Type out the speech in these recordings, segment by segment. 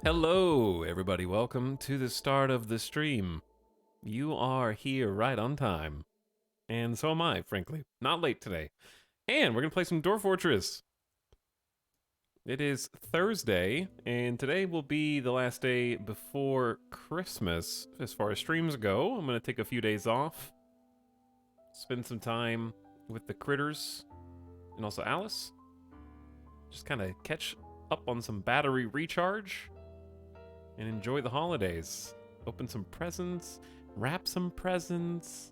Hello, everybody. Welcome to the start of the stream. You are here right on time. And so am I, frankly. Not late today. And we're going to play some Dwarf Fortress. It is Thursday, and today will be the last day before Christmas as far as streams go. I'm going to take a few days off, spend some time with the critters, and also Alice. Just kind of catch up on some battery recharge and enjoy the holidays. Open some presents, wrap some presents.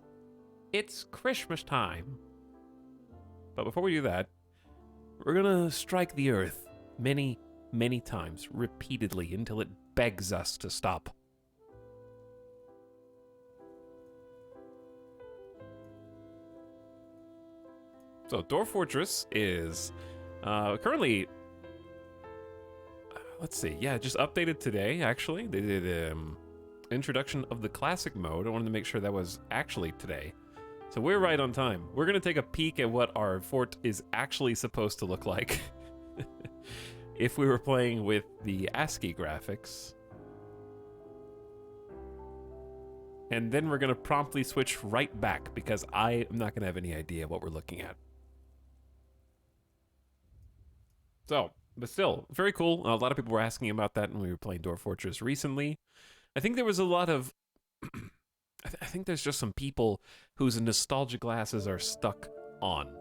It's Christmas time. But before we do that, we're gonna strike the earth many, many times, repeatedly, until it begs us to stop. So, Dwarf Fortress is currently... Let's see. Yeah, just updated today, actually. They did introduction of the classic mode. I wanted to make sure that was actually today. So we're right on time. We're going to take a peek at what our fort is actually supposed to look like. If we were playing with the ASCII graphics. And then we're going to promptly switch right back, because I am not going to have any idea what we're looking at. So... But still, very cool. A lot of people were asking about that when we were playing Dwarf Fortress recently. I think there was a lot of... I think there's just some people whose nostalgia glasses are stuck on.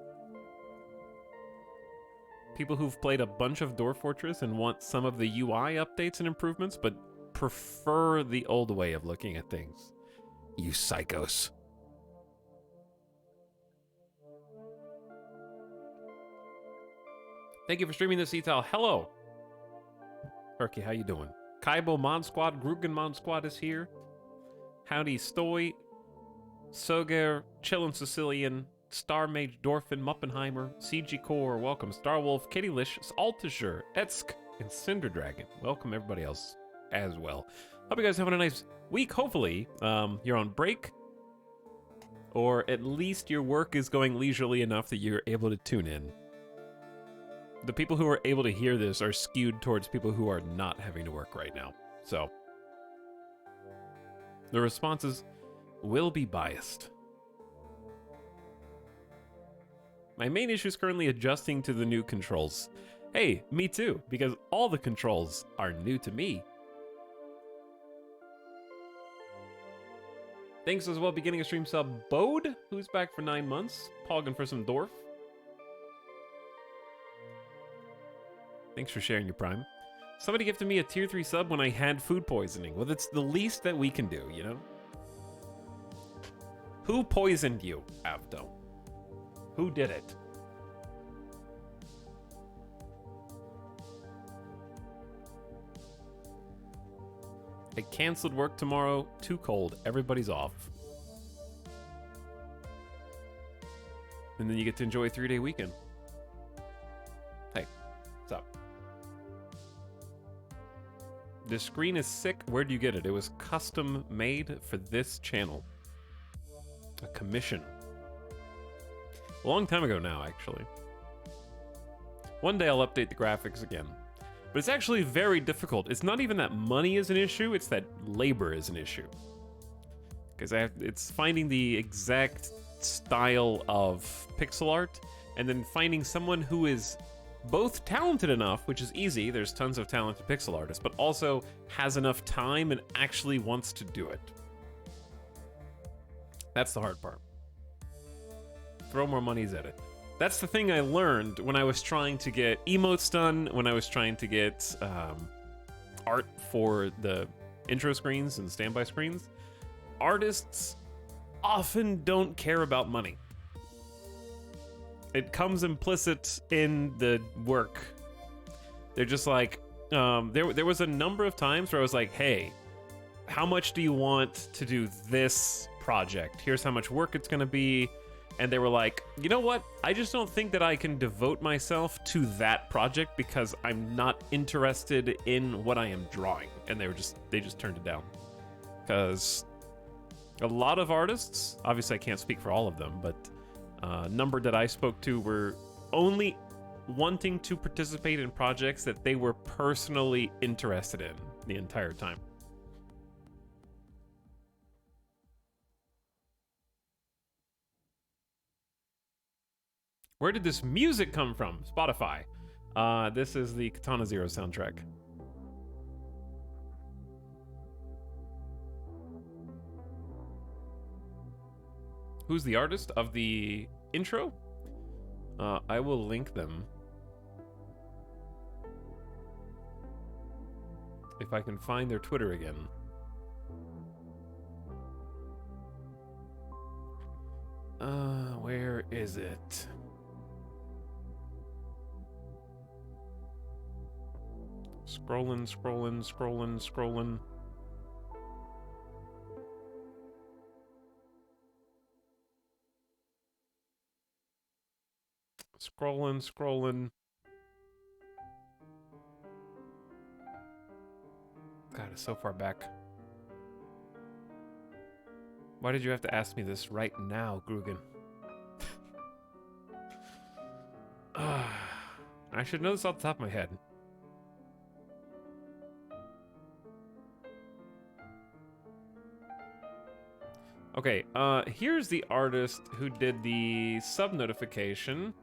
People who've played a bunch of Dwarf Fortress and want some of the UI updates and improvements, but prefer the old way of looking at things. You psychos. Thank you for streaming this, Etal. Hello. Turkey, how you doing? Kaibo Mod Squad, Grugan Mod Squad is here. Howdy Stoy, Soger, Chillin' Sicilian, Star Mage Dorfin, Muppenheimer, CG Core, welcome. Starwolf, Kittylicious, Altisher, Etsk, and Cinder Dragon. Welcome everybody else as well. Hope you guys are having a nice week. Hopefully, you're on break, or at least your work is going leisurely enough that you're able to tune in. The people who are able to hear this are skewed towards people who are not having to work right now. So, the responses will be biased. My main issue is currently adjusting to the new controls. Hey, me too, because all the controls are new to me. Thanks as well, beginning of stream sub Bode, who's back for 9 months, pogging for some Dorf. Thanks for sharing your Prime. Somebody gifted me a tier 3 sub when I had food poisoning. Well, that's the least that we can do, you know? Who poisoned you, Avdo? Who did it? I canceled work tomorrow. Too cold. Everybody's off. And then you get to enjoy a 3-day weekend. Hey, what's up? The screen is sick. Where'd you get it? It was custom made for this channel. A commission. A long time ago now, actually. One day I'll update the graphics again. But it's actually very difficult. It's not even that money is an issue, it's that labor is an issue. Because it's finding the exact style of pixel art, and then finding someone who is both talented enough, which is easy, there's tons of talented pixel artists, but also has enough time and actually wants to do it. That's the hard part. Throw more monies at it. That's the thing I learned when I was trying to get emotes done, when I was trying to get art for the intro screens and standby screens. Artists often don't care about money. It comes implicit in the work. They're just like, there was a number of times where I was like, hey, how much do you want to do this project? Here's how much work it's gonna be. And they were like, you know what? I just don't think that I can devote myself to that project because I'm not interested in what I am drawing. And they just turned it down. Because a lot of artists, obviously I can't speak for all of them, but number that I spoke to were only wanting to participate in projects that they were personally interested in. the entire time. Where did this music come from? Spotify. This is the Katana Zero soundtrack. Who's the artist of the intro? I will link them. If I can find their Twitter again. Where is it? Scrolling. Scrolling. God, it's so far back. Why did you have to ask me this right now, Grugan? I should know this off the top of my head. Okay, here's the artist who did the sub notification,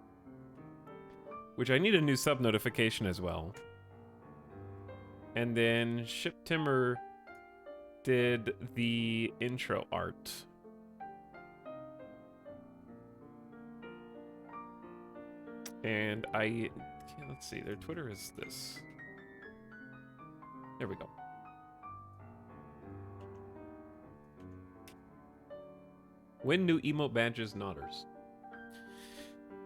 which I need a new sub notification as well. And then Ship Timmer did the intro art. And let's see, their Twitter is this. There we go. Win new emote badges, nodders.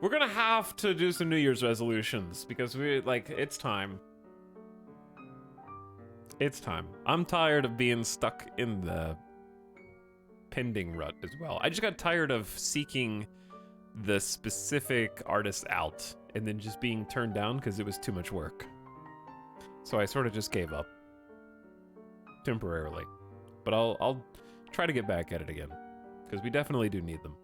We're gonna have to do some New Year's resolutions because it's time. It's time. I'm tired of being stuck in the pending rut as well. I just got tired of seeking the specific artist out and then just being turned down because it was too much work. So I sort of just gave up. Temporarily. But I'll try to get back at it again. Because we definitely do need them.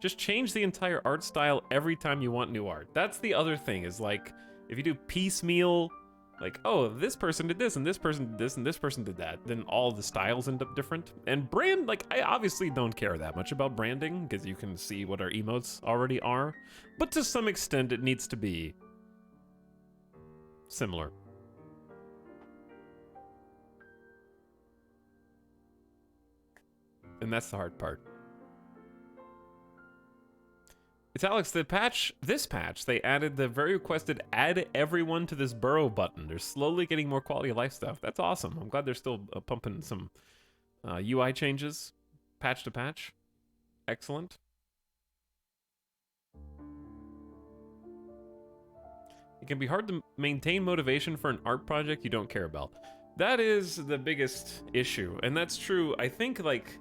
Just change the entire art style every time you want new art. That's the other thing, is like, if you do piecemeal, like, oh, this person did this, and this person did this, and this person did that, then all the styles end up different. And brand, like, I obviously don't care that much about branding, because you can see what our emotes already are. But to some extent, it needs to be similar. And that's the hard part. It's Alex, this patch, they added the very requested add everyone to this burrow button. They're slowly getting more quality of life stuff. That's awesome. I'm glad they're still pumping some UI changes, patch to patch. Excellent. It can be hard to maintain motivation for an art project you don't care about. That is the biggest issue, and that's true. I think, like,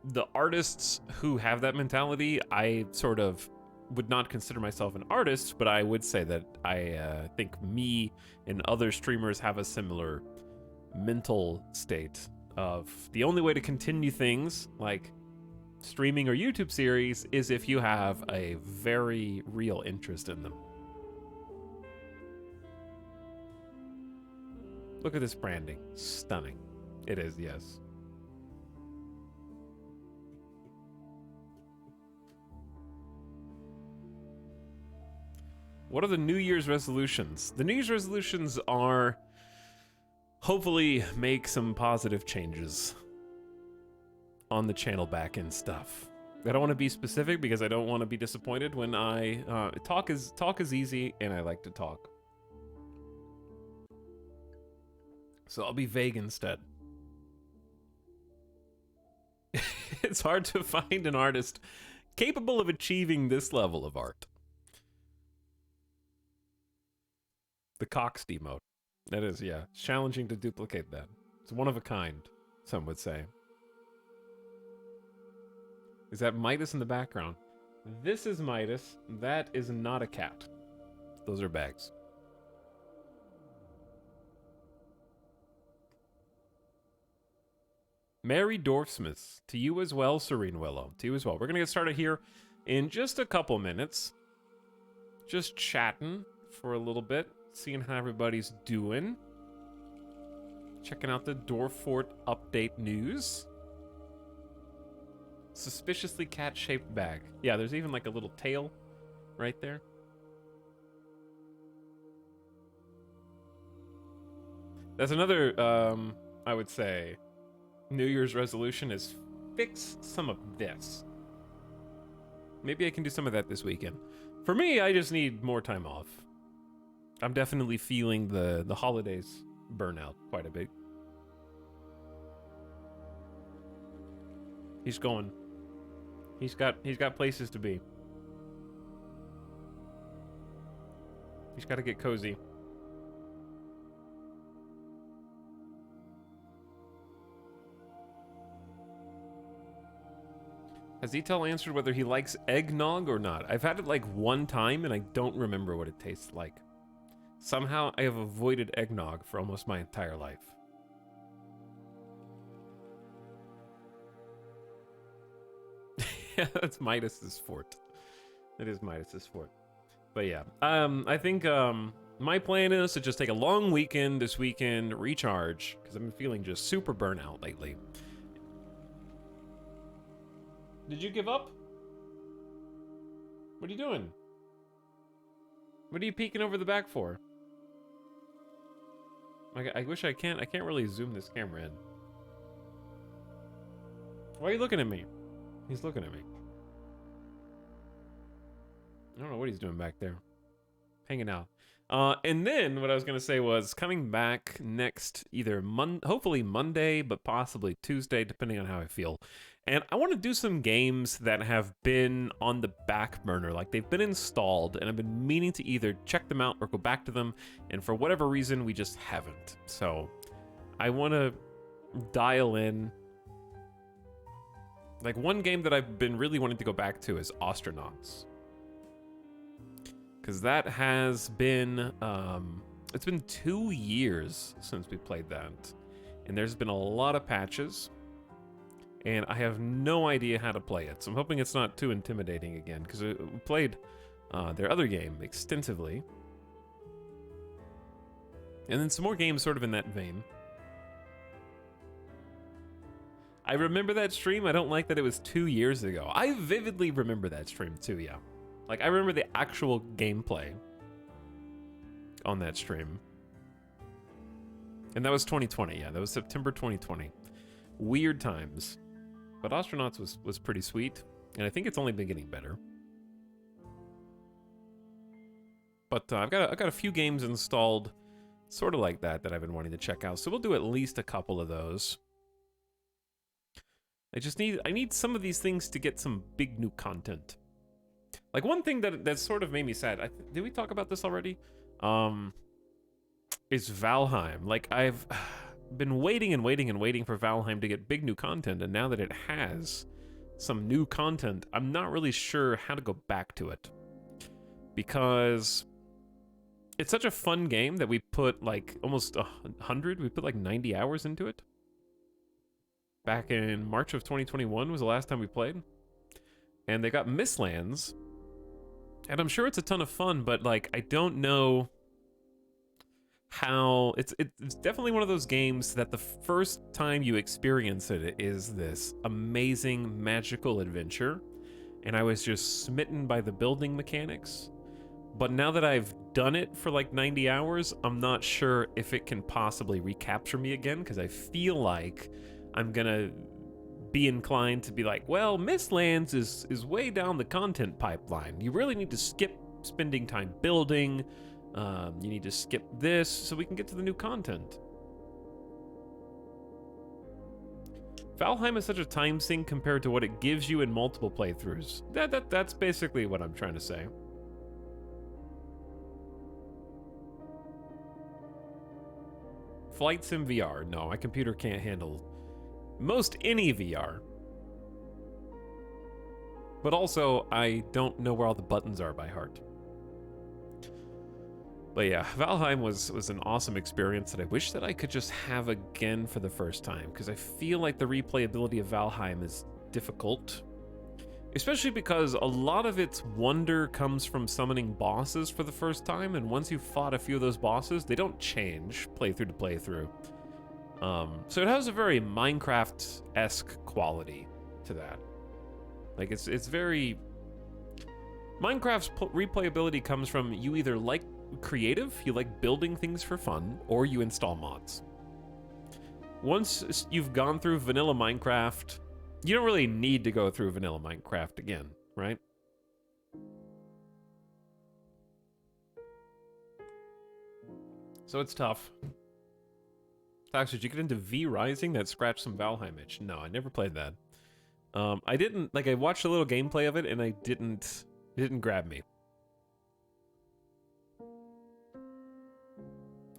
the artists who have that mentality, I sort of would not consider myself an artist, but I would say that I think me and other streamers have a similar mental state of the only way to continue things like streaming or YouTube series is if you have a very real interest in them. Look at this branding. Stunning. It is, yes. What are the New Year's resolutions? The New Year's resolutions are hopefully make some positive changes on the channel back end stuff. I don't want to be specific because I don't want to be disappointed when I talk is easy and I like to talk. So I'll be vague instead. It's hard to find an artist capable of achieving this level of art. The Cox emote. That is, yeah. It's challenging to duplicate that. It's one of a kind, some would say. Is that Midas in the background? This is Midas. That is not a cat. Those are bags. Merry Dorfmas. To you as well, Serene Willow. To you as well. We're going to get started here in just a couple minutes. Just chatting for a little bit. seeing how everybody's doing. Checking out the Dorfort update news. Suspiciously cat-shaped bag. Yeah, there's even like a little tail right there. That's another, I would say, New Year's resolution is fix some of this. Maybe I can do some of that this weekend. For me, I just need more time off. I'm definitely feeling the holidays burnout quite a bit. He's going. He's got places to be. He's got to get cozy. Has Etel answered whether he likes eggnog or not? I've had it like one time and I don't remember what it tastes like. Somehow I have avoided eggnog for almost my entire life. Yeah, that's Midas's fort. It is Midas's fort. But yeah, I think my plan is to just take a long weekend this weekend, recharge, because I've been feeling just super burnout lately. Did you give up? What are you doing? What are you peeking over the back for? I wish I can't really zoom this camera in. Why are you looking at me? He's looking at me. I don't know what he's doing back there. Hanging out. And then what I was going to say was coming back next either hopefully Monday, but possibly Tuesday, depending on how I feel. And I want to do some games that have been on the back burner, like they've been installed, and I've been meaning to either check them out or go back to them, and for whatever reason, we just haven't. So I want to dial in. Like one game that I've been really wanting to go back to is Astronauts. Because that has been, it's been 2 years since we played that. And there's been a lot of patches. And I have no idea how to play it. So I'm hoping it's not too intimidating again. Because we played their other game extensively. And then some more games sort of in that vein. I remember that stream. I don't like that it was 2 years ago. I vividly remember that stream too, yeah. Like, I remember the actual gameplay on that stream. And that was 2020, yeah. That was September 2020. Weird times. But Astronauts was pretty sweet. And I think it's only been getting better. But I've got a few games installed sort of like that I've been wanting to check out. So we'll do at least a couple of those. I need some of these things to get some big new content. Like one thing that sort of made me sad. Did we talk about this already? Is Valheim. Like I've been waiting and waiting and waiting for Valheim to get big new content, and now that it has some new content, I'm not really sure how to go back to it. Because it's such a fun game that we put like almost 100, we put like 90 hours into it. Back in March of 2021 was the last time we played. And they got Mistlands. And I'm sure it's a ton of fun, but like I don't know how it's definitely one of those games that the first time you experience it is this amazing magical adventure. And I was just smitten by the building mechanics. But now that I've done it for like 90 hours, I'm not sure if it can possibly recapture me again, because I feel like I'm gonna be inclined to be like, well, Mistlands is way down the content pipeline. You really need to skip spending time building. You need to skip this so we can get to the new content. Valheim is such a time sink compared to what it gives you in multiple playthroughs. That's basically what I'm trying to say. Flight Sim VR. No, my computer can't handle most any VR. But also, I don't know where all the buttons are by heart. But yeah, Valheim was an awesome experience that I wish that I could just have again for the first time, because I feel like the replayability of Valheim is difficult. Especially because a lot of its wonder comes from summoning bosses for the first time, and once you've fought a few of those bosses, they don't change playthrough to playthrough. So it has a very Minecraft-esque quality to that. Like, it's very... Minecraft's replayability comes from you either like creative, you like building things for fun, or you install mods. Once you've gone through vanilla Minecraft, you don't really need to go through vanilla Minecraft again, right? So it's tough. Tax, did you get into V Rising that scratched some Valheim itch? No, I never played that. I didn't, like, I watched a little gameplay of it and it didn't grab me.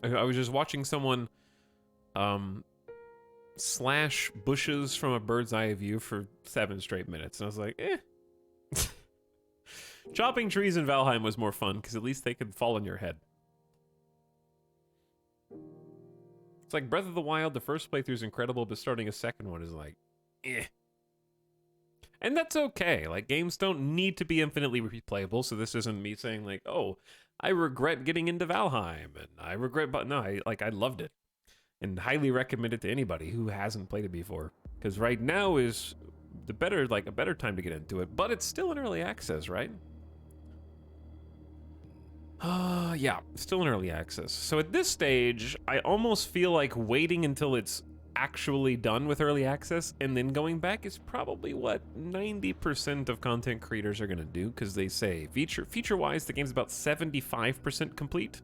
I was just watching someone slash bushes from a bird's eye view for 7 straight minutes, and I was like, eh. Chopping trees in Valheim was more fun, because at least they could fall on your head. It's like Breath of the Wild, the first playthrough is incredible, but starting a second one is like, eh. And that's okay. Like, games don't need to be infinitely replayable, so this isn't me saying, like, oh, I regret getting into Valheim, and I regret, but no, I loved it. And highly recommend it to anybody who hasn't played it before. Because right now is a better time to get into it, but it's still in early access, right? Yeah, still in early access. So at this stage, I almost feel like waiting until it's actually done with early access and then going back is probably what 90% of content creators are gonna do, because they say feature-wise, the game's about 75% complete,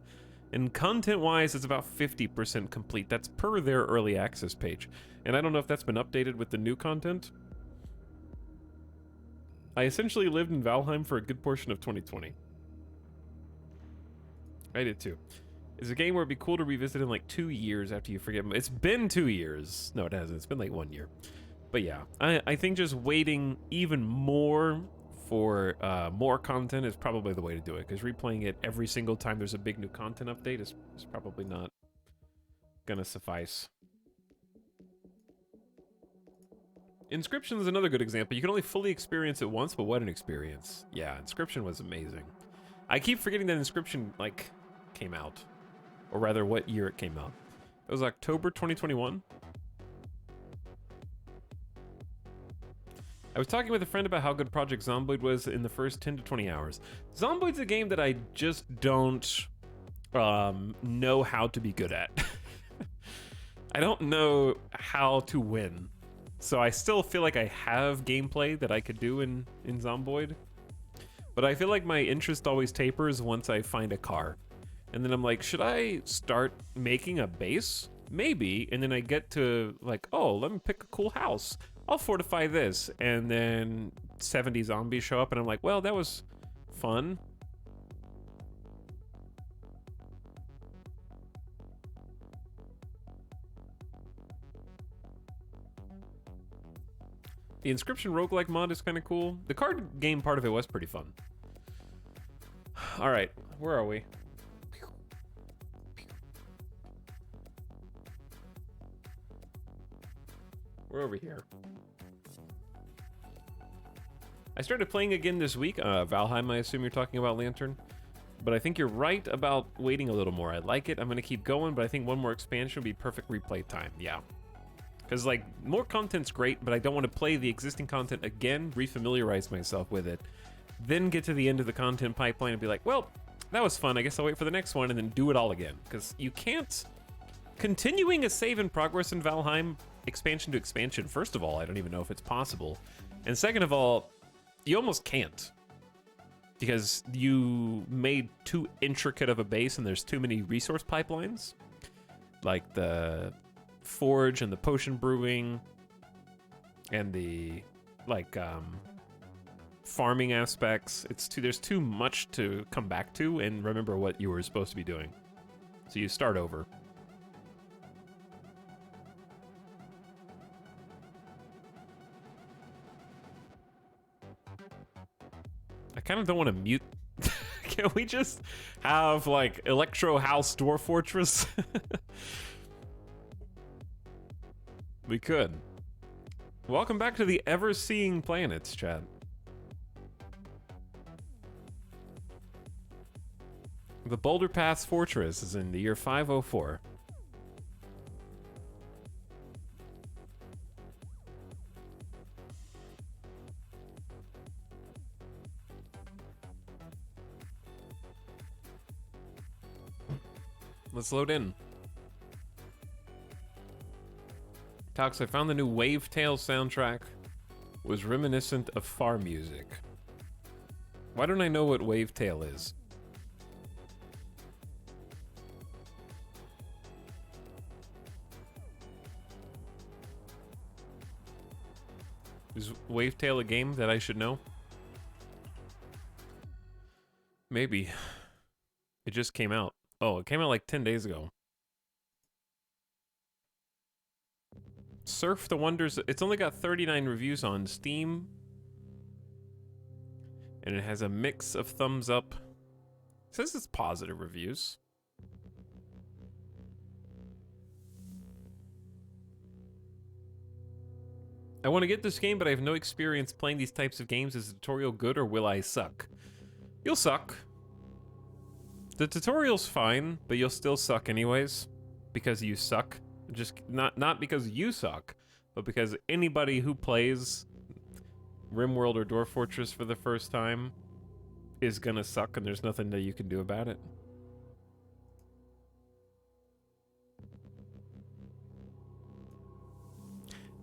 and content-wise, it's about 50% complete. That's per their early access page. And I don't know if that's been updated with the new content. I essentially lived in Valheim for a good portion of 2020. I did too. It's a game where it'd be cool to revisit in like 2 years after you forget. It's been 2 years. No, it hasn't. It's been like 1 year. But yeah, I think just waiting even more for more content is probably the way to do it, because replaying it every single time there's a big new content update is probably not gonna suffice. Inscription is another good example. You can only fully experience it once, but what an experience. Yeah, Inscription was amazing. I keep forgetting that Inscription, like, came out. Or rather, what year it came out. It was October 2021. I was talking with a friend about how good Project Zomboid was in the first 10 to 20 hours. Zomboid's a game that I just don't know how to be good at. I don't know how to win. So I still feel like I have gameplay that I could do in Zomboid. But I feel like my interest always tapers once I find a car. And then I'm like, should I start making a base? Maybe. And then I get to like, oh, let me pick a cool house. I'll fortify this. And then 70 zombies show up and I'm like, well, that was fun. The Inscription roguelike mod is kind of cool. The card game part of it was pretty fun. All right, where are we? We're over here. I started playing again this week. Valheim, I assume you're talking about, Lantern. But I think you're right about waiting a little more. I like it. I'm going to keep going, but I think one more expansion would be perfect replay time. Yeah. Because, like, more content's great, but I don't want to play the existing content again, refamiliarize myself with it, then get to the end of the content pipeline and be like, well, that was fun. I guess I'll wait for the next one and then do it all again. Because you can't... Continuing a save in progress in Valheim, expansion to expansion, first of all, I don't even know if it's possible. And second of all, you almost can't. Because you made too intricate of a base and there's too many resource pipelines. Like the forge and the potion brewing and the like farming aspects. There's too much to come back to and remember what you were supposed to be doing. So you start over. I kind of don't want to mute. Can we just have like Electro House Dwarf Fortress? We could. Welcome back to the Ever Seeing Planets, chat. The Boulder Pass Fortress is in the year 504. Let's load in. Tox, I found the new Wavetail soundtrack was reminiscent of farm music. Why don't I know what Wavetail is? Is Wavetail a game that I should know? Maybe. It just came out. Oh, it came out like 10 days ago. Surf the Wonders. It's only got 39 reviews on Steam. And it has a mix of thumbs up. It says it's positive reviews. I want to get this game, but I have no experience playing these types of games. Is the tutorial good or will I suck? You'll suck. The tutorial's fine, but you'll still suck anyways. Because you suck. Just not because you suck, but because anybody who plays RimWorld or Dwarf Fortress for the first time is gonna suck, and there's nothing that you can do about it.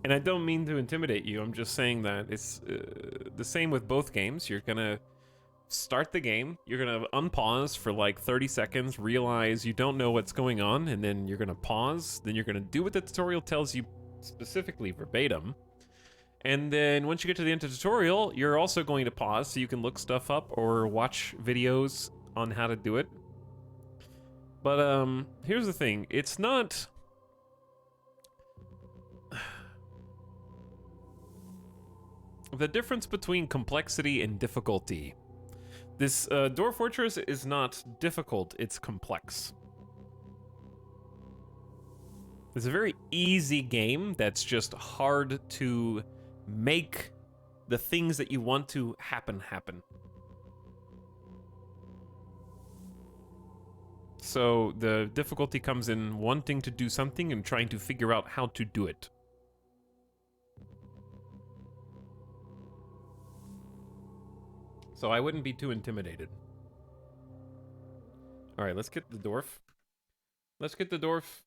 And I don't mean to intimidate you, I'm just saying that it's the same with both games. You're gonna start the game, you're gonna unpause for like 30 seconds, realize you don't know what's going on, and then you're gonna pause, then you're gonna do what the tutorial tells you specifically verbatim. And then once you get to the end of the tutorial, you're also going to pause so you can look stuff up or watch videos on how to do it. But here's the thing, it's not... The difference between complexity and difficulty. This Dwarf Fortress is not difficult, it's complex. It's a very easy game that's just hard to make the things that you want to happen. So the difficulty comes in wanting to do something and trying to figure out how to do it. So I wouldn't be too intimidated. All right, let's get the Dwarf. Let's get the Dwarf.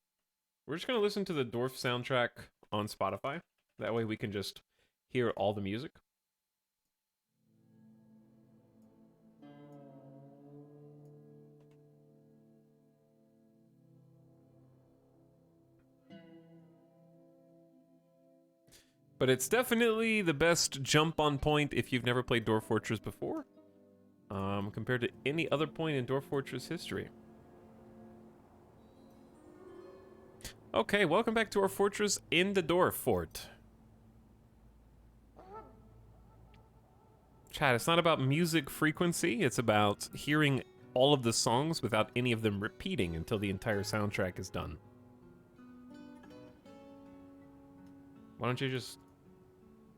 We're just gonna listen to the Dwarf soundtrack on Spotify. That way we can just hear all the music. But it's definitely the best jump on point if you've never played Dwarf Fortress before, compared to any other point in Dwarf Fortress history. Okay, welcome back to our fortress in the Dwarf Fort. Chat, it's not about music frequency, it's about hearing all of the songs without any of them repeating until the entire soundtrack is done. Why don't you just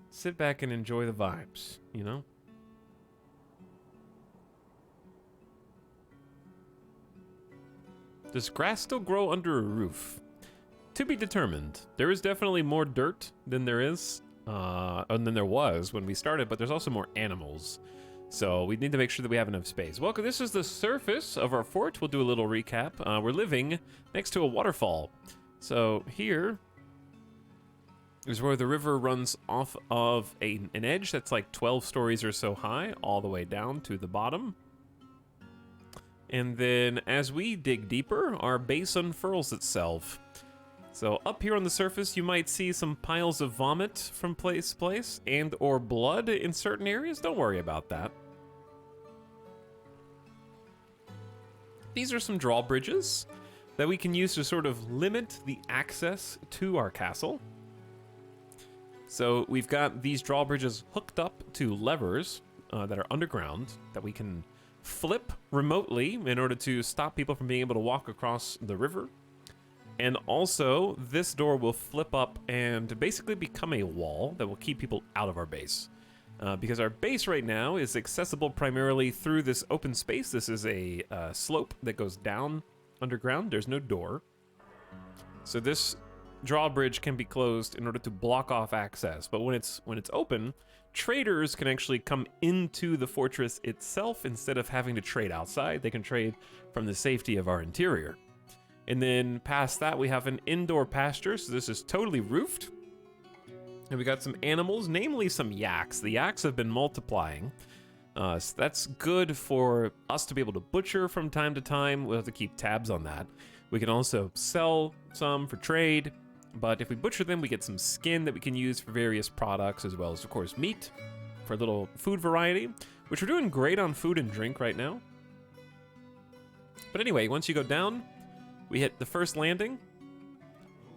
sit back and enjoy the vibes, you know? Does grass still grow under a roof? To be determined. There is definitely more dirt than there is, and than there was when we started, but there's also more animals. So we need to make sure that we have enough space. Welcome, this is the surface of our fort. We'll do a little recap. We're living next to a waterfall. So here is where the river runs off of an edge that's like 12 stories or so high, all the way down to the bottom. And then as we dig deeper, our base unfurls itself. So up here on the surface, you might see some piles of vomit from place to place, and or blood in certain areas. Don't worry about that. These are some drawbridges that we can use to sort of limit the access to our castle. So we've got these drawbridges hooked up to levers that are underground that we can flip remotely in order to stop people from being able to walk across the river. And also, this door will flip up and basically become a wall that will keep people out of our base. because our base right now is accessible primarily through this open space. This is a slope that goes down underground. There's no door. So this drawbridge can be closed in order to block off access. But when it's open, traders can actually come into the fortress itself instead of having to trade outside. They can trade from the safety of our interior. And then past that, we have an indoor pasture. So this is totally roofed. And we got some animals, namely some yaks. The yaks have been multiplying. So that's good for us to be able to butcher from time to time. We'll have to keep tabs on that. We can also sell some for trade. But if we butcher them, we get some skin that we can use for various products, as well as, of course, meat for a little food variety, which we're doing great on food and drink right now. But anyway, once you go down, we hit the first landing.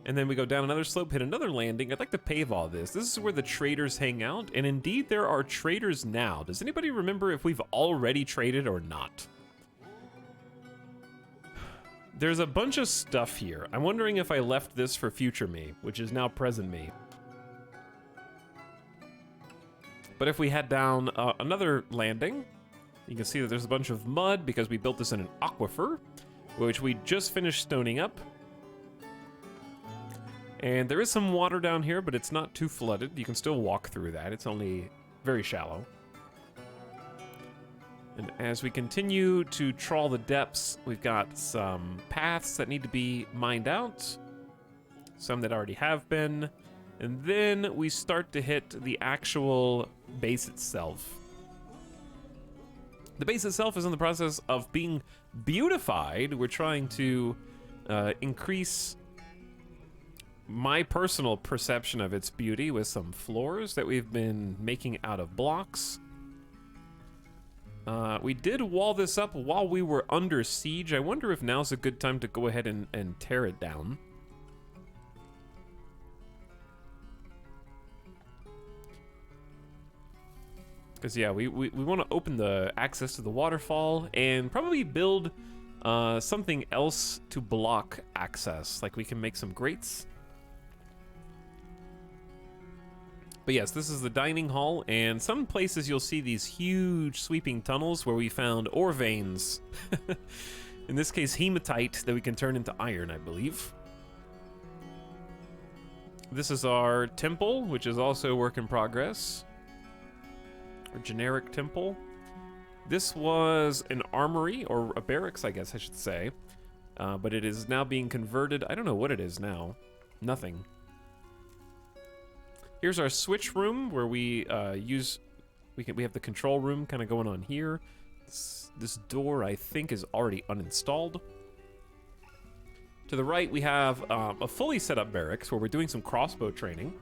And then we go down another slope, hit another landing. I'd like to pave all this. This is where the traders hang out. And indeed, there are traders now. Does anybody remember if we've already traded or not? There's a bunch of stuff here. I'm wondering if I left this for future me, which is now present me. But if we head down another landing, you can see that there's a bunch of mud because we built this in an aquifer, which we just finished stoning up. And there is some water down here, but it's not too flooded. You can still walk through that. It's only very shallow. And as we continue to trawl the depths, we've got some paths that need to be mined out. Some that already have been. And then we start to hit the actual base itself. The base itself is in the process of being beautified. We're trying to increase my personal perception of its beauty with some floors that we've been making out of blocks. We did wall this up while we were under siege. I wonder if now's a good time to go ahead and tear it down. Because, yeah, we want to open the access to the waterfall and probably build something else to block access. Like we can make some grates. But yes, this is the dining hall, and some places you'll see these huge sweeping tunnels where we found ore veins. In this case, hematite that we can turn into iron, I believe. This is our temple, which is also a work in progress. Our generic temple. This was an armory, or a barracks, I guess I should say. But it is now being converted. I don't know what it is now. Nothing. Here's our switch room where we we have the control room kind of going on here. This door, I think, is already uninstalled. To the right, we have a fully set up barracks where we're doing some crossbow training.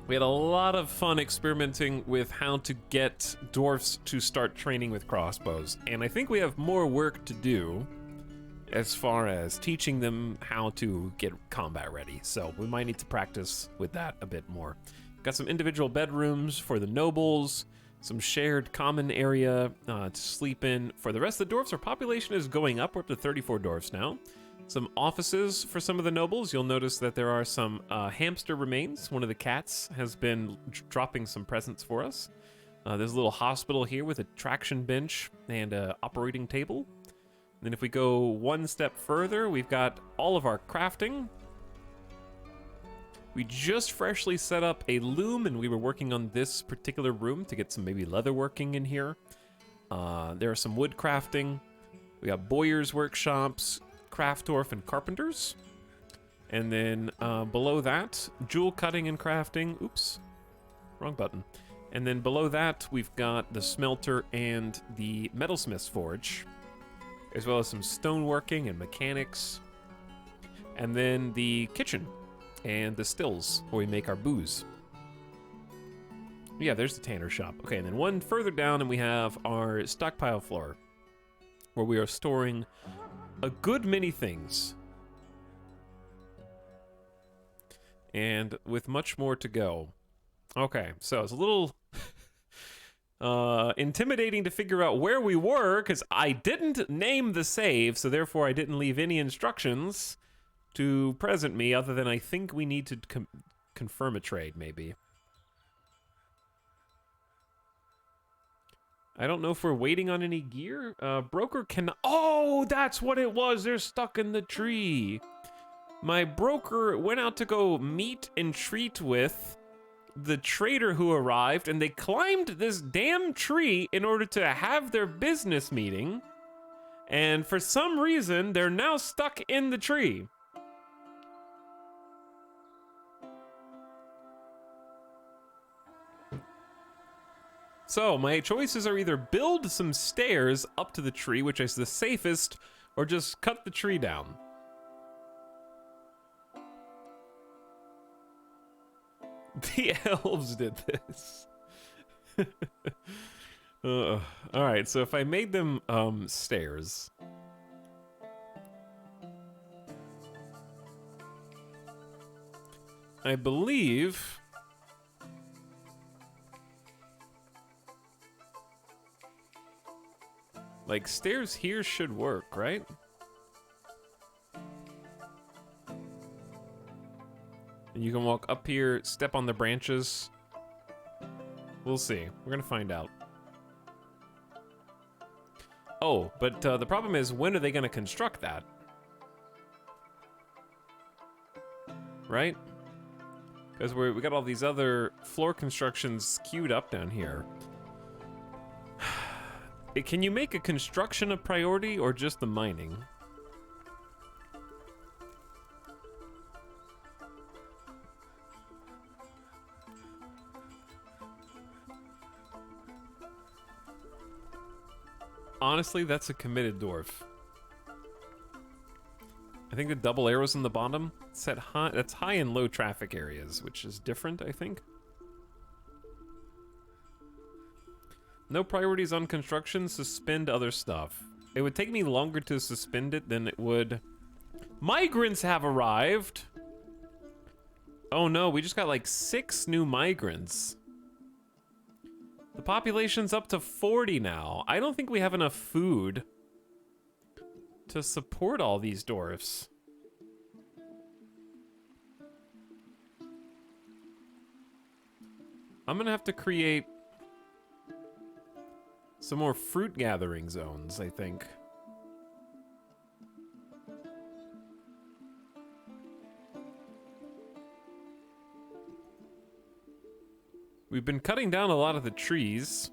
We had a lot of fun experimenting with how to get dwarfs to start training with crossbows, and I think we have more work to do as far as teaching them how to get combat ready. So we might need to practice with that a bit more. Got some individual bedrooms for the nobles, some shared common area to sleep in. For the rest of the dwarfs, our population is going up. We're up to 34 dwarfs now. Some offices for some of the nobles. You'll notice that there are some hamster remains. One of the cats has been dropping some presents for us. There's a little hospital here with a traction bench and an operating table. Then if we go one step further, we've got all of our crafting. We just freshly set up a loom, and we were working on this particular room to get some maybe leather working in here. There are some wood crafting. We got bowyers workshops, craft dwarf, and carpenters. And then below that, jewel cutting and crafting. Oops, wrong button. And then below that, we've got the smelter and the metalsmith's forge, as well as some stoneworking and mechanics. And then the kitchen and the stills where we make our booze. Yeah, there's the tanner shop. Okay, and then one further down, and we have our stockpile floor, where we are storing a good many things. And with much more to go. Okay, so it's a little intimidating to figure out where we were, because I didn't name the save, so therefore I didn't leave any instructions to present me other than I think we need to confirm a trade, maybe. I don't know if we're waiting on any gear. Broker can... Oh, that's what it was. They're stuck in the tree. My broker went out to go meet and treat with the trader who arrived, and they climbed this damn tree in order to have their business meeting. And for some reason, they're now stuck in the tree. So my choices are either build some stairs up to the tree, which is the safest, or just cut the tree down. The elves did this. All right, so if I made them stairs. I believe... Like, stairs here should work, right? And you can walk up here, step on the branches. We'll see. We're gonna find out. Oh, but the problem is, when are they gonna construct that? Right? Because we got all these other floor constructions queued up down here. Can you make a construction a priority or just the mining? Honestly, that's a committed dwarf. I think the double arrows in the bottom, set high, that's high and low traffic areas, which is different, I think. No priorities on construction, suspend other stuff. It would take me longer to suspend it than it would... Migrants have arrived! Oh no, we just got like 6 new migrants. The population's up to 40 now. I don't think we have enough food to support all these dwarfs. I'm gonna have to create some more fruit gathering zones, I think. We've been cutting down a lot of the trees.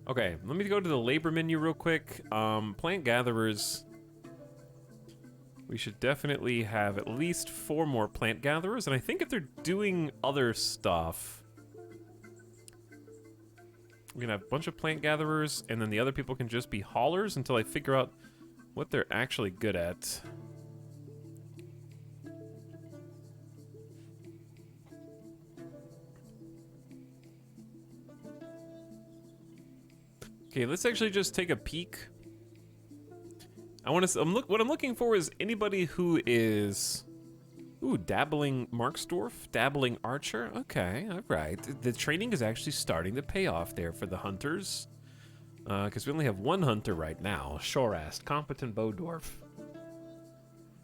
Okay, let me go to the labor menu real quick. Plant gatherers. We should definitely have at least 4 more plant gatherers, and I think if they're doing other stuff, we're gonna have a bunch of plant gatherers, and then the other people can just be haulers until I figure out what they're actually good at. Okay, let's actually just take a peek. What I'm looking for is anybody who is, ooh, dabbling Marksdorf, dabbling archer. Okay, all right. The training is actually starting to pay off there for the hunters, because we only have 1 hunter right now. Shorast, competent bow dwarf,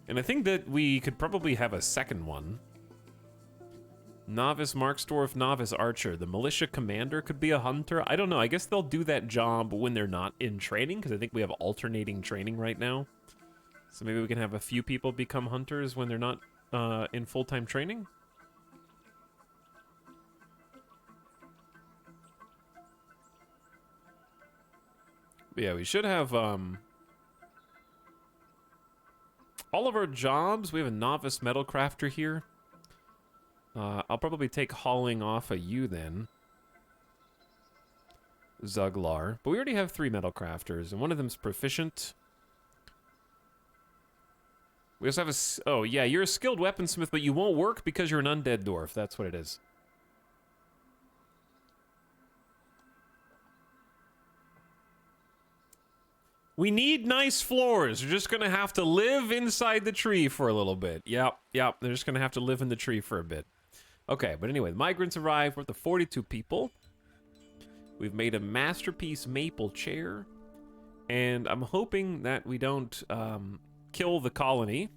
and I think that we could probably have a 2nd one. Novice Marksdorf, novice archer. The militia commander could be a hunter. I don't know. I guess they'll do that job when they're not in training, because I think we have alternating training right now. So maybe we can have a few people become hunters when they're not in full-time training. But yeah, we should have all of our jobs. We have a novice metal crafter here. I'll probably take hauling off of you then, Zuglar. But we already have 3 metal crafters, and one of them's proficient. We also have a... Oh, yeah, you're a skilled weaponsmith, but you won't work because you're an undead dwarf. That's what it is. We need nice floors. You're just going to have to live inside the tree for a little bit. Yep, they're just going to have to live in the tree for a bit. Okay, but anyway, the migrants arrived. We're up to 42 people. We've made a masterpiece maple chair. And I'm hoping that we don't kill the colony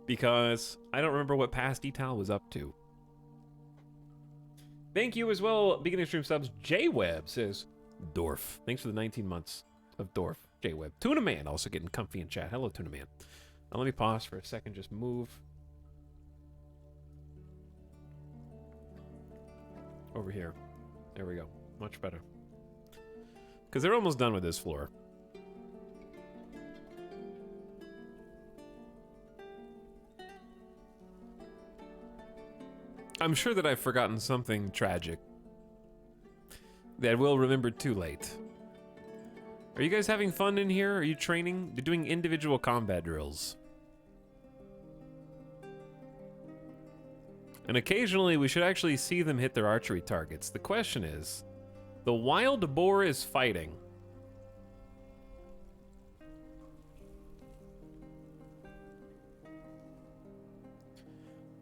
because I don't remember what past Etal was up to. Thank you as well, beginning stream subs. J-Web says, Dorf. Thanks for the 19 months of Dorf. J-Web. Tuna Man also getting comfy in chat. Hello, Tuna Man. Now, let me pause for a second. Just move over here. There we go. Much better. Because they're almost done with this floor. I'm sure that I've forgotten something tragic that we'll remember too late. Are you guys having fun in here? Are you training? You're doing individual combat drills. And occasionally we should actually see them hit their archery targets. The question is, the wild boar is fighting.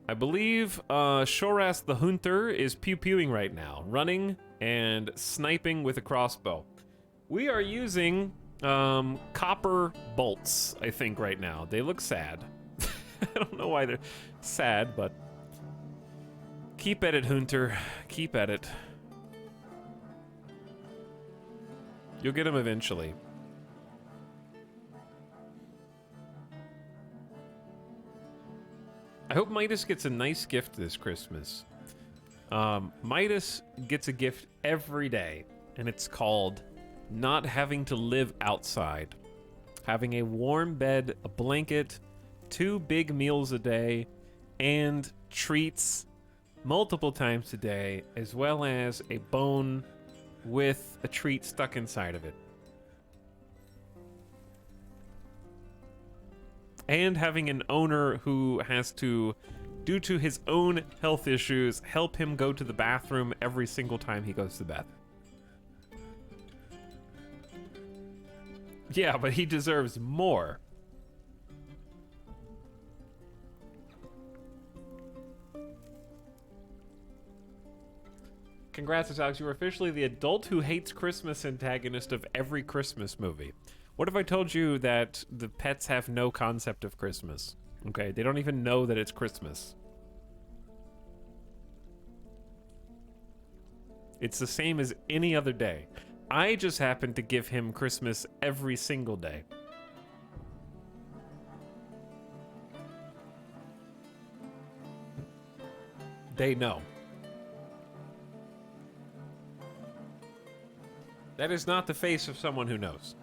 I believe Shoras the Hunter is pew-pewing right now, running and sniping with a crossbow. We are using copper bolts, I think, right now. They look sad. I don't know why they're sad, but keep at it, Hunter. Keep at it. You'll get them eventually. I hope Midas gets a nice gift this Christmas. Midas gets a gift every day, and it's called not having to live outside. Having a warm bed, a blanket, 2 big meals a day, and treats multiple times a day, as well as a bone with a treat stuck inside of it. And having an owner who has to, due to his own health issues, help him go to the bathroom every single time he goes to the bathroom. Yeah, but he deserves more. Congrats, Alex. You are officially the adult who hates Christmas antagonist of every Christmas movie. What if I told you that the pets have no concept of Christmas? Okay, they don't even know that it's Christmas. It's the same as any other day. I just happen to give him Christmas every single day. They know. That is not the face of someone who knows.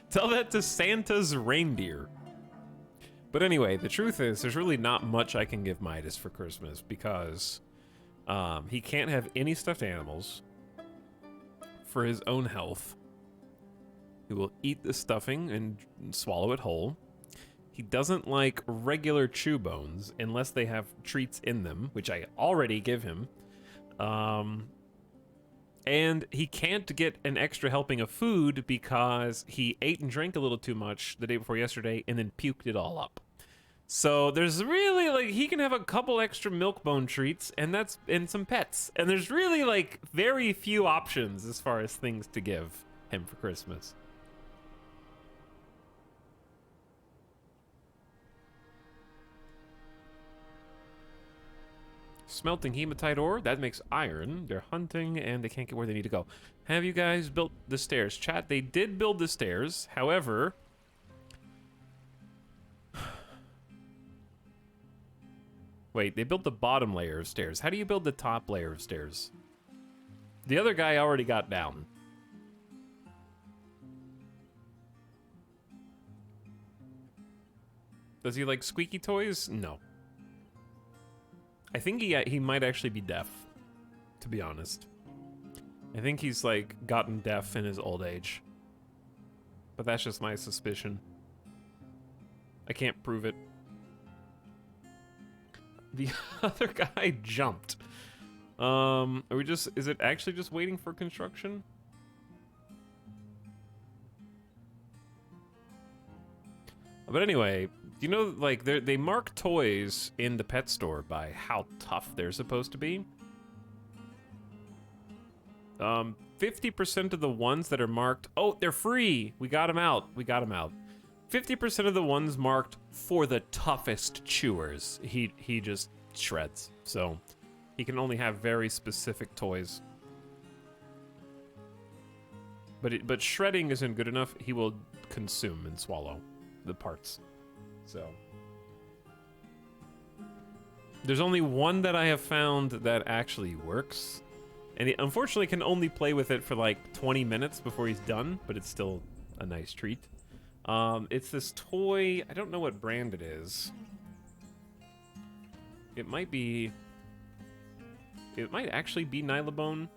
Tell that to Santa's reindeer. But anyway, the truth is, there's really not much I can give Midas for Christmas because he can't have any stuffed animals for his own health. He will eat the stuffing and swallow it whole. He doesn't like regular chew bones unless they have treats in them, which I already give him. And he can't get an extra helping of food because he ate and drank a little too much the day before yesterday and then puked it all up. So there's really, like, he can have a couple extra milk bone treats and some pets. And there's really, like, very few options as far as things to give him for Christmas. Smelting hematite ore, that makes iron. They're hunting and they can't get where they need to go. Have you guys built the stairs? Chat, they did build the stairs. However, wait, they built the bottom layer of stairs. How do you build the top layer of stairs? The other guy already got down. Does he like squeaky toys? No. I think he might actually be deaf, to be honest. I think he's, like, gotten deaf in his old age. But that's just my suspicion. I can't prove it. The other guy jumped. Is it actually just waiting for construction? But anyway, you know, like, they mark toys in the pet store by how tough they're supposed to be. 50% of the ones that are marked... Oh, they're free! We got them out. We got them out. 50% of the ones marked for the toughest chewers, he just shreds. So he can only have very specific toys. But shredding isn't good enough. He will consume and swallow the parts. So there's only one that I have found that actually works. And he unfortunately can only play with it for like 20 minutes before he's done, but it's still a nice treat. It's this toy, I don't know what brand it is. It might actually be Nylabone.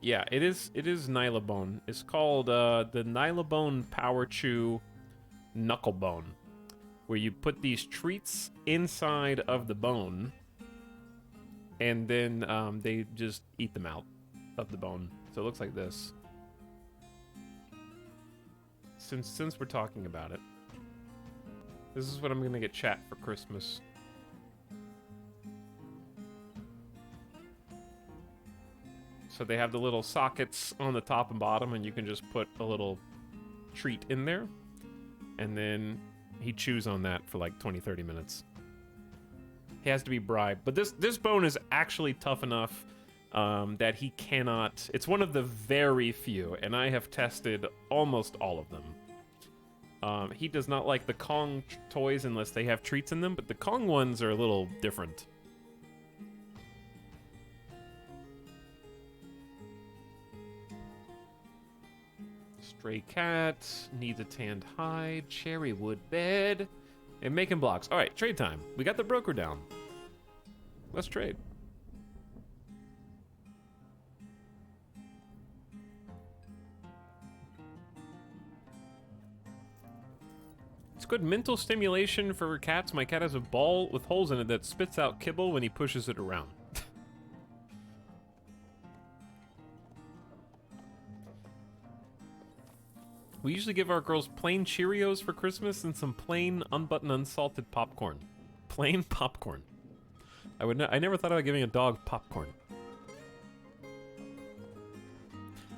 Yeah, it is Nylabone. It's called the Nylabone Power Chew Knucklebone, where you put these treats inside of the bone, and then they just eat them out of the bone. So it looks like this. Since we're talking about it, this is what I'm gonna get chat for Christmas. So they have the little sockets on the top and bottom, and you can just put a little treat in there, and then he chews on that for like 20-30 minutes. He has to be bribed, but this bone is actually tough enough that he cannot... It's one of the very few, and I have tested almost all of them. He does not like the Kong toys unless they have treats in them, but the Kong ones are a little different. Stray cat, needs a tanned hide, cherry wood bed, and making blocks. All right, trade time. We got the broker down. Let's trade. It's good mental stimulation for cats. My cat has a ball with holes in it that spits out kibble when he pushes it around. We usually give our girls plain Cheerios for Christmas and some plain unbuttoned unsalted popcorn. Plain popcorn. I never thought about giving a dog popcorn.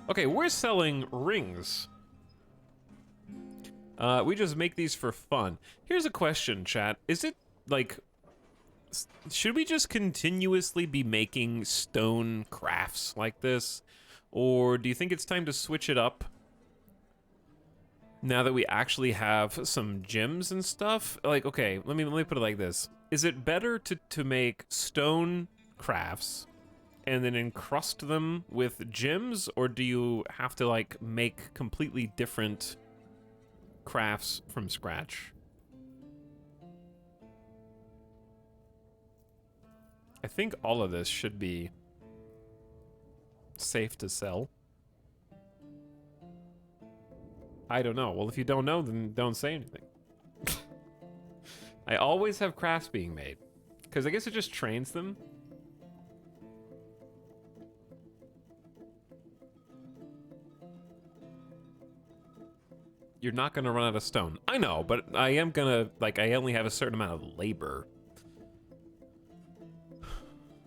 Okay, we're selling rings. We just make these for fun. Here's a question, chat. Is it, like... Should we just continuously be making stone crafts like this? Or do you think it's time to switch it up? Now that we actually have some gems and stuff? Like, okay, let me put it like this. Is it better to make stone crafts and then encrust them with gems? Or do you have to, like, make completely different crafts from scratch? I think all of this should be safe to sell. I don't know. Well, if you don't know, then don't say anything. I always have crafts being made, because I guess it just trains them. You're not gonna run out of stone. I know, but I am gonna, like, I only have a certain amount of labor.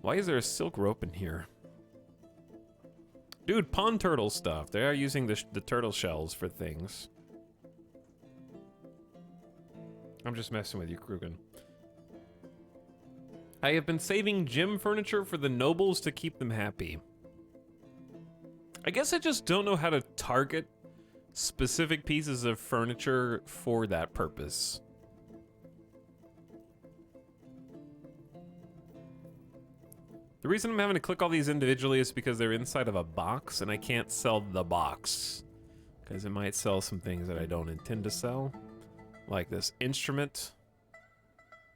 Why is there a silk rope in here? Dude, pond turtle stuff. They are using the turtle shells for things. I'm just messing with you, Krugen. I have been saving gym furniture for the nobles to keep them happy. I guess I just don't know how to target specific pieces of furniture for that purpose. The reason I'm having to click all these individually is because they're inside of a box, and I can't sell the box. Because it might sell some things that I don't intend to sell. Like this instrument.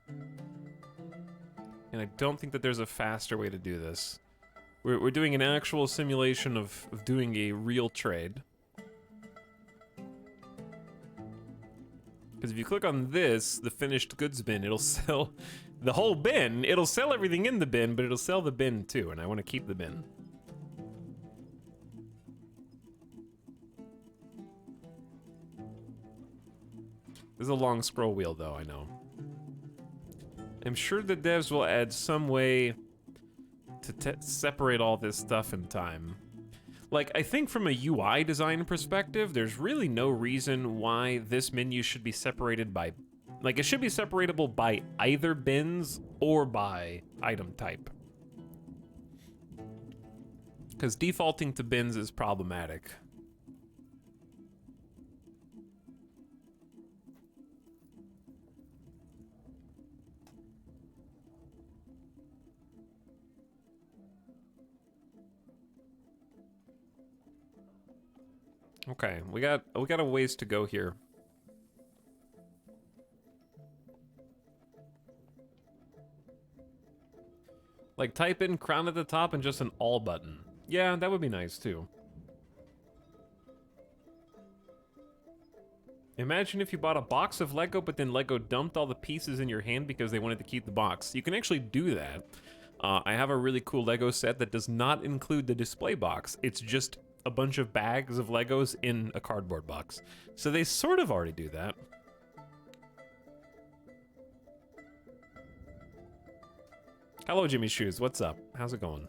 And I don't think that there's a faster way to do this. We're doing an actual simulation of doing a real trade. Because if you click on this, the finished goods bin, it'll sell the whole bin. It'll sell everything in the bin, but it'll sell the bin too, and I want to keep the bin. This is a long scroll wheel, though, I know. I'm sure the devs will add some way to separate all this stuff in time. Like, I think from a UI design perspective, there's really no reason why this menu should be separated by... Like, it should be separatable by either bins or by item type. Because defaulting to bins is problematic. Okay, we got a ways to go here. Like, type in crown at the top and just an all button. Yeah, that would be nice too. Imagine if you bought a box of Lego, but then Lego dumped all the pieces in your hand because they wanted to keep the box. You can actually do that. I have a really cool Lego set that does not include the display box. It's just a bunch of bags of Legos in a cardboard box. So they sort of already do that. Hello, Jimmy Shoes. What's up? How's it going?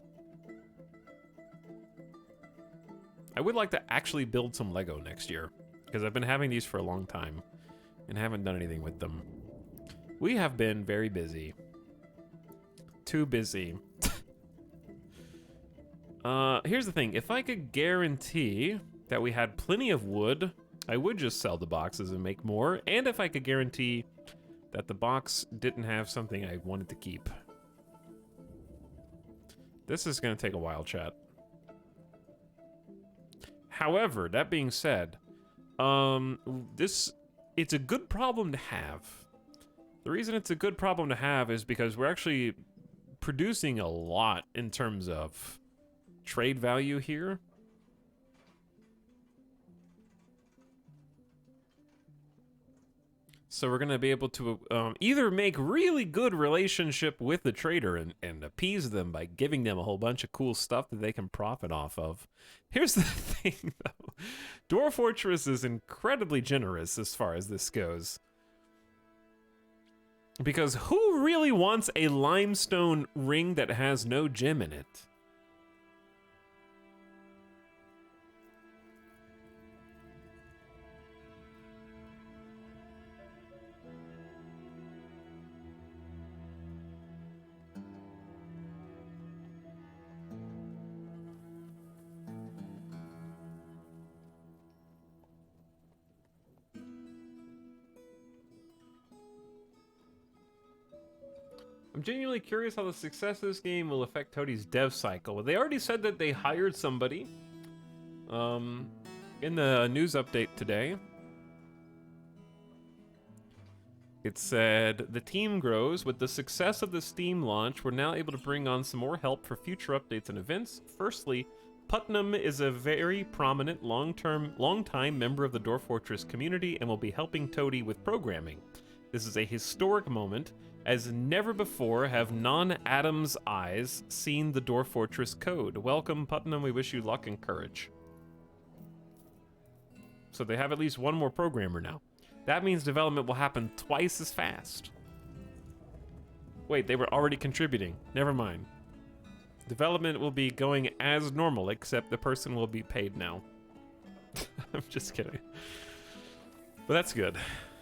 I would like to actually build some Lego next year, because I've been having these for a long time and haven't done anything with them. We have been very busy. Too busy. Here's the thing. If I could guarantee that we had plenty of wood, I would just sell the boxes and make more. And if I could guarantee that the box didn't have something I wanted to keep. This is going to take a while, chat. However, that being said, it's a good problem to have. The reason it's a good problem to have is because we're actually producing a lot in terms of trade value here. So we're going to be able to either make really good relationship with the trader and appease them by giving them a whole bunch of cool stuff that they can profit off of. Here's the thing, though. Dwarf Fortress is incredibly generous as far as this goes. Because who really wants a limestone ring that has no gem in it? I'm genuinely curious how the success of this game will affect Toadie's dev cycle. Well, they already said that they hired somebody in the news update today. It said, the team grows. With the success of the Steam launch, we're now able to bring on some more help for future updates and events. Firstly, Putnam is a very prominent long-time member of the Dwarf Fortress community and will be helping Toadie with programming. This is a historic moment, as never before have non-Adam's eyes seen the Dwarf Fortress code. Welcome, Putnam. We wish you luck and courage. So they have at least one more programmer now. That means development will happen twice as fast. Wait, they were already contributing. Never mind. Development will be going as normal, except the person will be paid now. I'm just kidding. But that's good.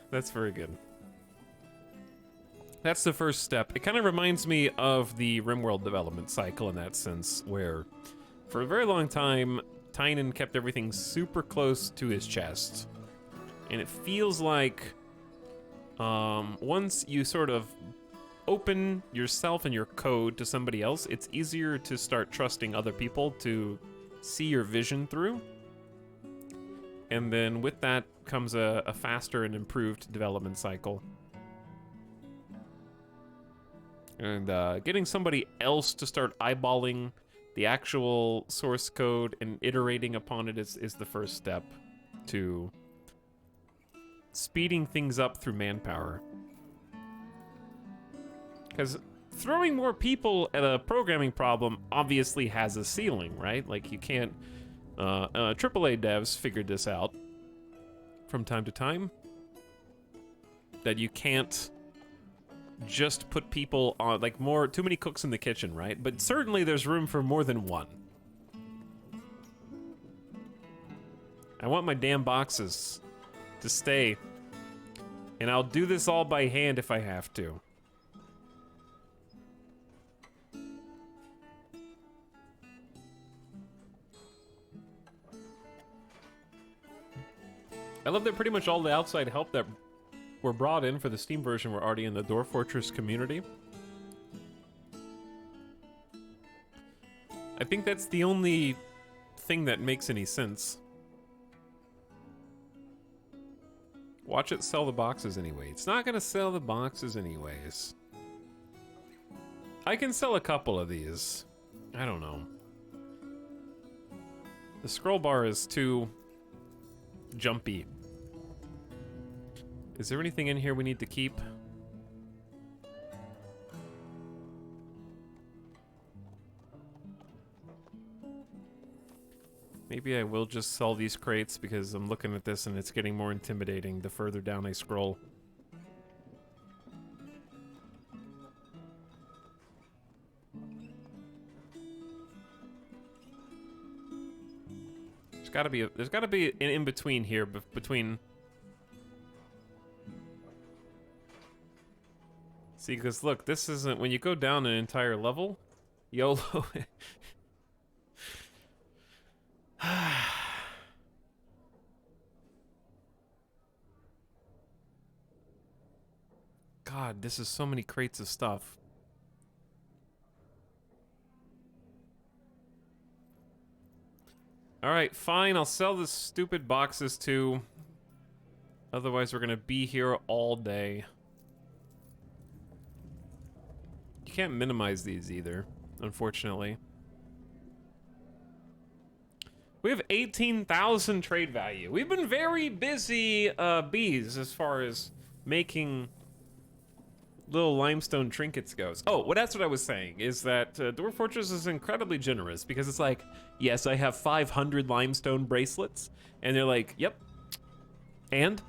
That's very good. That's the first step. It kind of reminds me of the RimWorld development cycle in that sense, where for a very long time, Tynan kept everything super close to his chest. And it feels like once you sort of open yourself and your code to somebody else, it's easier to start trusting other people to see your vision through. And then with that comes a faster and improved development cycle. And getting somebody else to start eyeballing the actual source code and iterating upon it is the first step to speeding things up through manpower. Because throwing more people at a programming problem obviously has a ceiling, right? Like, you can't... AAA devs figured this out from time to time. That you can't just put people on, like, too many cooks in the kitchen, right? But certainly there's room for more than one. I want my damn boxes to stay. And I'll do this all by hand if I have to. I love that pretty much all the outside help that were brought in for the Steam version were already in the Dwarf Fortress community. I think that's the only thing that makes any sense. Watch it sell the boxes anyway. It's not gonna sell the boxes anyways. I can sell a couple of these. I don't know. The scroll bar is too jumpy. Is there anything in here we need to keep? Maybe I will just sell these crates because I'm looking at this and it's getting more intimidating the further down I scroll. There's gotta be an in-between here between. See, because look, this isn't, when you go down an entire level, YOLO. God, this is so many crates of stuff. Alright, fine, I'll sell the stupid boxes too. Otherwise, we're gonna be here all day. You can't minimize these either, unfortunately. We have 18,000 trade value. We've been very busy bees as far as making little limestone trinkets goes. Oh, well, that's what I was saying, is that Dwarf Fortress is incredibly generous because it's like, yes, I have 500 limestone bracelets, and they're like, yep, and?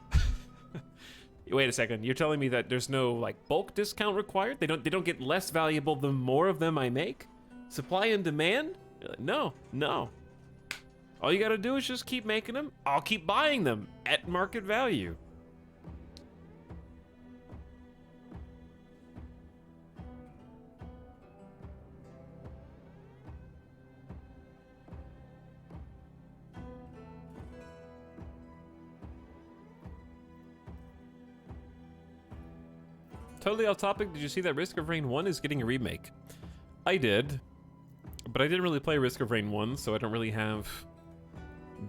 Wait a second, you're telling me that there's no like bulk discount required? They don't get less valuable the more of them I make? Supply and demand? Like, no. All you gotta do is just keep making them. I'll keep buying them at market value. Totally off topic, did you see that Risk of Rain 1 is getting a remake? I did, but I didn't really play Risk of Rain 1, so I don't really have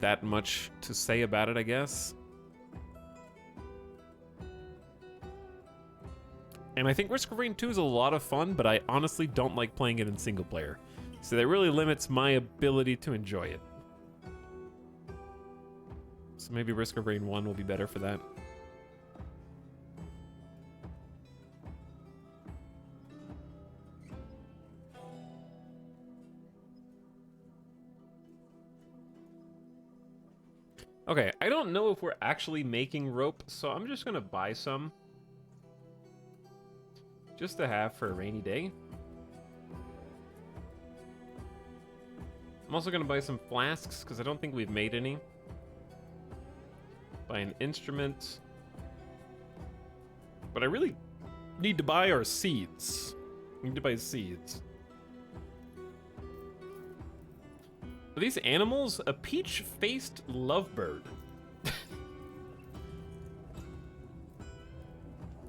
that much to say about it, I guess. And I think Risk of Rain 2 is a lot of fun, but I honestly don't like playing it in single player. So that really limits my ability to enjoy it. So maybe Risk of Rain 1 will be better for that. Okay, I don't know if we're actually making rope, so I'm just gonna buy some. Just to have for a rainy day. I'm also gonna buy some flasks, because I don't think we've made any. Buy an instrument. But I really need to buy our seeds. I need to buy seeds. Are these animals? A peach-faced lovebird.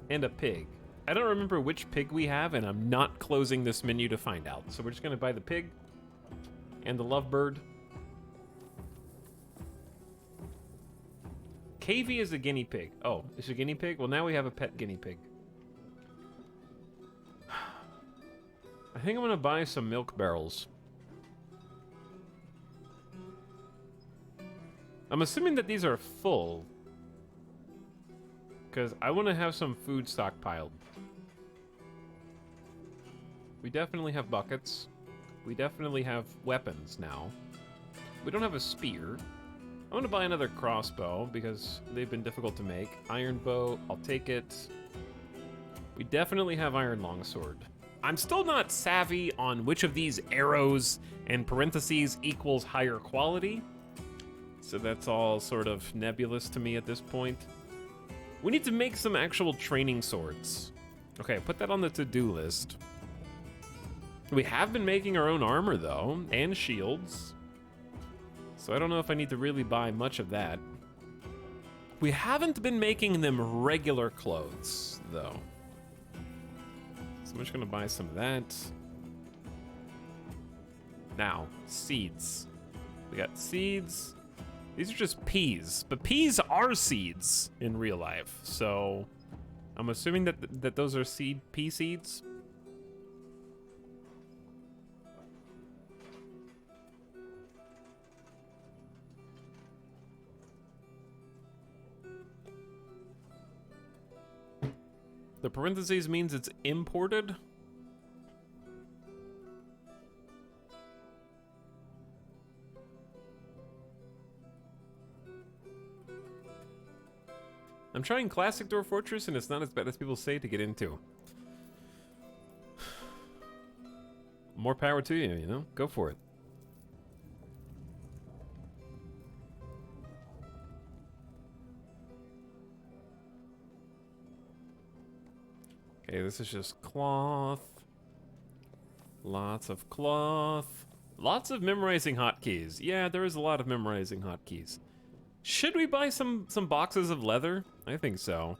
And a pig. I don't remember which pig we have, and I'm not closing this menu to find out. So we're just gonna buy the pig and the lovebird. Cavey is a guinea pig. Oh, it's a guinea pig? Well, now we have a pet guinea pig. I think I'm gonna buy some milk barrels. I'm assuming that these are full, because I want to have some food stockpiled. We definitely have buckets. We definitely have weapons now. We don't have a spear. I'm going to buy another crossbow, because they've been difficult to make. Iron bow, I'll take it. We definitely have iron longsword. I'm still not savvy on which of these arrows and parentheses equals higher quality. So that's all sort of nebulous to me at this point. We need to make some actual training swords. Okay, put that on the to-do list. We have been making our own armor though, and shields. So I don't know if I need to really buy much of that. We haven't been making them regular clothes though. So I'm just gonna buy some of that. Now, seeds. We got seeds. These are just peas, but peas are seeds in real life. So I'm assuming that those are pea seeds. The parentheses means it's imported. I'm trying Classic Dwarf Fortress, and it's not as bad as people say to get into. More power to you, you know? Go for it. Okay, this is just cloth. Lots of cloth. Lots of memorizing hotkeys. Yeah, there is a lot of memorizing hotkeys. Should we buy some boxes of leather? I think so.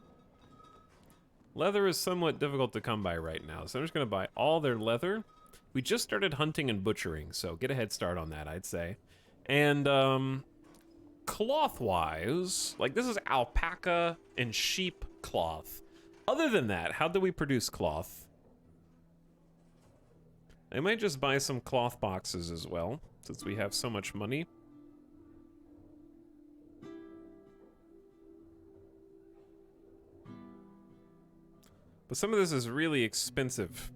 Leather is somewhat difficult to come by right now, so I'm just gonna buy all their leather. We just started hunting and butchering, so get a head start on that, I'd say. And cloth-wise, like this is alpaca and sheep cloth. Other than that, how do we produce cloth? I might just buy some cloth boxes as well, since we have so much money. But some of this is really expensive.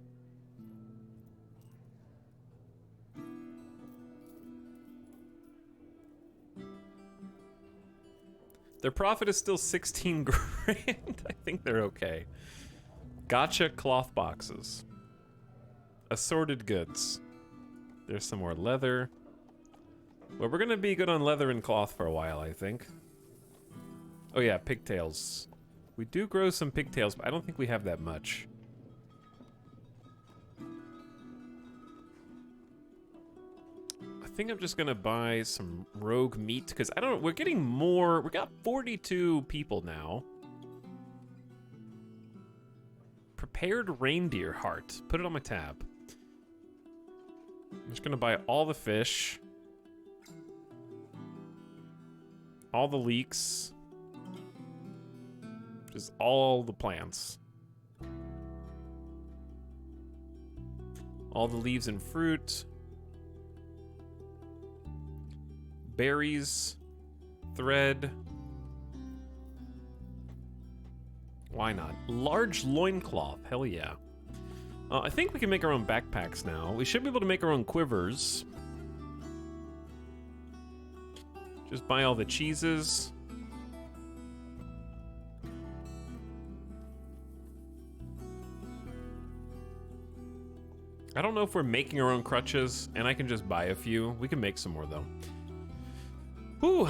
Their profit is still 16 grand. I think they're okay. Gotcha cloth boxes. Assorted goods. There's some more leather. Well, we're gonna be good on leather and cloth for a while, I think. Oh yeah, pigtails. We do grow some pigtails, but I don't think we have that much. I think I'm just gonna buy some rogue meat, because I don't know, we're getting more. We got 42 people now. Prepared reindeer heart. Put it on my tab. I'm just gonna buy all the fish. All the leeks. Just all the plants. All the leaves and fruit. Berries. Thread. Why not? Large loincloth. Hell yeah. I think we can make our own backpacks now. We should be able to make our own quivers. Just buy all the cheeses. I don't know if we're making our own crutches, and I can just buy a few. We can make some more, though. Whew.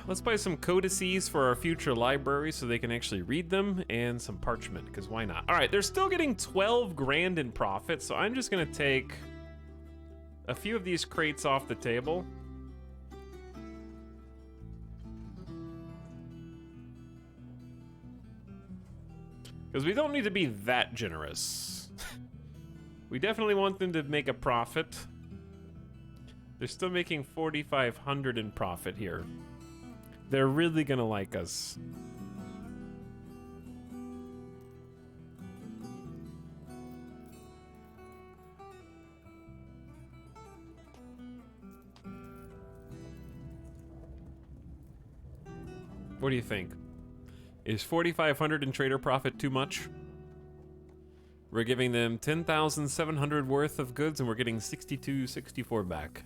Let's buy some codices for our future library so they can actually read them, and some parchment, because why not? All right, they're still getting 12 grand in profit, so I'm just going to take a few of these crates off the table. Because we don't need to be that generous. We definitely want them to make a profit. They're still making 4,500 in profit here. They're really gonna like us. What do you think? Is 4,500 in trader profit too much? We're giving them 10,700 worth of goods, and we're getting 62.64 back.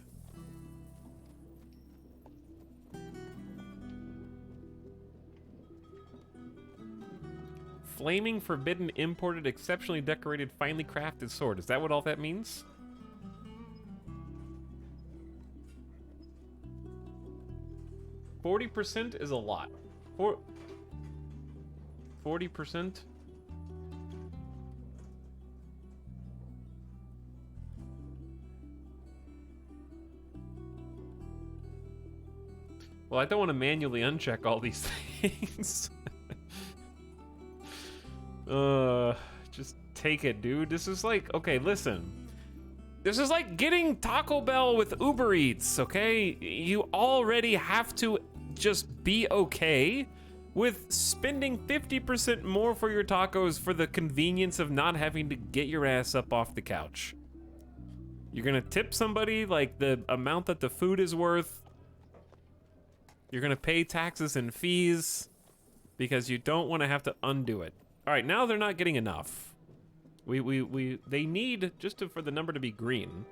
Flaming, forbidden, imported, exceptionally decorated, finely crafted sword. Is that what all that means? $40% is a lot. 40%? Well, I don't want to manually uncheck all these things. Just take it, dude. This is like, okay, listen. This is like getting Taco Bell with Uber Eats, okay? You already have to just be okay with spending 50% more for your tacos for the convenience of not having to get your ass up off the couch. You're gonna tip somebody like the amount that the food is worth. You're gonna pay taxes and fees because you don't want to have to undo it. All right, now they're not getting enough. They need, just for the number to be green,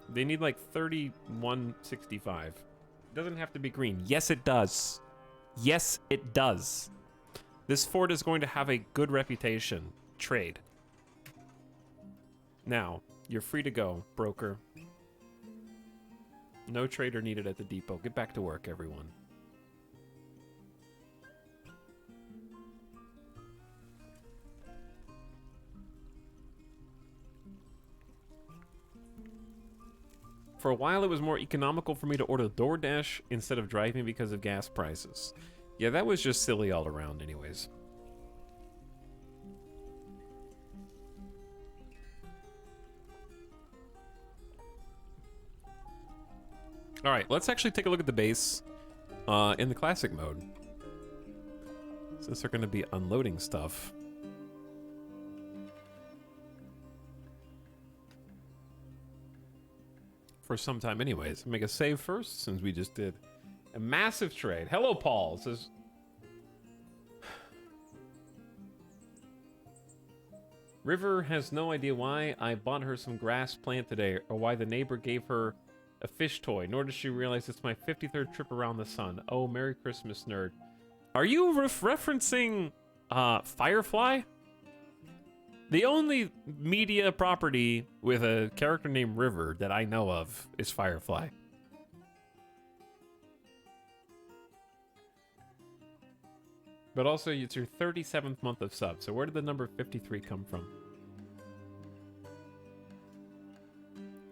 they need like 3165. It doesn't have to be green. Yes, it does. Yes, it does. This fort is going to have a good reputation. Trade. Now, you're free to go, broker. No trader needed at the depot. Get back to work, everyone. For a while, it was more economical for me to order DoorDash instead of driving because of gas prices. Yeah, that was just silly all around anyways. All right, let's actually take a look at the base in the classic mode. Since they're going to be unloading stuff. For some time anyways. Make a save first, since we just did a massive trade. Hello, Paul. Says, River has no idea why I bought her some grass plant today, or why the neighbor gave her a fish toy, nor does she realize it's my 53rd trip around the sun. Oh, Merry Christmas, nerd. Are you referencing Firefly? The only media property with a character named River that I know of is Firefly. But also, it's your 37th month of sub, so where did the number 53 come from?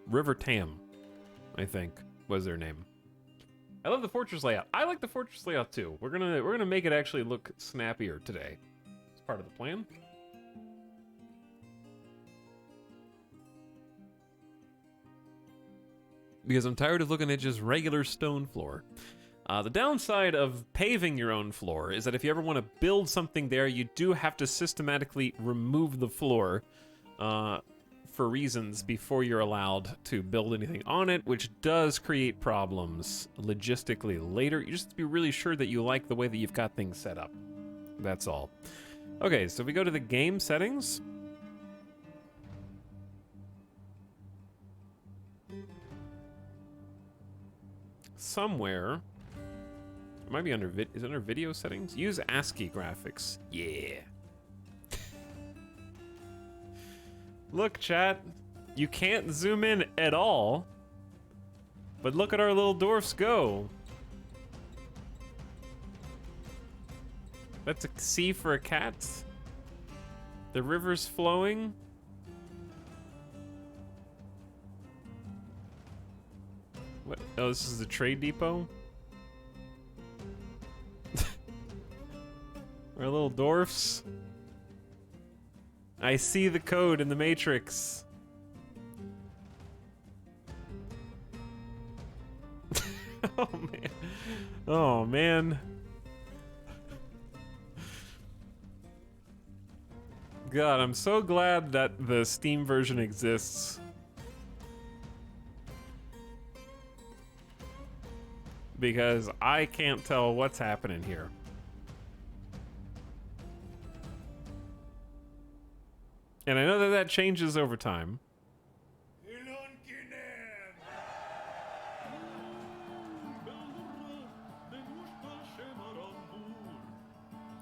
River Tam, I think, was their name. I love the fortress layout. I like the fortress layout too. We're gonna make it actually look snappier today. It's part of the plan. Because I'm tired of looking at just regular stone floor. The downside of paving your own floor is that if you ever want to build something there, you do have to systematically remove the floor for reasons before you're allowed to build anything on it, which does create problems logistically later. You just have to be really sure that you like the way that you've got things set up. That's all. Okay, so if we go to the game settings. Somewhere, it might be under is it under video settings? Use ASCII graphics. Yeah. Look, chat, you can't zoom in at all, but look at our little dwarfs go. That's a C for a cat. The river's flowing. What? Oh, this is the trade depot? Our little dwarfs. I see the code in the Matrix. Oh, man. Oh, man. God, I'm so glad that the Steam version exists. Because I can't tell what's happening here. And I know that that changes over time.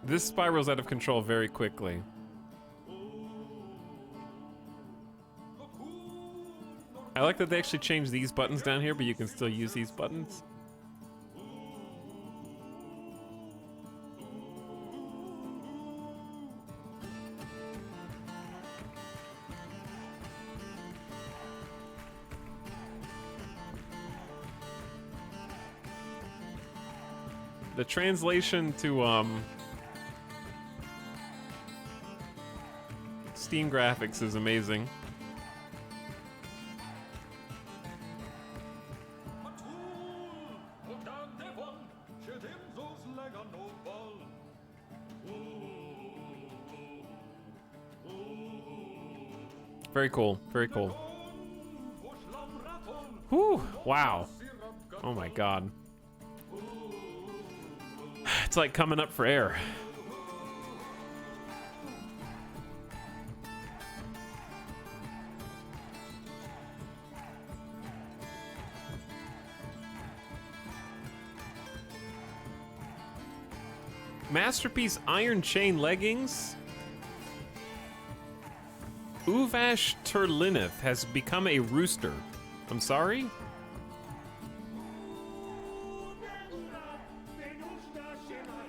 This spirals out of control very quickly. I like that they actually changed these buttons down here, but you can still use these buttons. The translation to Steam graphics is amazing. Very cool, very cool. Whew, wow. Oh my god. It's like coming up for air. Masterpiece iron chain leggings. Uvash Turlineth has become a rooster. I'm sorry?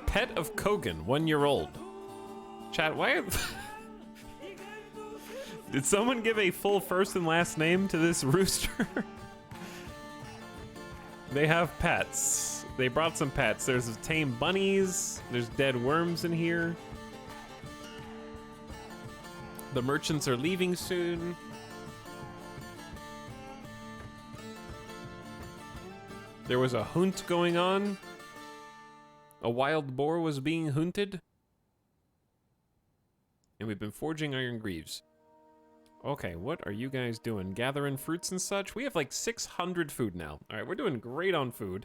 Pet of Kogan, 1 year old. Chat, why? Did someone give a full first and last name to this rooster? They have pets. They brought some pets. There's tame bunnies. There's dead worms in here. The merchants are leaving soon. There was a hunt going on. A wild boar was being hunted. And we've been forging iron greaves. Okay, what are you guys doing? Gathering fruits and such? We have like 600 food now. All right, we're doing great on food.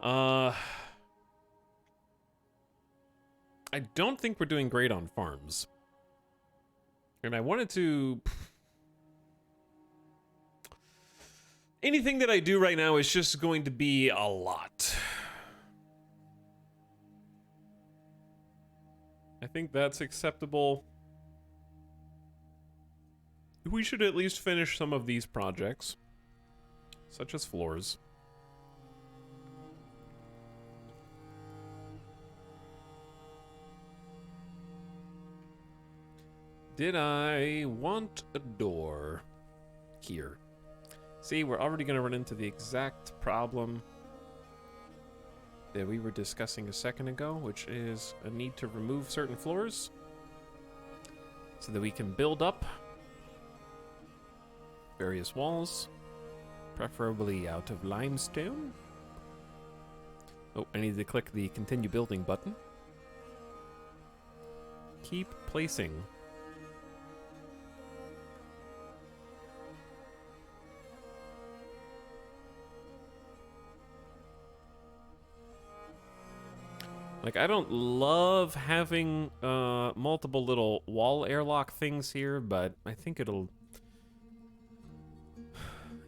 I don't think we're doing great on farms. And I wanted to... Anything that I do right now is just going to be a lot. I think that's acceptable. We should at least finish some of these projects, such as floors. Did I want a door here? See, we're already going to run into the exact problem that we were discussing a second ago, which is a need to remove certain floors so that we can build up various walls, preferably out of limestone. Oh, I need to click the continue building button. Keep placing. Like, I don't love having multiple little wall airlock things here, but I think it'll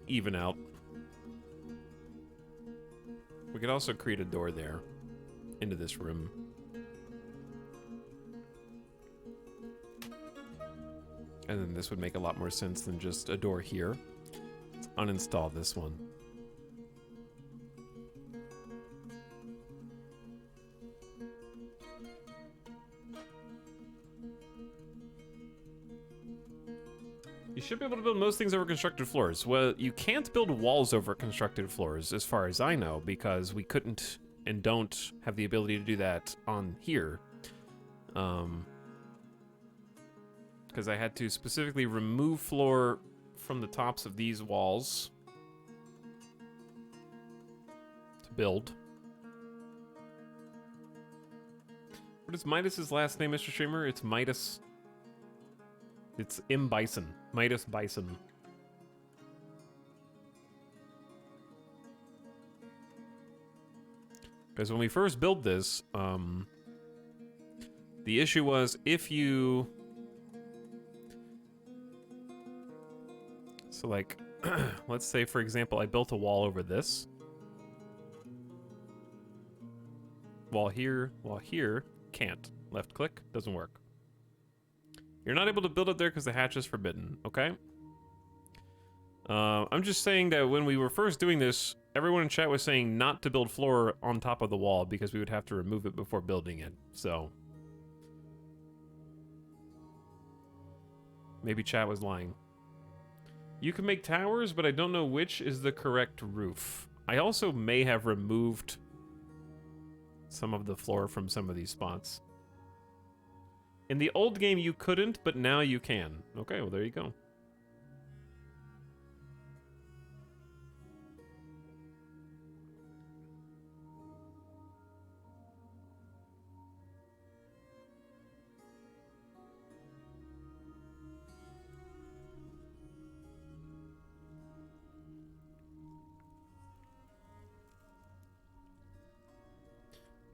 even out. We could also create a door there into this room. And then this would make a lot more sense than just a door here. Let's uninstall this one. You should be able to build most things over constructed floors. Well, you can't build walls over constructed floors, as far as I know, because we couldn't and don't have the ability to do that on here. Because I had to specifically remove floor from the tops of these walls to build. What is Midas's last name, Mr. Streamer? It's Midas. It's M. Bison. Midas Bison. Because when we first built this, the issue was if you... So like, let's say for example, I built a wall over this. Wall here, can't. Left click, doesn't work. You're not able to build it there because the hatch is forbidden, okay? I'm just saying that when we were first doing this, everyone in chat was saying not to build floor on top of the wall because we would have to remove it before building it, so... maybe chat was lying. You can make towers, but I don't know which is the correct roof. I also may have removed some of the floor from some of these spots. In the old game, you couldn't, but now you can. Okay, well, there you go.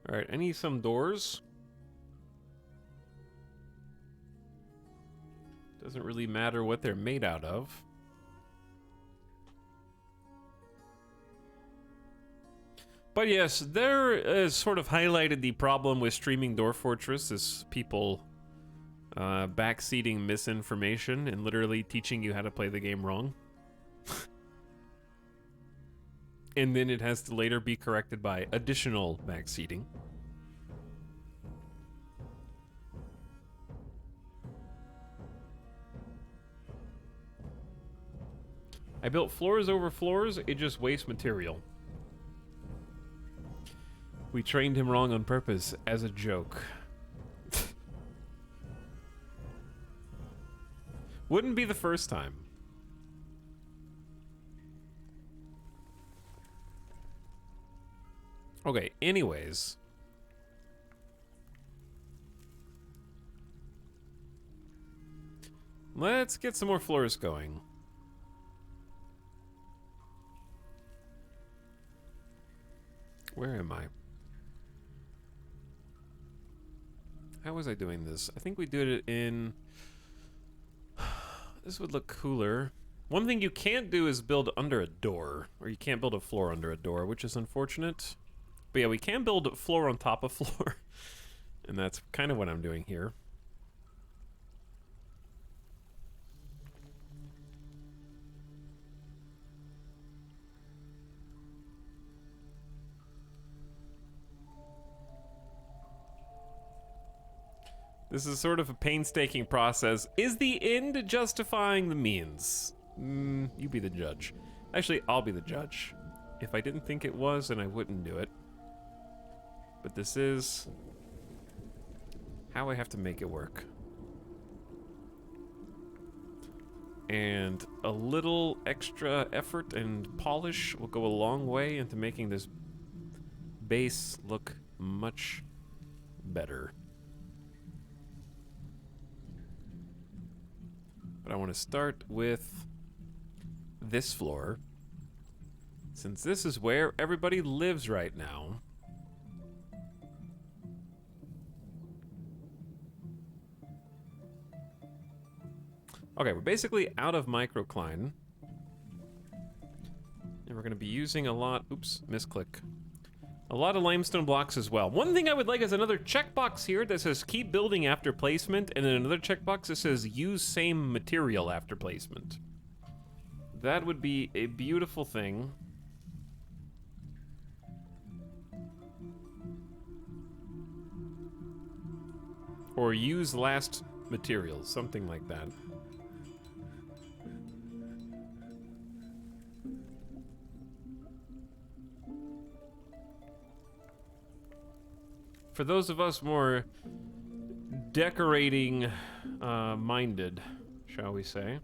All right, I need some doors. Doesn't really matter what they're made out of. But yes, there sort of highlighted the problem with streaming Dwarf Fortress is people backseating misinformation and literally teaching you how to play the game wrong. And then it has to later be corrected by additional backseating. I built floors over floors, it just wastes material. We trained him wrong on purpose, as a joke. Wouldn't be the first time. Okay, anyways. Let's get some more floors going. Where am I? How was I doing this? I think we did it in... This would look cooler. One thing you can't do is build under a door, or you can't build a floor under a door, which is unfortunate. But yeah, we can build a floor on top of floor, and that's kind of what I'm doing here. This is sort of a painstaking process. Is the end justifying the means? You be the judge. Actually, I'll be the judge. If I didn't think it was, then I wouldn't do it. But this is how I have to make it work. And a little extra effort and polish will go a long way into making this base look much better. But I want to start with this floor, since this is where everybody lives right now. Okay, we're basically out of microcline. And we're going to be using a lot... Oops, misclick. A lot of limestone blocks as well. One thing I would like is another checkbox here that says keep building after placement, and then another checkbox that says use same material after placement. That would be a beautiful thing. Or use last materials, something like that. For those of us more decorating minded, shall we say.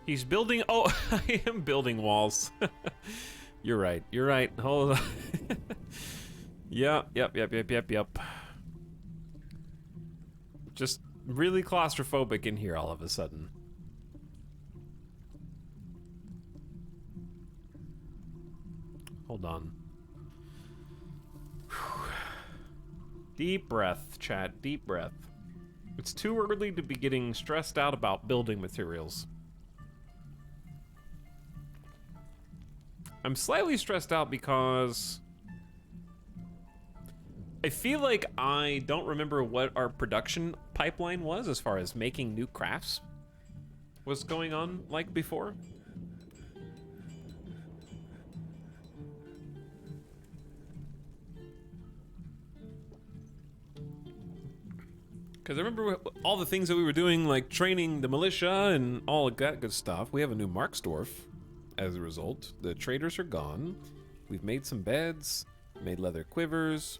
He's building... Oh, I am building walls. You're right. You're right. Hold on. Yep. Just really claustrophobic in here all of a sudden. Hold on. Deep breath, chat. Deep breath. It's too early to be getting stressed out about building materials. I'm slightly stressed out because I feel like I don't remember what our production pipeline was as far as making new crafts was going on like before. Because I remember all the things that we were doing, like training the militia and all of that good stuff. We have a new Marksdorf as a result. The traders are gone. We've made some beds, made leather quivers.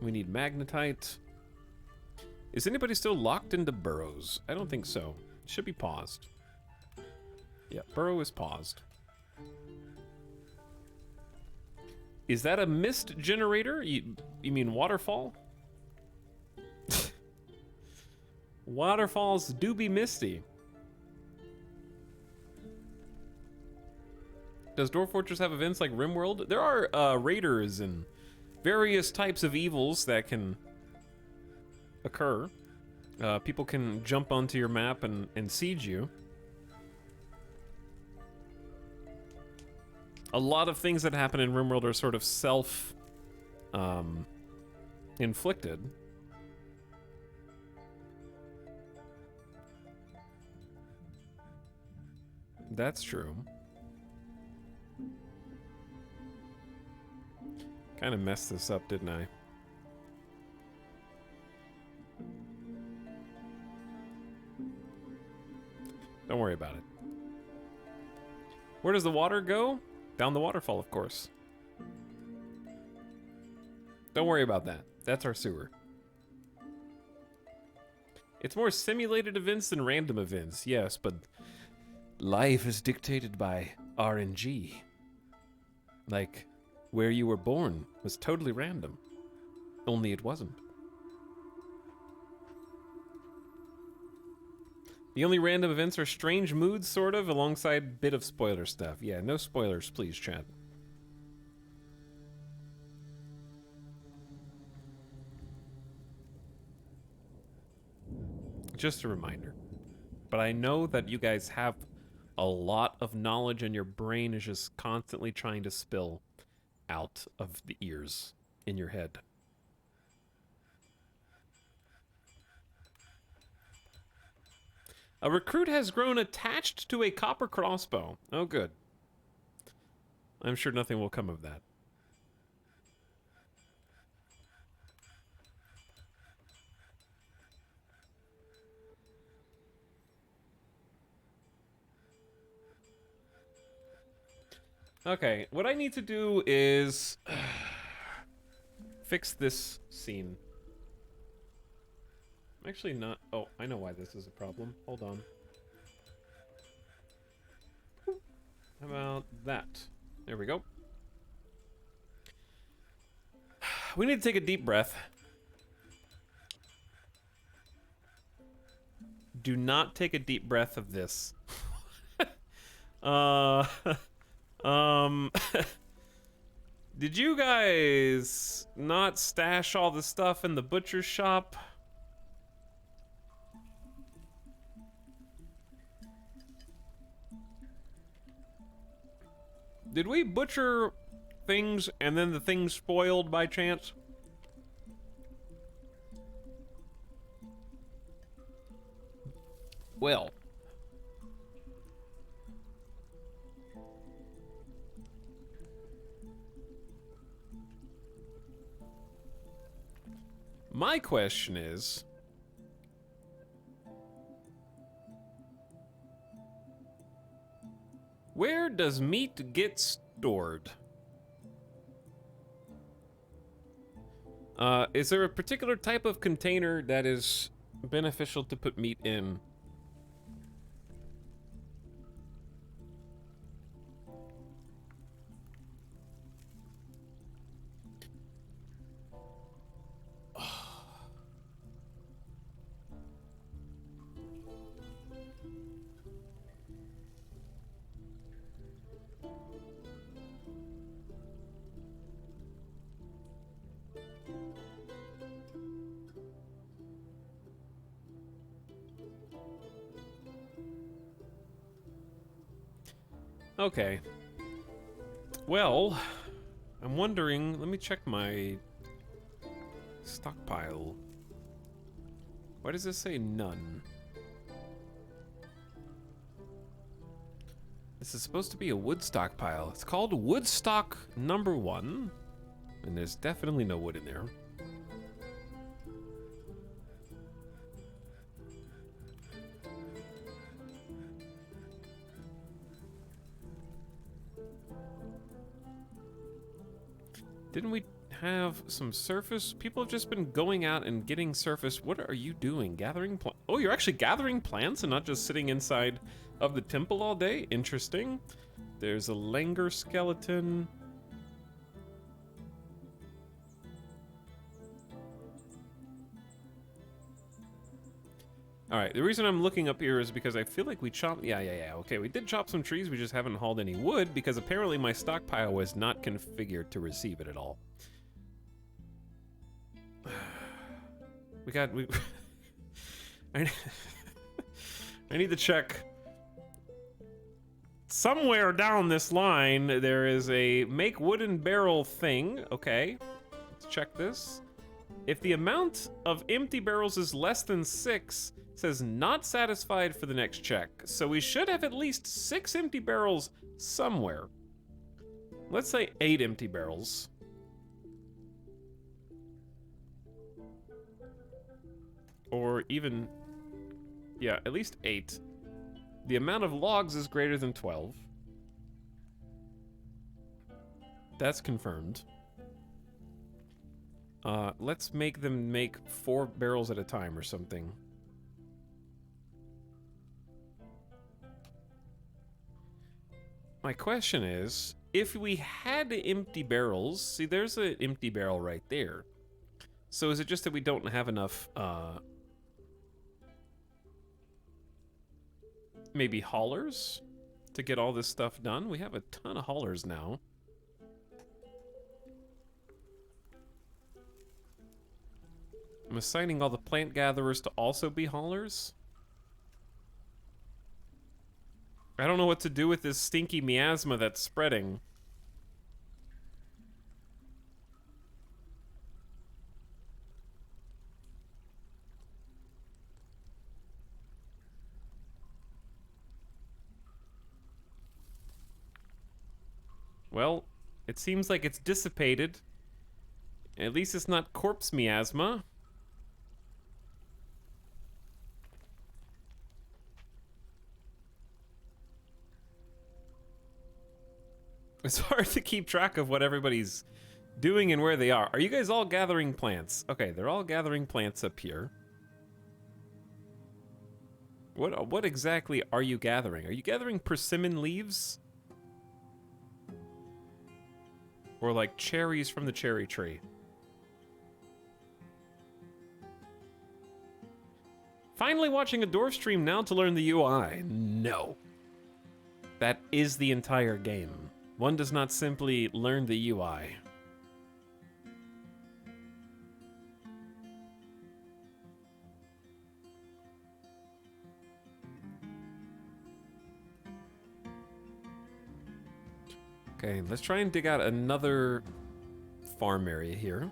We need magnetite. Is anybody still locked into burrows? I don't think so. It should be paused. Yeah, burrow is paused. Is that a mist generator? You mean waterfall? Waterfalls do be misty. Does Dwarf Fortress have events like RimWorld? There are raiders and various types of evils that can occur. People can jump onto your map and siege you. A lot of things that happen in RimWorld are sort of self-inflicted. That's true. Kind of messed this up, didn't I? Don't worry about it. Where does the water go? Down the waterfall, of course. Don't worry about that. That's our sewer. It's more simulated events than random events, yes, but life is dictated by RNG. Like, where you were born was totally random. Only it wasn't. The only random events are strange moods, sort of, alongside a bit of spoiler stuff. Yeah, no spoilers, please, chat. Just a reminder. But I know that you guys have a lot of knowledge and your brain is just constantly trying to spill out of the ears in your head. A recruit has grown attached to a copper crossbow. Oh, good. I'm sure nothing will come of that. Okay, what I need to do is fix this scene. Actually not. Oh, I know why this is a problem. Hold on. How about that? There we go. We need to take a deep breath. Do not take a deep breath of this. Did you guys not stash all the stuff in the butcher's shop? Did we butcher things and then the things spoiled by chance? Well. My question is, where does meat get stored? Is there a particular type of container that is beneficial to put meat in? Okay. Well, I'm wondering, let me check my stockpile. Why does this say none? This is supposed to be a wood stockpile. It's called Woodstock number 1, and there's definitely no wood in there. Didn't we have some surface? People have just been going out and getting surface. What are you doing? Gathering plants? Oh, you're actually gathering plants and not just sitting inside of the temple all day? Interesting. There's a Langer skeleton. All right, the reason I'm looking up here is because I feel like we chopped... Yeah. Okay, we did chop some trees. We just haven't hauled any wood because apparently my stockpile was not configured to receive it at all. I need to check. Somewhere down this line, there is a make wooden barrel thing. Okay, let's check this. If the amount of empty barrels is less than 6, it says not satisfied for the next check. So we should have at least 6 empty barrels somewhere. Let's say 8 empty barrels. Or even, yeah, at least 8. The amount of logs is greater than 12. That's confirmed. Let's make them make 4 barrels at a time or something. My question is, if we had empty barrels, see there's an empty barrel right there. So is it just that we don't have enough, maybe haulers to get all this stuff done? We have a ton of haulers now. I'm assigning all the plant gatherers to also be haulers. I don't know what to do with this stinky miasma that's spreading. Well, it seems like it's dissipated. At least it's not corpse miasma. It's hard to keep track of what everybody's doing and where they are. Are you guys all gathering plants? Okay, they're all gathering plants up here. What exactly are you gathering? Are you gathering persimmon leaves? Or like cherries from the cherry tree? Finally watching a Dorf stream now to learn the UI. No. That is the entire game. One does not simply learn the UI. Okay, let's try and dig out another farm area here.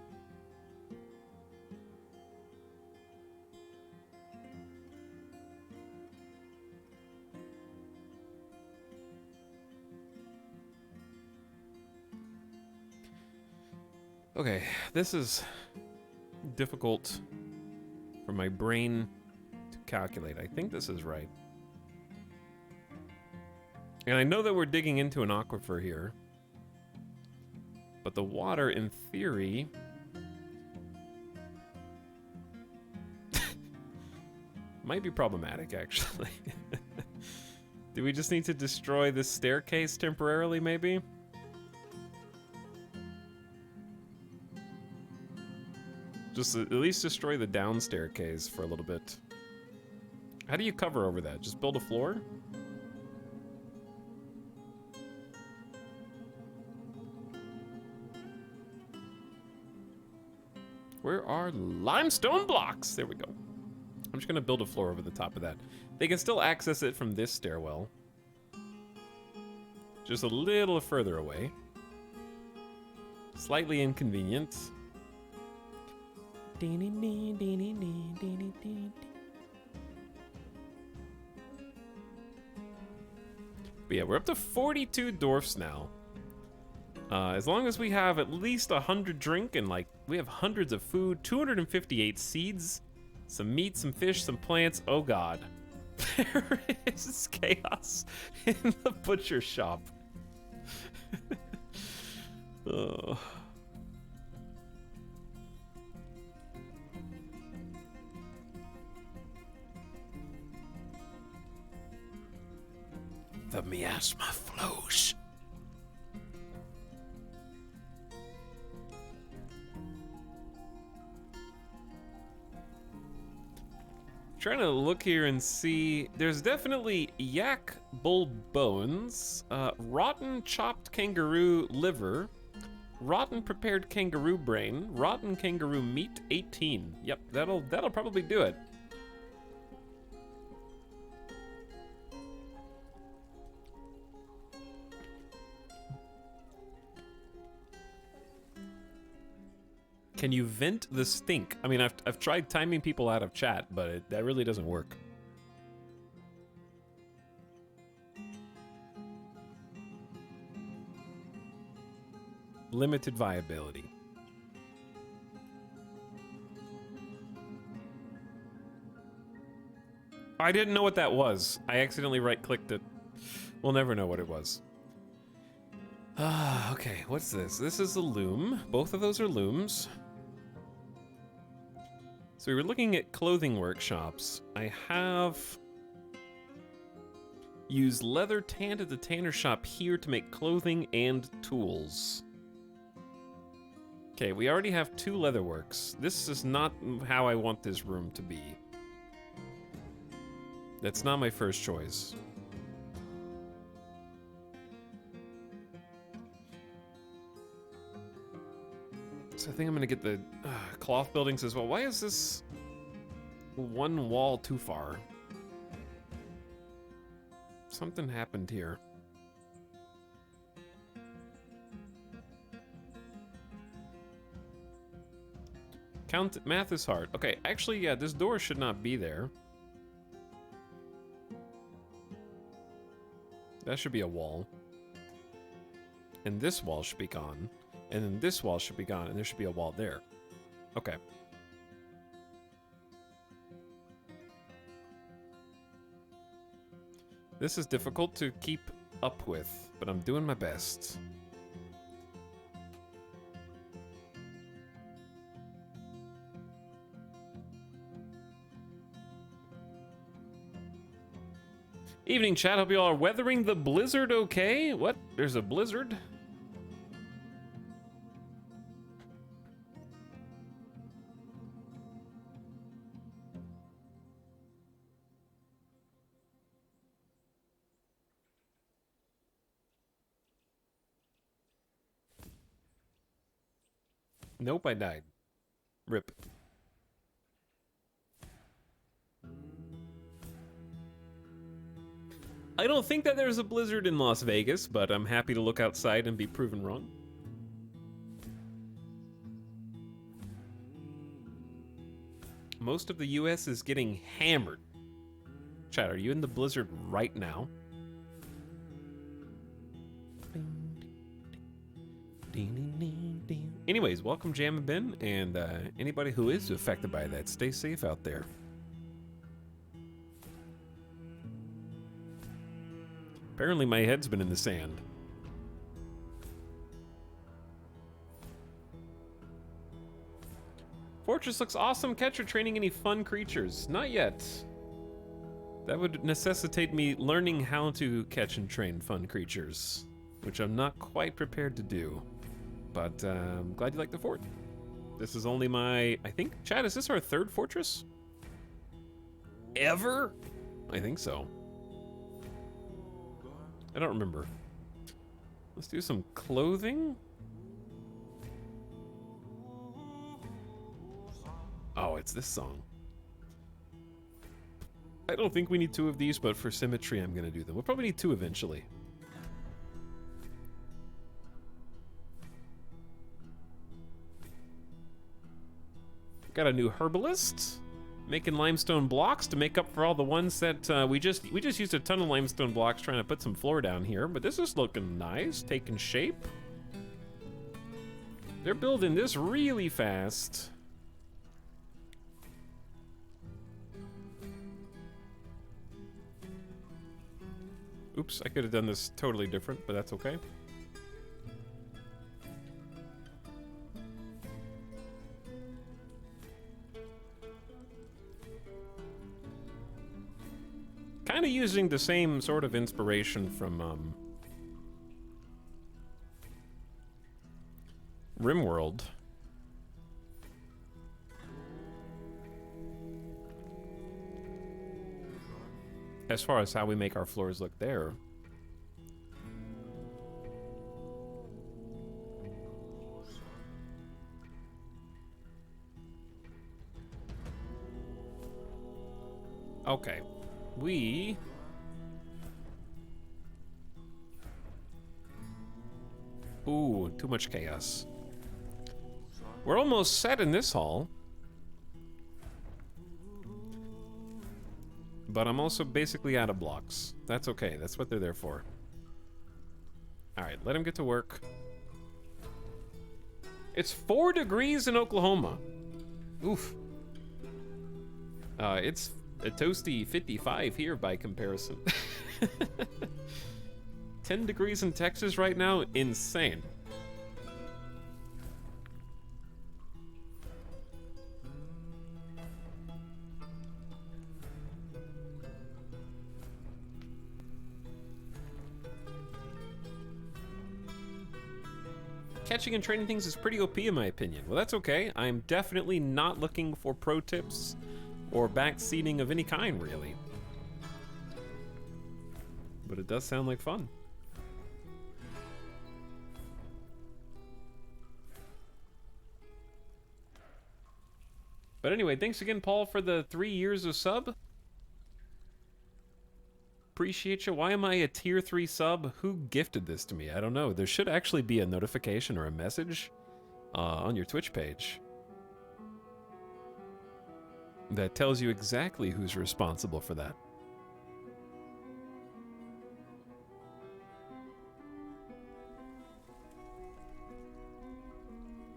Okay, this is difficult for my brain to calculate. I think this is right. And I know that we're digging into an aquifer here. But the water, in theory... might be problematic, actually. Do we just need to destroy this staircase temporarily, maybe? Just at least destroy the down staircase for a little bit. How do you cover over that? Just build a floor? Where are limestone blocks? There we go. I'm just gonna build a floor over the top of that. They can still access it from this stairwell. Just a little further away. Slightly inconvenient. But yeah, we're up to 42 dwarfs now. As long as we have at least 100 drink and like we have hundreds of food, 258 seeds, some meat, some fish, some plants. Oh god. There is chaos in the butcher shop. Oh. The miasma flows. Trying to look here and see. There's definitely yak bull bones, rotten chopped kangaroo liver, rotten prepared kangaroo brain, rotten kangaroo meat 18. Yep, that'll probably do it. Can you vent the stink? I mean, I've tried timing people out of chat, but that really doesn't work. Limited viability. I didn't know what that was. I accidentally right-clicked it. We'll never know what it was. Okay, what's this? This is a loom. Both of those are looms. So we were looking at clothing workshops. I have used leather tanned at the tanner shop here to make clothing and tools. Okay, we already have 2 leatherworks. This is not how I want this room to be. That's not my first choice. So I think I'm gonna get the cloth buildings as well. Why is this one wall too far? Something happened here. Math is hard. Okay, actually, yeah, this door should not be there. That should be a wall. And this wall should be gone. And then this wall should be gone, and there should be a wall there. Okay. This is difficult to keep up with, but I'm doing my best. Evening, chat. Hope you all are weathering the blizzard okay. What? There's a blizzard? Nope, I died. Rip. I don't think that there's a blizzard in Las Vegas, but I'm happy to look outside and be proven wrong. Most of the US is getting hammered. Chat, are you in the blizzard right now? Anyways, welcome Jam and Ben, and anybody who is affected by that, stay safe out there. Apparently my head's been in the sand. Fortress looks awesome. Catcher training any fun creatures? Not yet. That would necessitate me learning how to catch and train fun creatures, which I'm not quite prepared to do. But I'm glad you like the fort. This is only my, I think, Chad, is this our 3rd fortress? Ever? I think so. I don't remember. Let's do some clothing. Oh, it's this song. I don't think we need 2 of these, but for symmetry, I'm gonna do them. We'll probably need 2 eventually. Got a new herbalist. Making limestone blocks to make up for all the ones that we just used a ton of limestone blocks trying to put some floor down here, but this is looking nice, taking shape. They're building this really fast. Oops, I could have done this totally different, but that's okay. Kind of using the same sort of inspiration from RimWorld. As far as how we make our floors look there. Okay. Ooh, too much chaos. We're almost set in this hall. But I'm also basically out of blocks. That's okay, that's what they're there for. Alright, let him get to work. It's 4 degrees in Oklahoma. Oof. It's a toasty 55 here by comparison. 10 degrees in Texas right now? Insane. Catching and training things is pretty OP in my opinion. Well, that's okay. I'm definitely not looking for pro tips or backseating of any kind, really. But it does sound like fun. But anyway, thanks again, Paul, for the 3 years of sub. Appreciate you. Why am I a tier 3 sub? Who gifted this to me? I don't know. There should actually be a notification or a message on your Twitch page that tells you exactly who's responsible for that.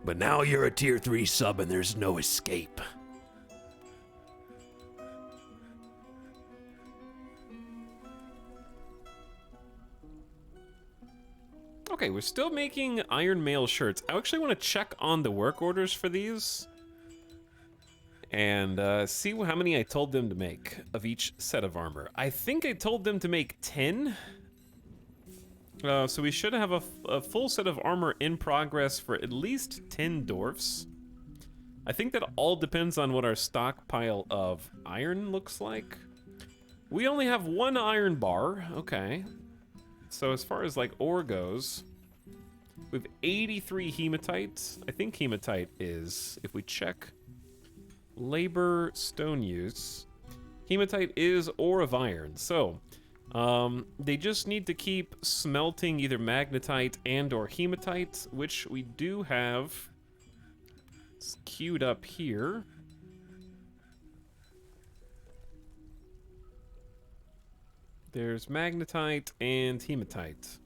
But now you're a tier 3 sub and there's no escape. Okay, we're still making Iron Mail shirts. I actually want to check on the work orders for these and see how many I told them to make of each set of armor. I think I told them to make 10. So we should have a full set of armor in progress for at least 10 dwarfs. I think that all depends on what our stockpile of iron looks like. We only have 1 iron bar, okay. So as far as like ore goes, we have 83 hematite. I think hematite is, if we check labor stone use, hematite is ore of iron. So they just need to keep smelting either magnetite and or hematite, which we do have. It's queued up here. There's magnetite and hematite.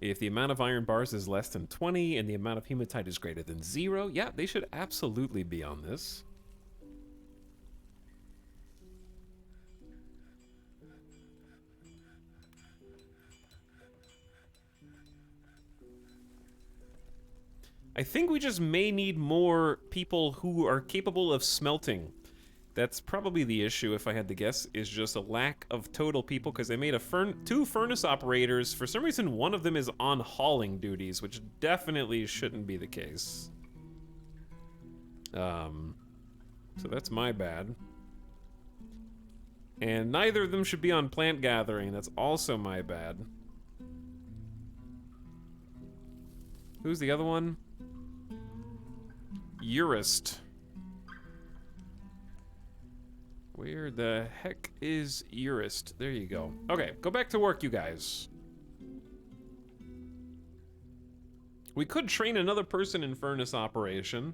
If the amount of iron bars is less than 20 and the amount of hematite is greater than 0, yeah, they should absolutely be on this. I think we just may need more people who are capable of smelting. That's probably the issue, if I had to guess, is just a lack of total people, because they made a 2 furnace operators. For some reason, one of them is on hauling duties, which definitely shouldn't be the case. So that's my bad. And neither of them should be on plant gathering. That's also my bad. Who's the other one? Urist. Where the heck is Urist? There you go. Okay, go back to work, you guys. We could train another person in furnace operation.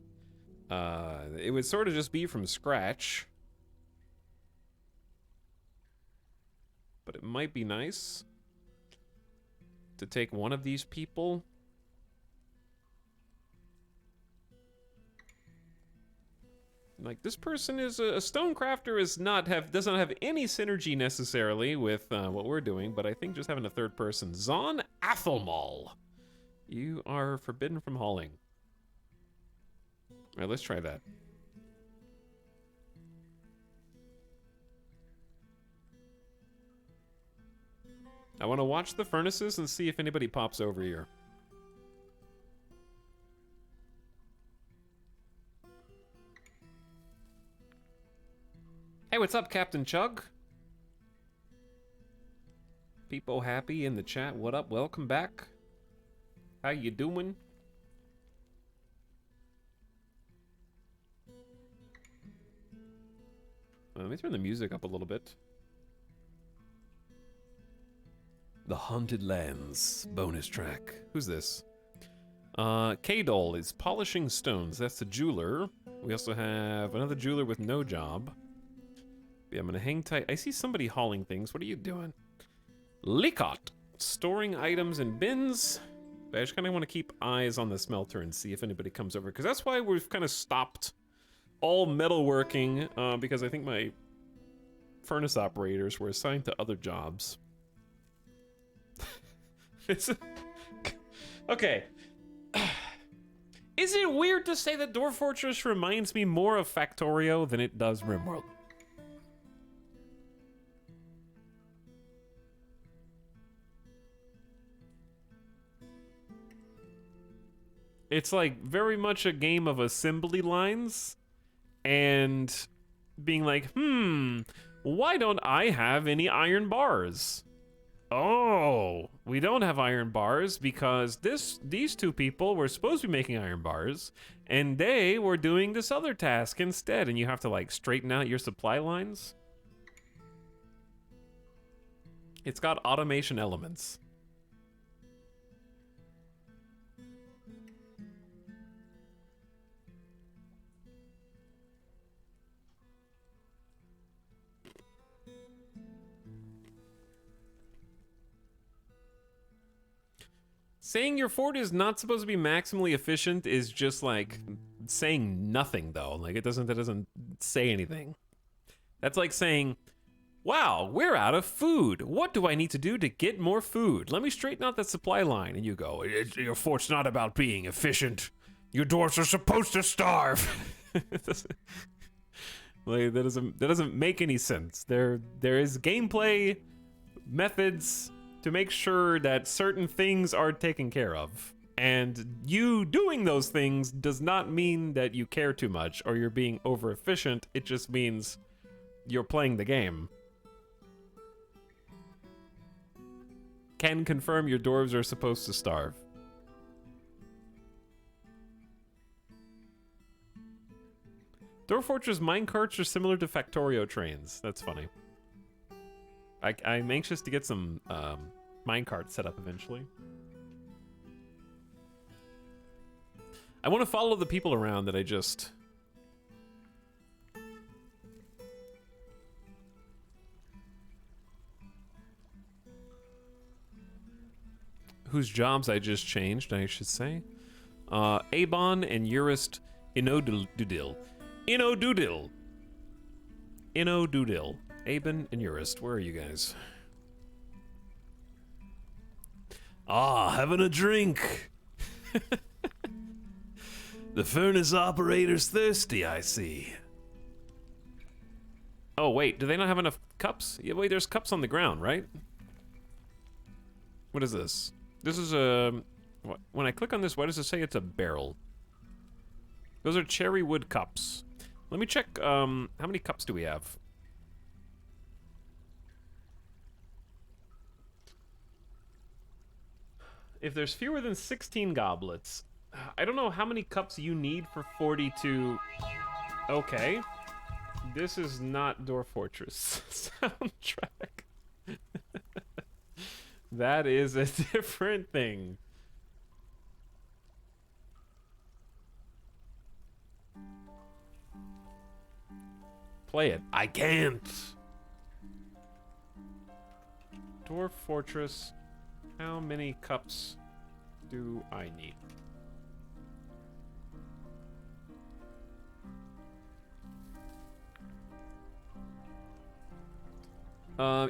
It would sort of just be from scratch. But it might be nice to take one of these people. Like, this person is a stonecrafter does not have any synergy necessarily with what we're doing, but I think just having a third person. Zon Athelmal. You are forbidden from hauling. All right, let's try that. I want to watch the furnaces and see if anybody pops over here. Hey, what's up, Captain Chug? People happy in the chat. What up? Welcome back. How you doing? Let me turn the music up a little bit. The Haunted Lands bonus track. Who's this? K-Dole is polishing stones. That's the jeweler. We also have another jeweler with no job. Yeah, I'm gonna hang tight. I see somebody hauling things. What are you doing? Likot, storing items in bins. But I just kind of want to keep eyes on the smelter and see if anybody comes over, because that's why we've kind of stopped all metalworking, because I think my furnace operators were assigned to other jobs. Okay. Is it weird to say that Dwarf Fortress reminds me more of Factorio than it does RimWorld? It's like very much a game of assembly lines and being like, why don't I have any iron bars? Oh, we don't have iron bars because these two people were supposed to be making iron bars and they were doing this other task instead, and you have to like straighten out your supply lines. It's got automation elements. Saying your fort is not supposed to be maximally efficient is just like saying nothing, though. Like that doesn't say anything. That's like saying, wow, we're out of food. What do I need to do to get more food? Let me straighten out that supply line. And you go, your fort's not about being efficient. Your dwarfs are supposed to starve. Like that doesn't make any sense. There is gameplay methods to make sure that certain things are taken care of. And you doing those things does not mean that you care too much or you're being over efficient. It just means you're playing the game. Can confirm your dwarves are supposed to starve. Dwarf Fortress minecarts are similar to Factorio trains. That's funny. I'm anxious to get some minecart set up eventually. I want to follow the people around that I just... whose jobs I just changed, I should say. Abon and Urist Inodudil. Inodudil. Inodudil. Aben and Urist, where are you guys? Ah, having a drink. The furnace operator's thirsty, I see. Oh, wait, do they not have enough cups? Yeah, wait, there's cups on the ground, right? What is this? This is a... when I click on this, why does it say it's a barrel? Those are cherry wood cups. Let me check, how many cups do we have? If there's fewer than 16 goblets, I don't know how many cups you need for 42... Okay. This is not Dwarf Fortress soundtrack. That is a different thing. play it. I can't. Dwarf Fortress. How many cups do I need?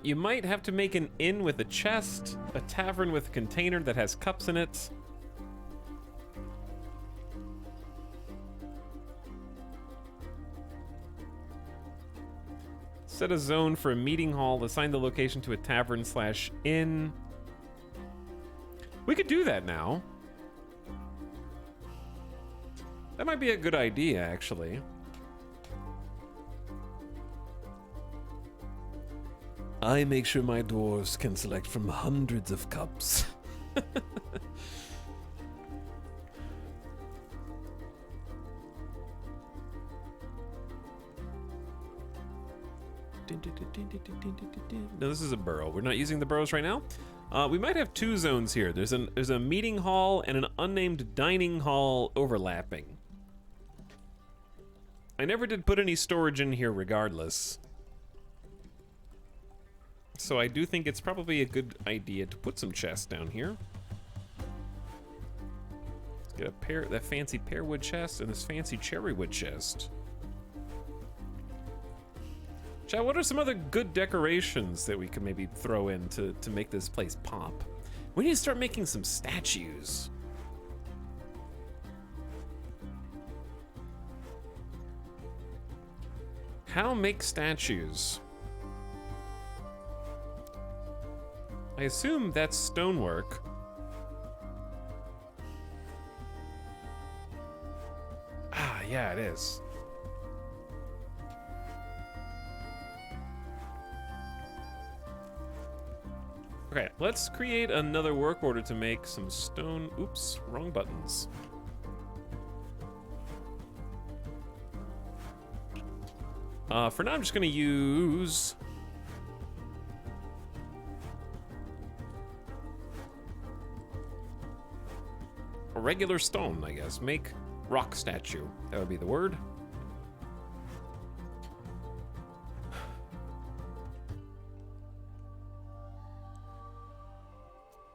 You might have to make an inn with a chest, a tavern with a container that has cups in it. Set a zone for a meeting hall, assign the location to a tavern/inn. We could do that now. That might be a good idea, actually. I make sure my dwarves can select from hundreds of cups. No, this is a burrow. We're not using the burrows right now. We might have two zones here. There's a meeting hall and an unnamed dining hall overlapping. I never did put any storage in here regardless. So I do think it's probably a good idea to put some chests down here. Let's get that fancy pearwood chest and this fancy cherrywood chest. Chat, what are some other good decorations that we could maybe throw in to make this place pop? We need to start making some statues. How make statues? I assume that's stonework. Ah, yeah, it is. Okay, let's create another work order to make some stone. Oops, wrong buttons. For now, I'm just gonna use a regular stone, I guess. Make rock statue. That would be the word.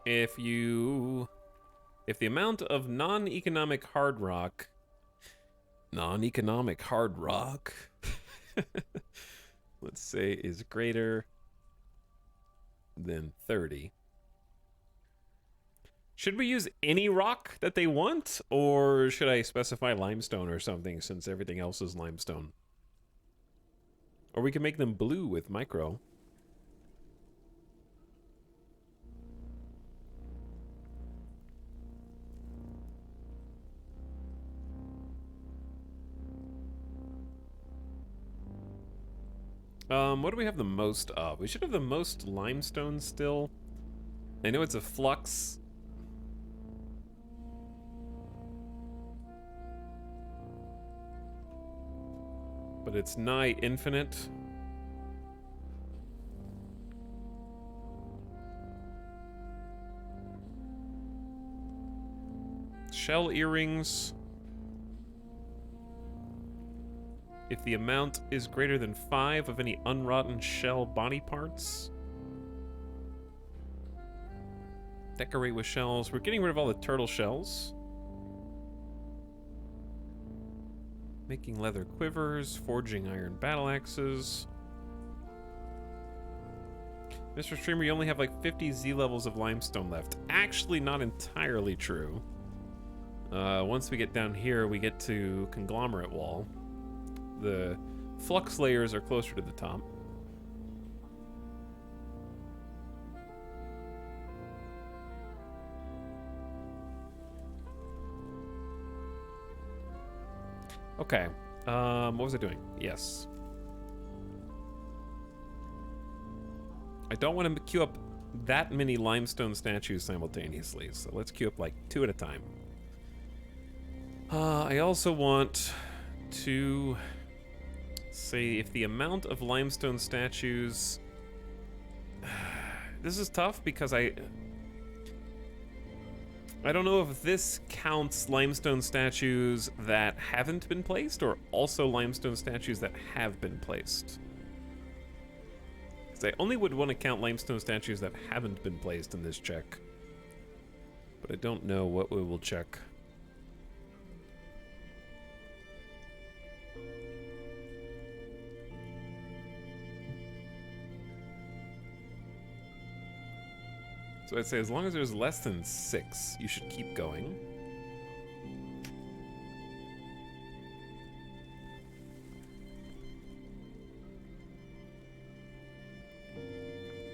If the amount of non-economic hard rock, let's say is greater than 30. Should we use any rock that they want, or should I specify limestone or something since everything else is limestone? Or we can make them blue with micro. What do we have the most of? We should have the most limestone still. I know it's a flux. But it's nigh infinite. Shell earrings. If the amount is greater than 5 of any unrotten shell body parts. Decorate with shells. We're getting rid of all the turtle shells. Making leather quivers, forging iron battle axes. Mr. Streamer, you only have like 50 Z levels of limestone left. Actually, not entirely true. Once we get down here, we get to conglomerate wall. The flux layers are closer to the top. Okay, what was I doing? Yes. I don't want to queue up that many limestone statues simultaneously, so let's queue up like 2 at a time. I also want to say if the amount of limestone statues... This is tough because I don't know if this counts limestone statues that haven't been placed or also limestone statues that have been placed. Because I only would want to count limestone statues that haven't been placed in this check. But I don't know what we will check. So I'd say as long as there's less than 6, you should keep going.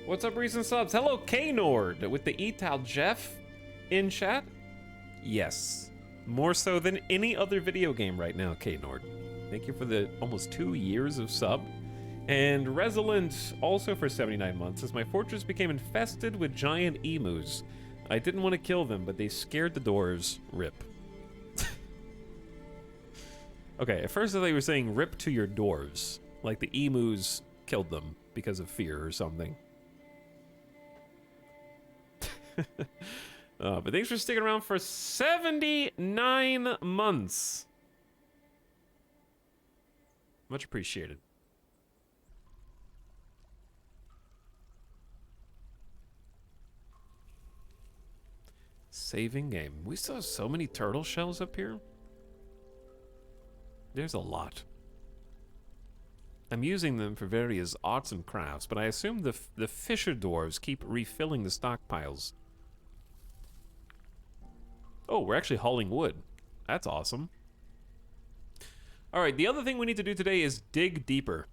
What's up, recent subs? Hello, K-Nord, with the Etal Jeff in chat. Yes, more so than any other video game right now, K-Nord. Thank you for the almost 2 years of sub. And Resilient also for 79 months, as my fortress became infested with giant emus. I didn't want to kill them, but they scared the dwarves. Rip. Okay, at first I thought you were saying rip to your dwarves. Like the emus killed them because of fear or something. But thanks for sticking around for 79 months. Much appreciated. Saving game. We still have so many turtle shells up here. There's a lot. I'm using them for various arts and crafts, but I assume the fisher dwarves keep refilling the stockpiles. Oh, we're actually hauling wood. That's awesome. All right, the other thing we need to do today is dig deeper.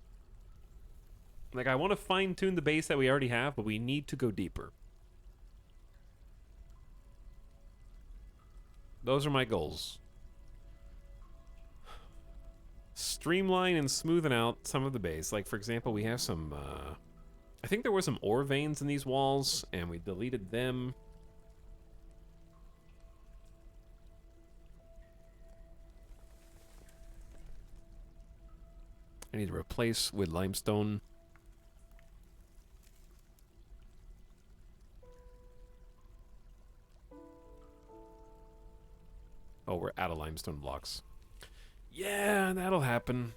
Like, I want to fine-tune the base that we already have, but we need to go deeper. Those are my goals. Streamline and smoothen out some of the base. Like, for example, we have some, I think there were some ore veins in these walls, and we deleted them. I need to replace with limestone. Oh, we're out of limestone blocks. Yeah, that'll happen.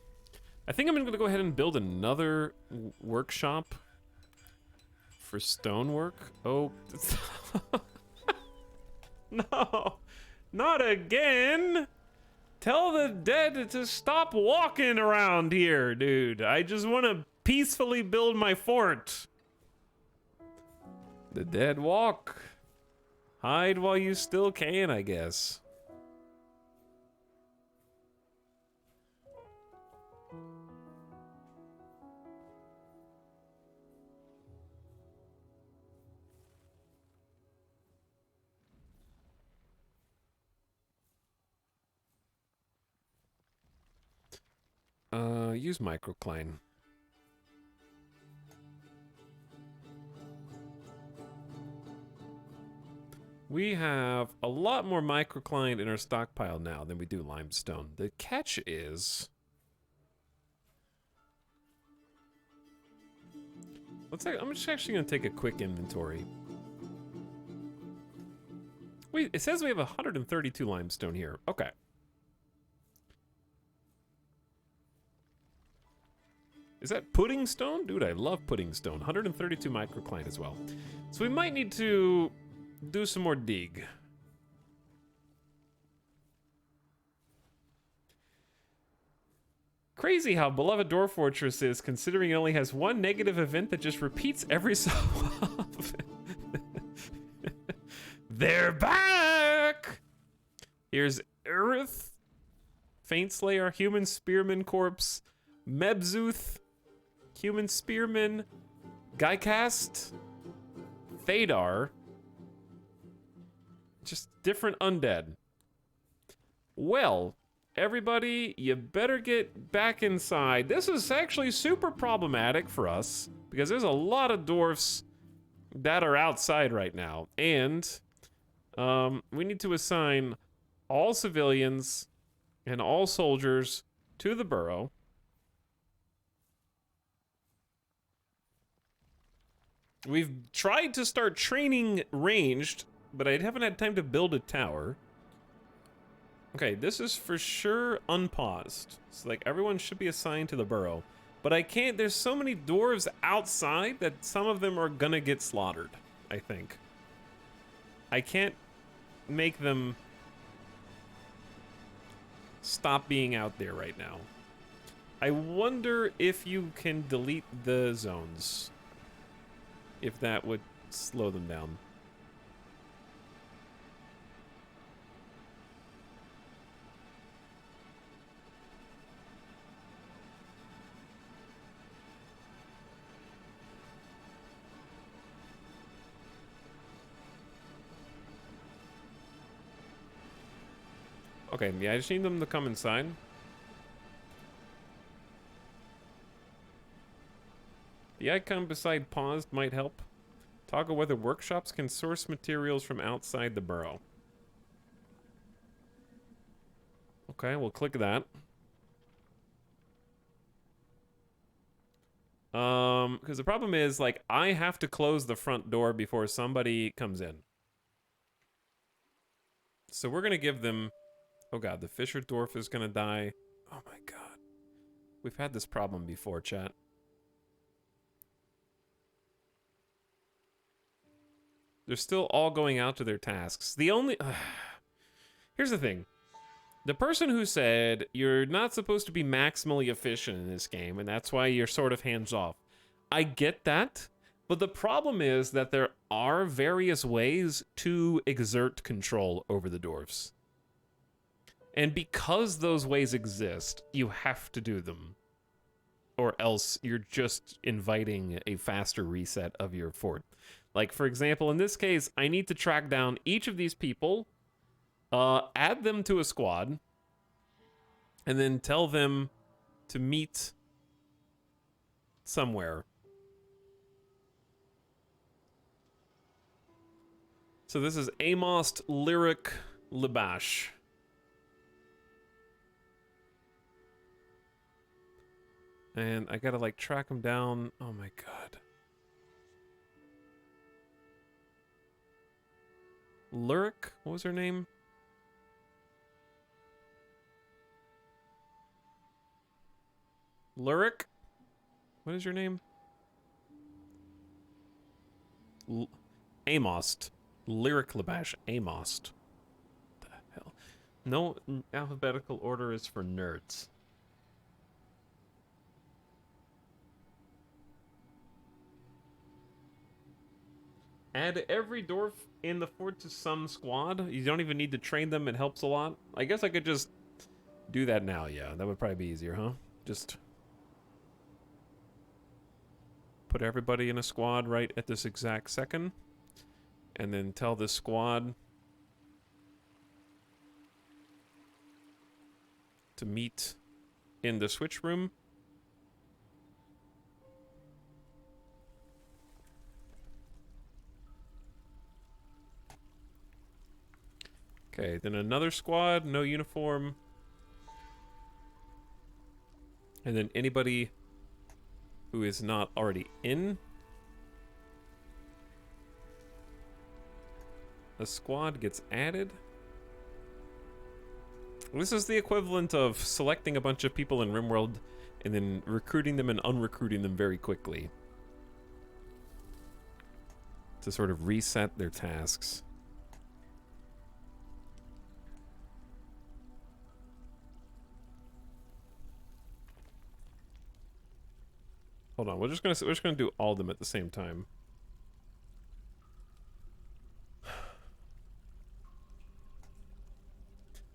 I think I'm going to go ahead and build another workshop for stonework. Oh. No, not again. Tell the dead to stop walking around here, dude. I just want to peacefully build my fort. The dead walk. Hide while you still can, I guess. Use microcline. We have a lot more microcline in our stockpile now than we do limestone. The catch is... I'm just actually going to take a quick inventory. Wait, it says we have 132 limestone here. Okay. Is that pudding stone? Dude, I love pudding stone. 132 microcline as well. So we might need to do some more dig. Crazy how beloved Dwarf Fortress is, considering it only has one negative event that just repeats every so often. They're back! Here's Earth, Faint Slayer, Human Spearman Corpse, Mebzuth, Human Spearman, Guycast, Thadar. Just different undead. Well, everybody, you better get back inside. This is actually super problematic for us because there's a lot of dwarfs that are outside right now. And we need to assign all civilians and all soldiers to the burrow. We've tried to start training ranged but I haven't had time to build a tower. Okay, this is for sure unpaused. So, like, everyone should be assigned to the burrow. But I can't, there's so many dwarves outside that some of them are gonna get slaughtered, I think. I can't make them stop being out there right now. I wonder if you can delete the zones. If that would slow them down. Okay, yeah, I just need them to come inside. The icon beside paused might help. Toggle whether workshops can source materials from outside the burrow. Okay, we'll click that. Because the problem is, like, I have to close the front door before somebody comes in. So we're gonna give them... Oh god, the Fisher Dwarf is gonna die. Oh my god. We've had this problem before, chat. They're still all going out to their tasks. The only... Here's the thing. The person who said you're not supposed to be maximally efficient in this game, and that's why you're sort of hands off. I get that, but the problem is that there are various ways to exert control over the dwarves. And because those ways exist, you have to do them. Or else you're just inviting a faster reset of your fort. Like, for example, in this case, I need to track down each of these people, add them to a squad, and then tell them to meet somewhere. So this is Amost, Lyric, Libash. And I gotta, like, track them down. Oh my god. Lyric? What was her name? Lyric? What is your name? Amost. Lyric Libash. Amost. What the hell? No alphabetical order is for nerds. Add every dwarf in the fort to some squad. You don't even need to train them. It helps a lot. I guess I could just do that now. Yeah, that would probably be easier, huh? Just put everybody in a squad right at this exact second. And then tell this squad to meet in the switch room. Okay, then another squad, no uniform. And then anybody who is not already in a squad gets added. This is the equivalent of selecting a bunch of people in RimWorld and then recruiting them and unrecruiting them very quickly to sort of reset their tasks. Hold on, we're just gonna do all of them at the same time.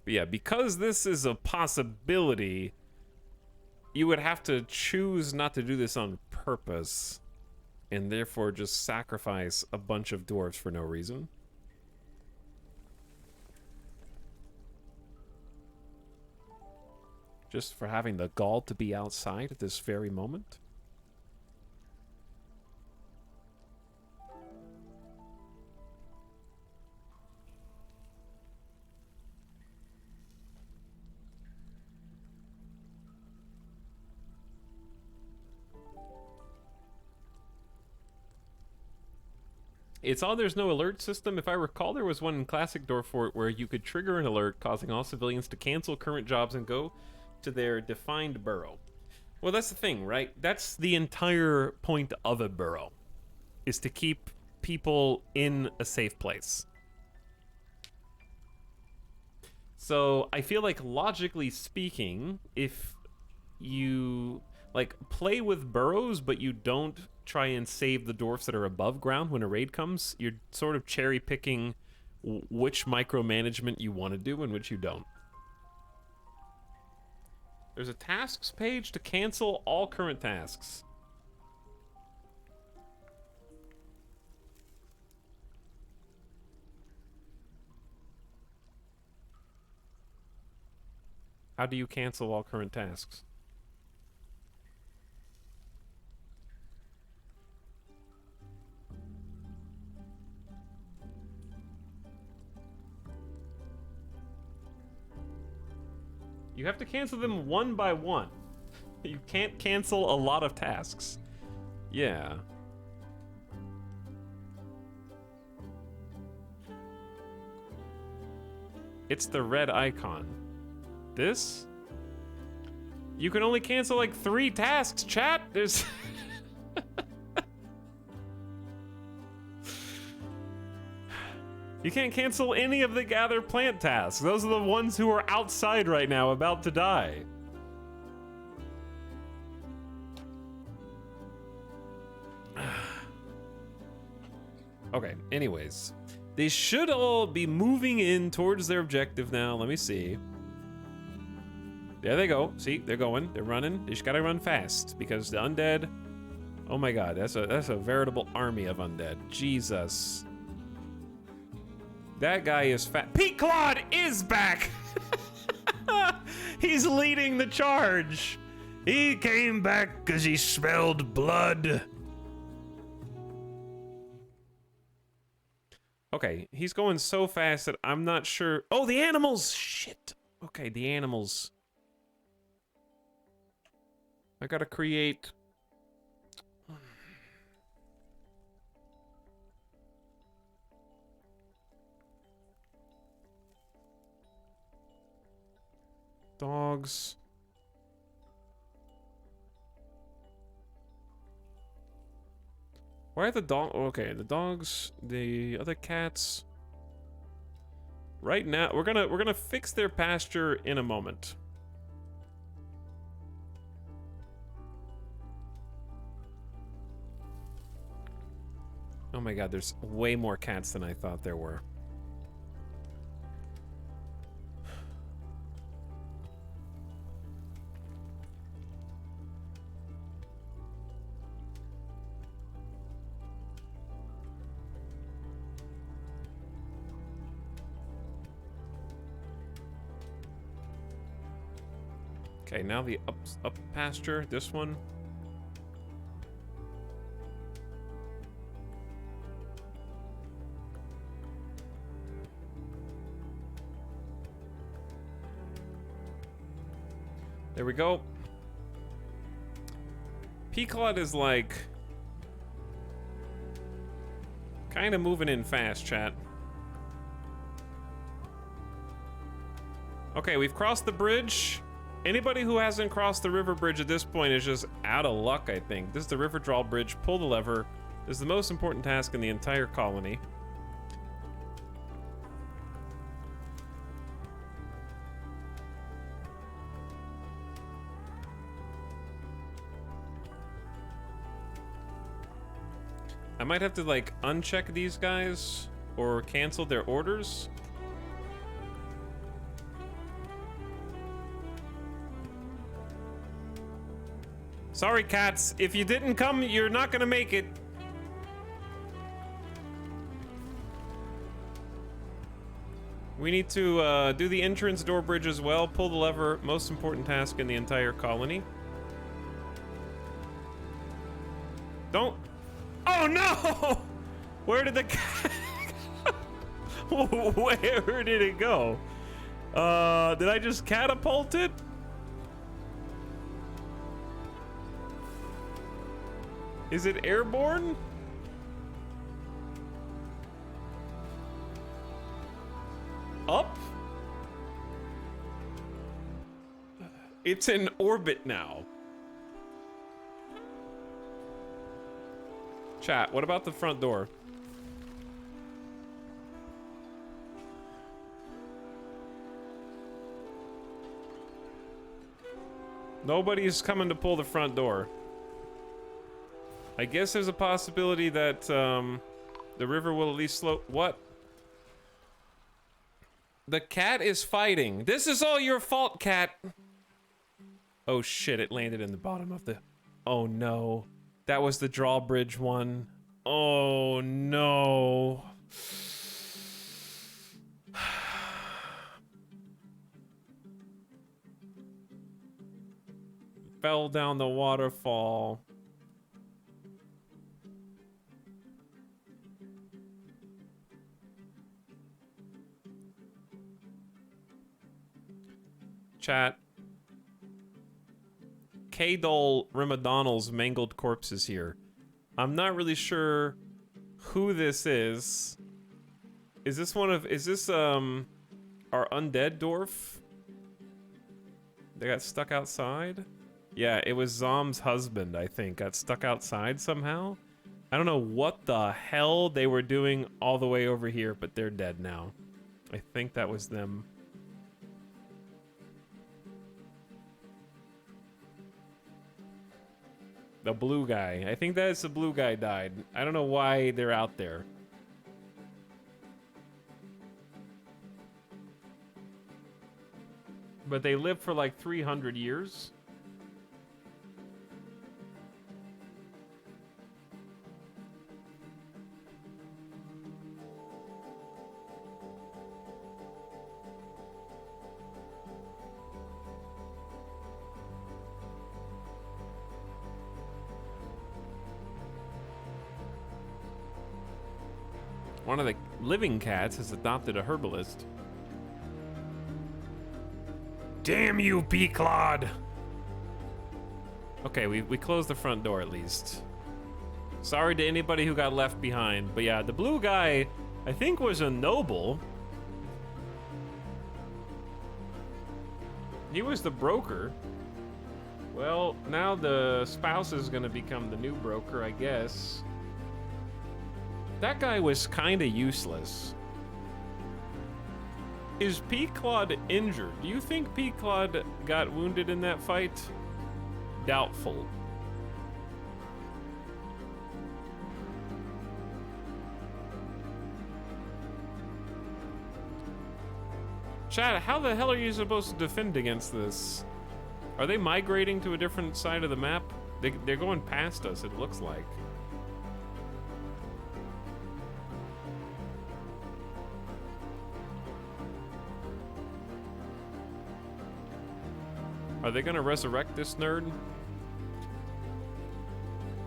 But yeah, because this is a possibility, you would have to choose not to do this on purpose, and therefore just sacrifice a bunch of dwarves for no reason. Just for having the gall to be outside at this very moment. It's odd there's no alert system. If I recall, there was one in Classic Dorfort where you could trigger an alert causing all civilians to cancel current jobs and go to their defined borough. Well, that's the thing, right? That's the entire point of a borough, is to keep people in a safe place. So I feel like, logically speaking, if you like play with burrows but you don't try and save the dwarfs that are above ground when a raid comes, you're sort of cherry picking which micromanagement you want to do and which you don't. There's a tasks page to cancel all current tasks. How do you cancel all current tasks? You have to cancel them one by one. You can't cancel a lot of tasks. Yeah. It's the red icon. This? You can only cancel like 3 tasks, chat. There's... You can't cancel any of the gather plant tasks. Those are the ones who are outside right now about to die. Okay, anyways. They should all be moving in towards their objective now. Let me see. There they go. See, they're going. They're running. They just gotta run fast because the undead... Oh my god, that's a veritable army of undead. Jesus. That guy is fat. Pete Claude is back! He's leading the charge. He came back because he smelled blood. Okay, he's going so fast that I'm not sure. Oh, the animals! Shit. Okay, the animals. I gotta create... Dogs. Why are the dog? Okay, the dogs, the other cats. Right now, we're gonna fix their pasture in a moment. Oh my god, there's way more cats than I thought there were. Okay, now the up pasture, this one. There we go. Peacock is like kind of moving in fast, chat. Okay, we've crossed the bridge. Anybody who hasn't crossed the river bridge at this point is just out of luck, I think. This is the river draw bridge. Pull the lever. This is the most important task in the entire colony. I might have to, like, uncheck these guys or cancel their orders. Sorry, cats. If you didn't come, you're not gonna make it. We need to do the entrance door bridge as well. Pull the lever. Most important task in the entire colony. Don't. Oh no! Where did the cat? Where did it go? Did I just catapult it? Is it airborne? It's in orbit now. Chat, what about the front door? Nobody's coming to pull the front door. I guess there's a possibility that the river will at least slow. What? The cat is fighting. This is all your fault, cat. Oh shit, it landed in the bottom of the... Oh no. That was the drawbridge one. Oh no. Fell down the waterfall. Chat. K-Dol Rimadonal's mangled corpses here. I'm not really sure who this is. Is this one of... Is this, our undead dwarf? They got stuck outside? Yeah, it was Zom's husband, I think. Got stuck outside somehow? I don't know what the hell they were doing all the way over here, but they're dead now. I think that was them. The blue guy. I think that's the blue guy died. I don't know why they're out there. But they lived for like 300 years. One of the living cats has adopted a herbalist. Damn you, P-Claude! Okay, we closed the front door at least. Sorry to anybody who got left behind, but yeah, the blue guy, I think, was a noble. He was the broker. Well, now the spouse is gonna become the new broker, I guess. That guy was kinda useless. Is P-Claude injured? Do you think P-Claude got wounded in that fight? Doubtful. Chad, how the hell are you supposed to defend against this? Are they migrating to a different side of the map? They're going past us, it looks like. Are they gonna resurrect this nerd?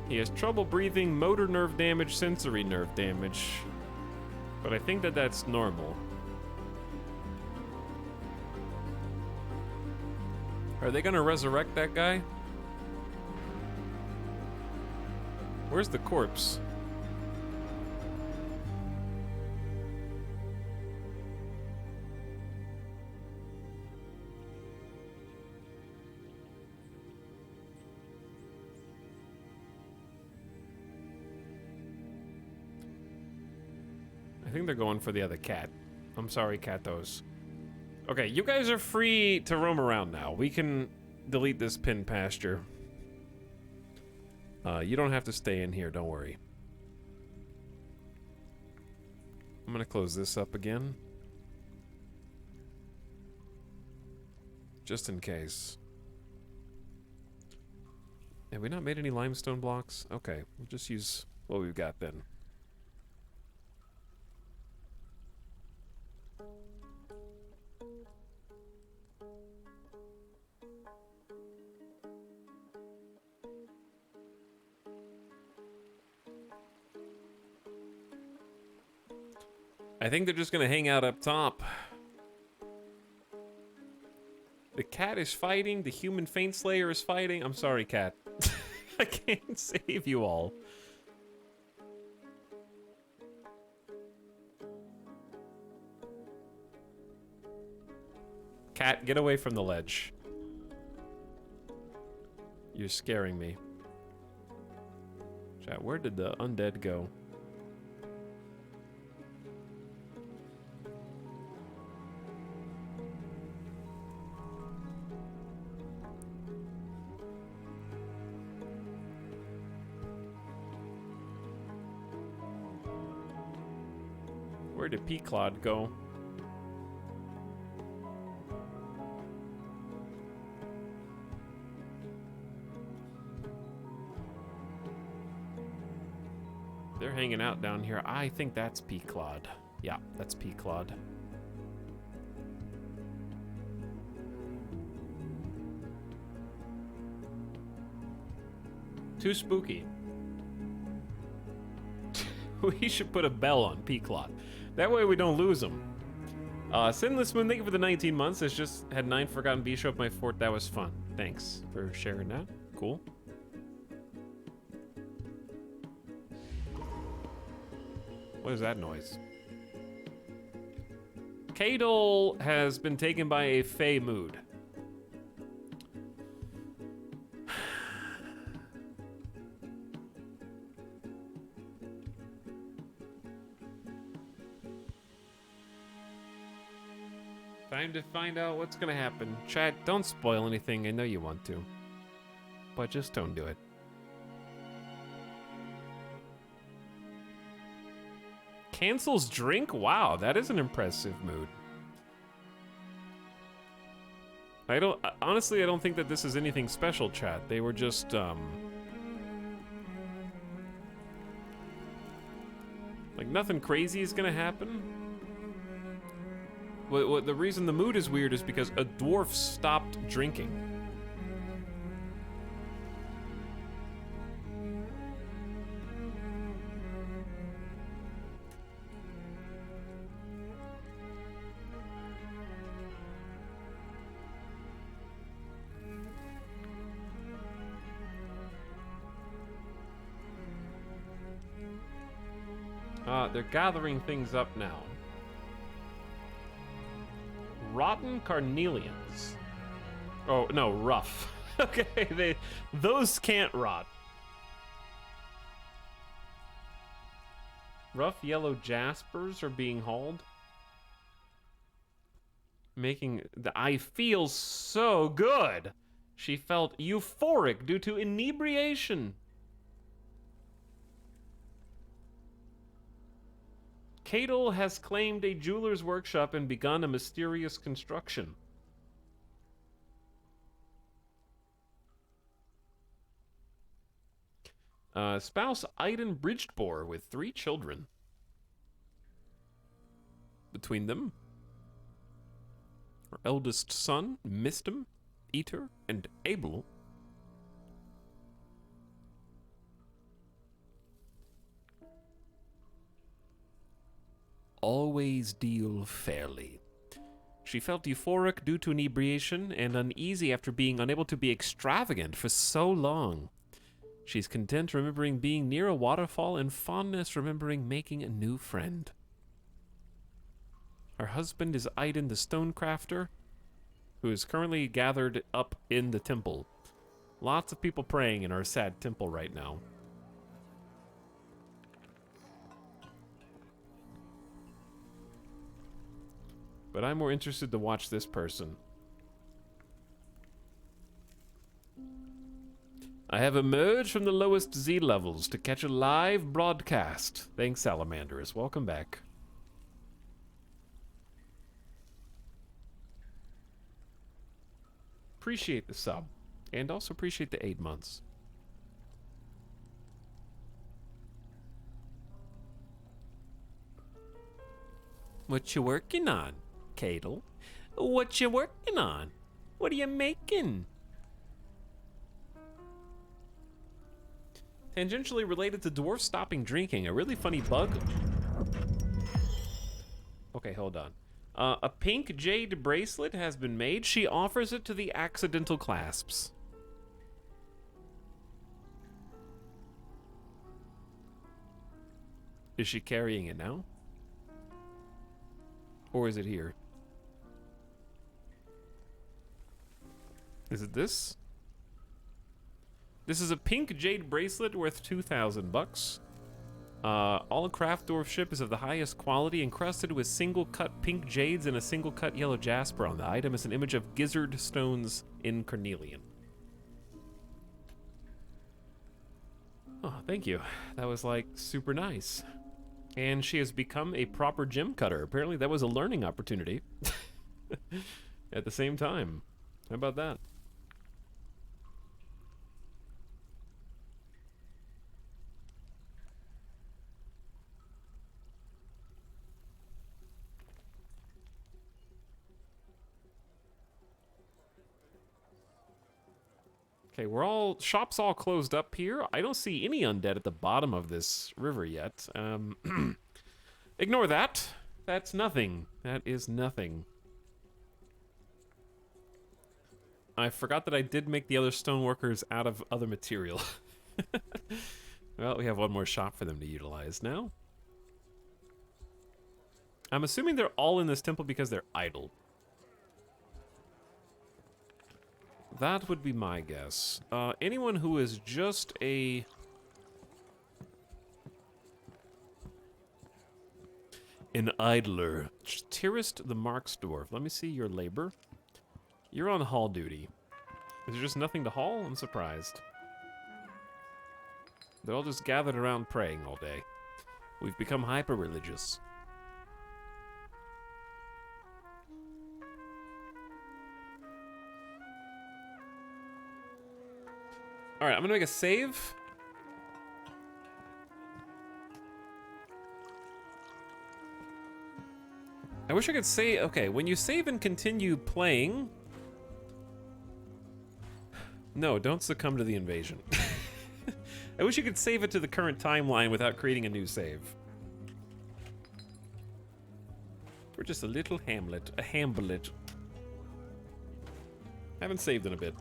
He has trouble breathing, motor nerve damage, sensory nerve damage. But I think that that's normal. Are they gonna resurrect that guy? Where's the corpse? I think they're going for the other cat. I'm sorry, Catos. Okay, you guys are free to roam around now. We can delete this pin pasture. You don't have to stay in here, don't worry. I'm gonna close this up again. Just in case. Have we not made any limestone blocks? Okay, we'll just use what we've got then. I think they're just gonna hang out up top. The cat is fighting, the human faint slayer is fighting. I'm sorry, cat. I can't save you all. Cat, get away from the ledge. You're scaring me. Chat, where did the undead go? Where did Peaclod go? They're hanging out down here. I think that's Peaclod. Yeah, that's Peaclod. Too spooky. We should put a bell on Peaclod. That way we don't lose them. Sinless Moon, thank you for the 19 months. It's just had 9 Forgotten Bees show up my fort. That was fun. Thanks for sharing that. Cool. What is that noise? Cadle has been taken by a fey mood. Time to find out what's gonna happen. Chat, don't spoil anything. I know you want to. But just don't do it. Cancels drink? Wow, that is an impressive mood. Honestly, I don't think that this is anything special, chat. They were just, like, nothing crazy is gonna happen. The reason the mood is weird is because a dwarf stopped drinking. They're gathering things up now. Rotten carnelians. Oh, no, rough. Okay, those can't rot. Rough yellow jaspers are being hauled. I feel so good. She felt euphoric due to inebriation. Cadle has claimed a jeweler's workshop and begun a mysterious construction. Spouse Iden Bridgebore with 3 children. Between them, her eldest son, Mistim, Eater, and Abel. Always deal fairly. She felt euphoric due to inebriation and uneasy after being unable to be extravagant for so long. She's content remembering being near a waterfall and fondness remembering making a new friend. Her husband is Iden the Stonecrafter, who is currently gathered up in the temple. Lots of people praying in our sad temple right now. But I'm more interested to watch this person. I have emerged from the lowest Z levels to catch a live broadcast. Thanks, Salamanders. Welcome back. Appreciate the sub. And also appreciate the 8 months. What you working on, Cadle? What you working on? What are you making? Tangentially related to dwarfs stopping drinking, a really funny bug. Okay, hold on. A pink jade bracelet has been made. She offers it to the accidental clasps. Is she carrying it now? Or is it here? Is it this? This is a pink jade bracelet worth 2,000 bucks. All craft dwarf ship is of the highest quality, encrusted with single-cut pink jades and a single-cut yellow jasper. On the item is an image of gizzard stones in carnelian. Oh, thank you. That was, like, super nice. And she has become a proper gem cutter. Apparently that was a learning opportunity. At the same time. How about that? Okay, shop's all closed up here. I don't see any undead at the bottom of this river yet. Ignore that. That's nothing. That is nothing. I forgot that I did make the other stoneworkers out of other material. Well, we have one more shop for them to utilize now. I'm assuming they're all in this temple because they're idle. That would be my guess. Anyone who is just an idler. Tirist the Marksdwarf. Let me see your labor. You're on haul duty. Is there just nothing to haul? I'm surprised. They're all just gathered around praying all day. We've become hyper-religious. Alright, I'm gonna make a save. I wish I could say, okay, when you save and continue playing... No, don't succumb to the invasion. I wish you could save it to the current timeline without creating a new save. We're just a little hamlet, a hamlet. Haven't saved in a bit.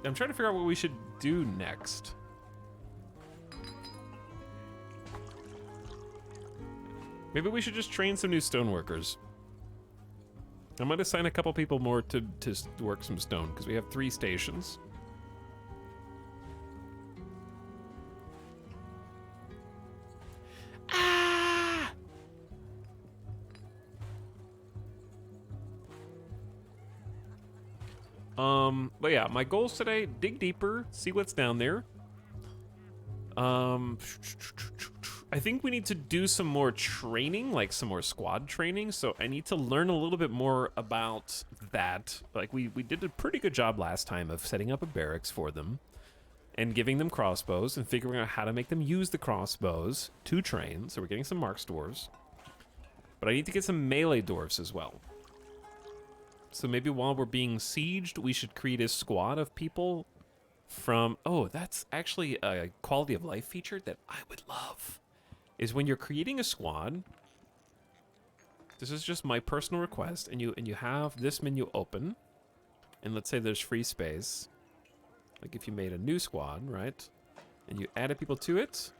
I'm trying to figure out what we should do next. Maybe we should just train some new stoneworkers. I might assign a couple people more to work some stone, because we have 3 stations. Ah! But yeah, my goals today, dig deeper, see what's down there. I think we need to do some more training, like some more squad training, so I need to learn a little bit more about that. Like, we did a pretty good job last time of setting up a barracks for them and giving them crossbows and figuring out how to make them use the crossbows to train, so we're getting some marks dwarves. But I need to get some melee dwarves as well. So maybe while we're being sieged, we should create a squad of people from... Oh, that's actually a quality of life feature that I would love. Is when you're creating a squad, this is just my personal request, and you have this menu open, and let's say there's free space. Like if you made a new squad, right? And you added people to it,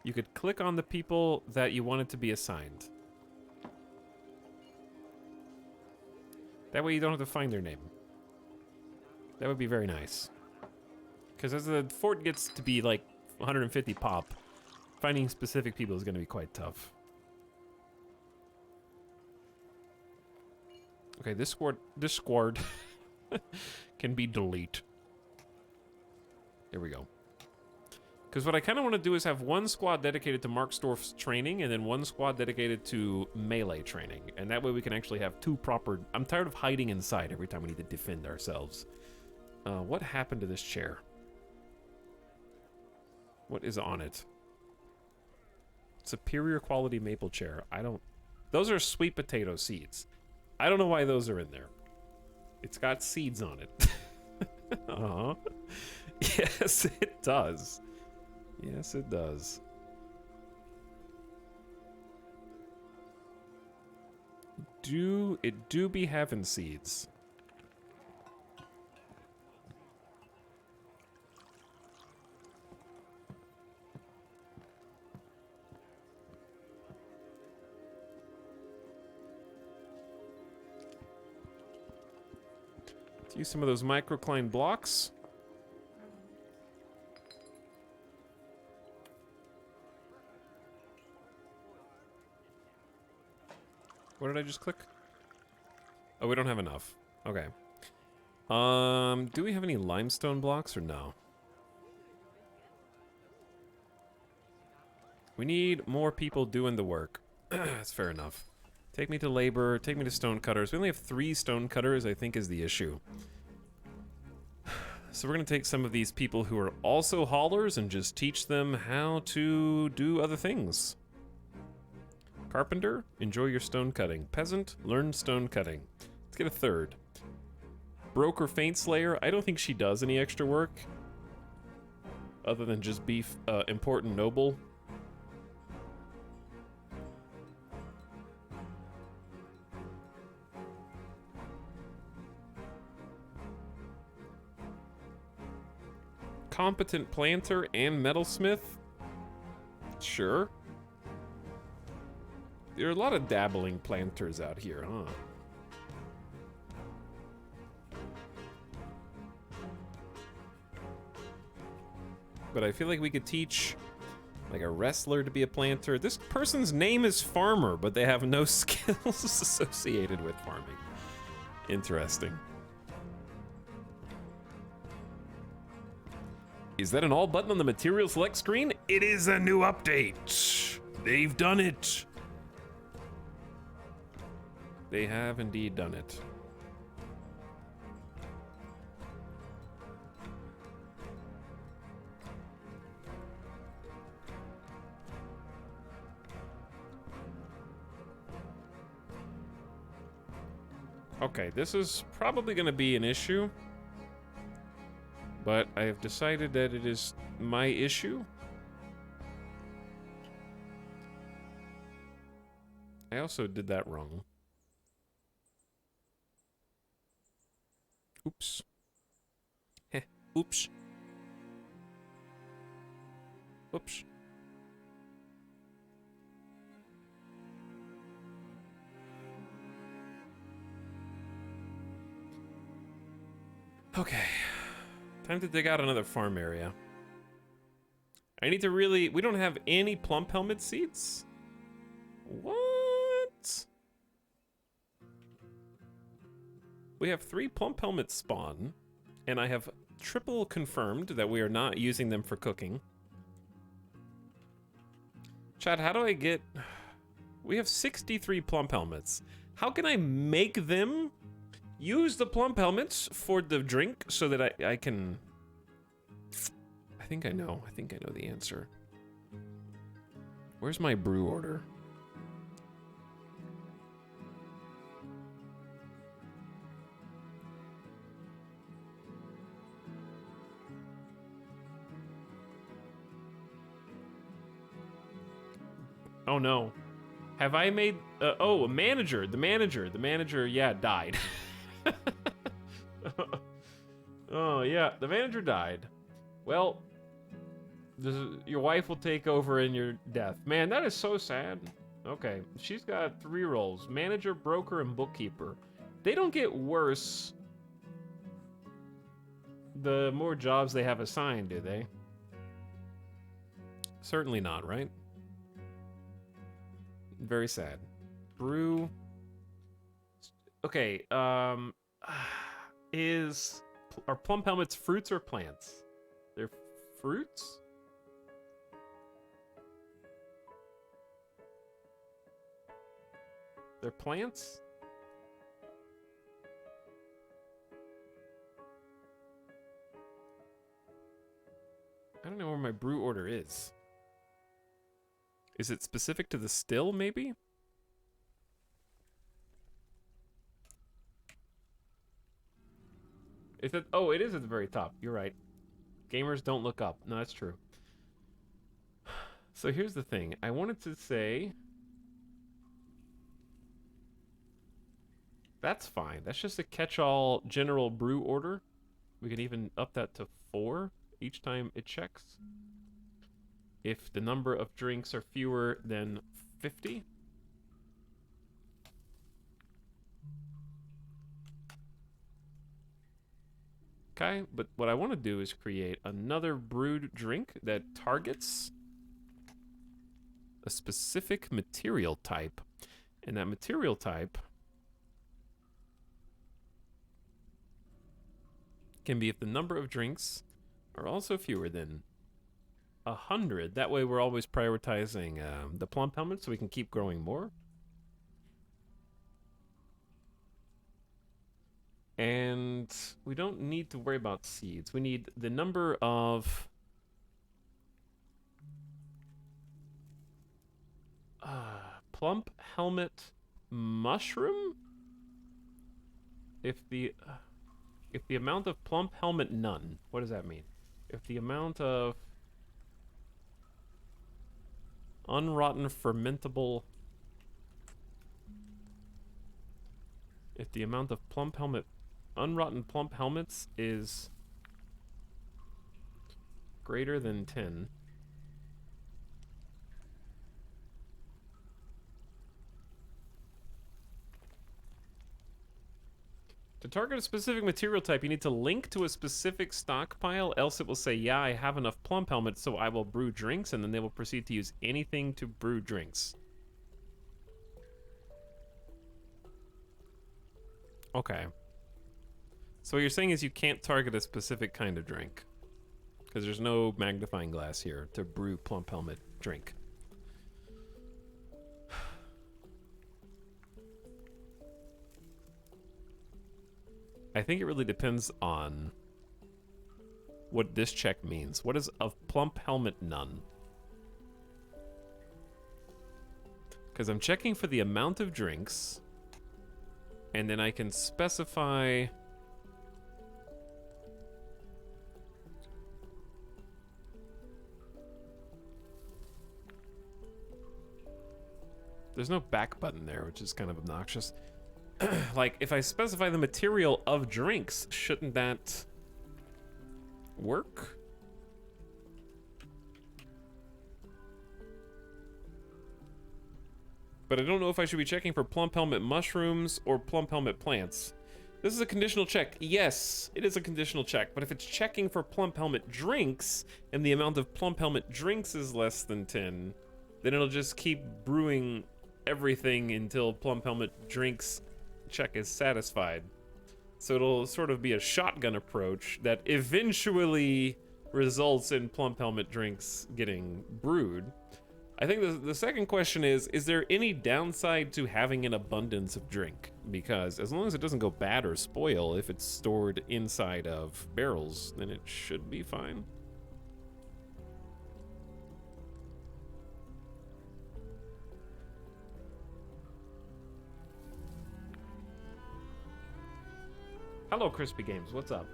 you could click on the people that you wanted to be assigned. That way you don't have to find their name. That would be very nice. Because as the fort gets to be like 150 pop, finding specific people is going to be quite tough. Okay, this squad can be delete. There we go. Because what I kind of want to do is have one squad dedicated to Marksdorf's training and then one squad dedicated to melee training. And that way we can actually have 2 proper... I'm tired of hiding inside every time we need to defend ourselves. What happened to this chair? What is on it? Superior quality maple chair. I don't... Those are sweet potato seeds. I don't know why those are in there. It's got seeds on it. Uh-huh. Yes, it does. Yes, it does. It do be having seeds. Let's use some of those microcline blocks. What did I just click? Oh, we don't have enough. Okay. Do we have any limestone blocks or no? We need more people doing the work. That's fair enough. Take me to labor, take me to stone cutters. We only have 3 stone cutters, I think, is the issue. So we're gonna take some of these people who are also haulers and just teach them how to do other things. Carpenter, enjoy your stone cutting. Peasant, learn stone cutting. Let's get a 3rd. Broker Faint Slayer, I don't think she does any extra work. Other than just be important noble. Competent planter and metalsmith? Sure. There are a lot of dabbling planters out here, huh? But I feel like we could teach like a wrestler to be a planter. This person's name is Farmer, but they have no skills associated with farming. Interesting. Is that an all button on the material select screen? It is a new update. They've done it. They have indeed done it. Okay, this is probably going to be an issue. But I have decided that it is my issue. I also did that wrong. Oops. Heh. Oops. Oops. Okay. Time to dig out another farm area. I need to really... We don't have any plump helmet seeds? What? We have 3 plump helmets spawn, and I have triple confirmed that we are not using them for cooking. Chad, how do I get... We have 63 plump helmets. How can I make them use the plump helmets for the drink so that I can... I think I know the answer. Where's my brew order? Oh no. Have I made... oh, a manager. The manager, yeah, died. Oh, yeah, the manager died. Well, your wife will take over in your death. Man, that is so sad. Okay, she's got 3 roles. Manager, broker, and bookkeeper. They don't get worse the more jobs they have assigned, do they? Certainly not, right? Very sad. Brew. Okay, are plump helmets fruits or plants? They're fruits? They're plants? I don't know where my brew order is. Is it specific to the still, maybe? Is it? Oh, it is at the very top. You're right. Gamers don't look up. No, that's true. So here's the thing. I wanted to say... That's fine. That's just a catch-all general brew order. We can even up that to 4 each time it checks. If the number of drinks are fewer than 50. Okay, but what I want to do is create another brewed drink that targets a specific material type. And that material type can be if the number of drinks are also fewer than 100. That way we're always prioritizing the plump helmet so we can keep growing more. And we don't need to worry about seeds. We need the number of plump helmet mushroom. If the amount of plump helmet none, what does that mean? If the amount of unrotten fermentable, if the amount of plump helmet, unrotten plump helmets is greater than 10. To target a specific material type, you need to link to a specific stockpile, else it will say, yeah, I have enough plump helmets, so I will brew drinks, and then they will proceed to use anything to brew drinks. Okay. So what you're saying is you can't target a specific kind of drink, because there's no magnifying glass here to brew plump helmet drink. I think it really depends on what this check means. What is of plump helmet none? Because I'm checking for the amount of drinks, and then I can specify there's no back button there, which is kind of obnoxious. Like, if I specify the material of drinks, shouldn't that work? But I don't know if I should be checking for plump helmet mushrooms or plump helmet plants. This is a conditional check. Yes, it is a conditional check. But if it's checking for plump helmet drinks, and the amount of plump helmet drinks is less than 10, then it'll just keep brewing everything until plump helmet drinks check is satisfied. So it'll sort of be a shotgun approach that eventually results in plump helmet drinks getting brewed. I think the second question is there any downside to having an abundance of drink? Because as long as it doesn't go bad or spoil, if it's stored inside of barrels, then it should be fine. Hello, Crispy Games. What's up?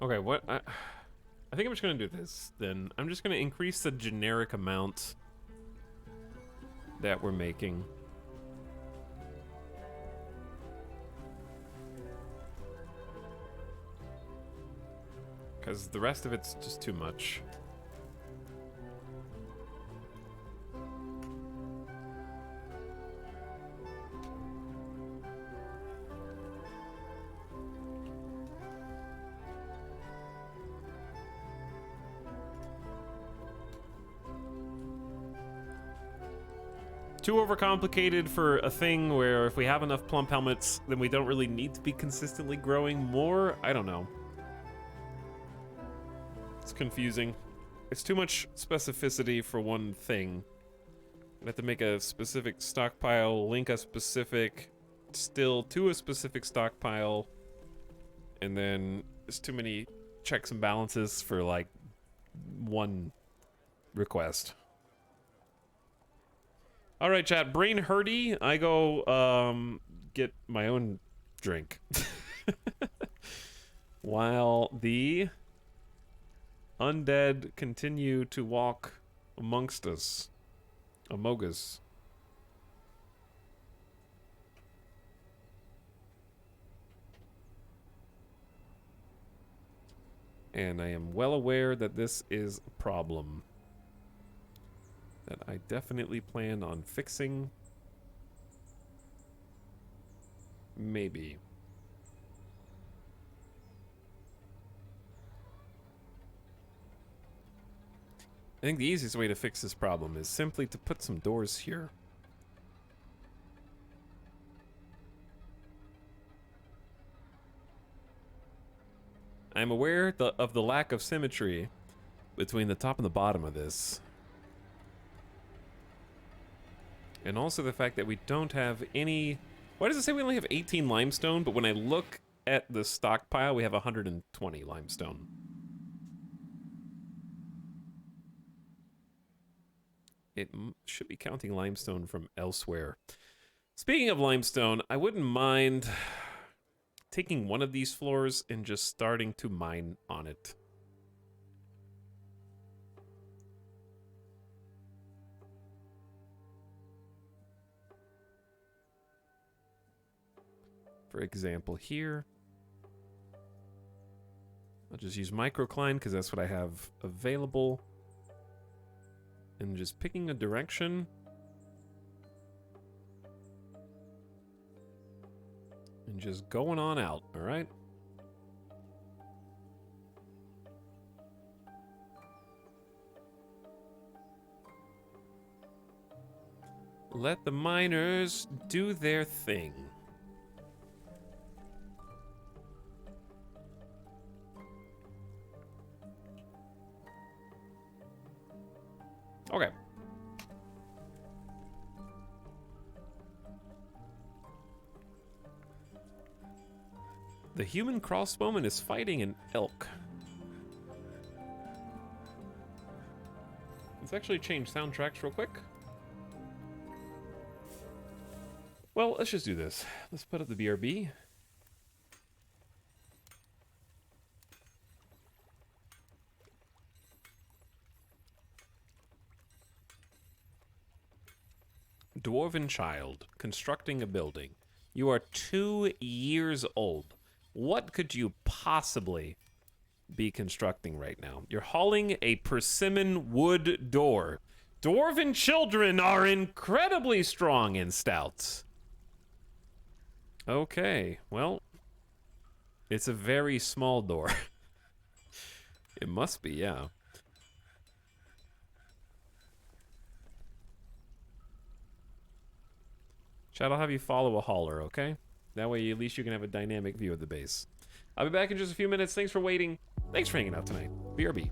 Okay, what? I think I'm just gonna do this. Then I'm just gonna increase the generic amount that we're making. Because the rest of it's just too much. Too overcomplicated for a thing where if we have enough plump helmets, then we don't really need to be consistently growing more? I don't know. It's confusing. It's too much specificity for one thing. I have to make a specific stockpile, link a specific still to a specific stockpile, and then there's too many checks and balances for like one request. All right, chat. Brain hurty. I go get my own drink. While the undead continue to walk amongst us. Among us. And I am well aware that this is a problem that I definitely plan on fixing. Maybe. I think the easiest way to fix this problem is simply to put some doors here. I'm aware of the lack of symmetry between the top and the bottom of this. And also the fact that we don't have any... Why does it say we only have 18 limestone, but when I look at the stockpile, we have 120 limestone? It should be counting limestone from elsewhere. Speaking of limestone, I wouldn't mind taking one of these floors and just starting to mine on it. For example, here, I'll just use microcline because that's what I have available. And just picking a direction. And just going on out, all right? Let the miners do their thing. Okay. The human crossbowman is fighting an elk. Let's actually change soundtracks real quick. Well, let's just do this. Let's put up the BRB. Dwarven child, constructing a building. You are 2 years old. What could you possibly be constructing right now? You're hauling a persimmon wood door. Dwarven children are incredibly strong and stout. Okay, well, it's a very small door. It must be, yeah. Chad, I'll have you follow a hauler, okay? That way, at least you can have a dynamic view of the base. I'll be back in just a few minutes. Thanks for waiting. Thanks for hanging out tonight. BRB.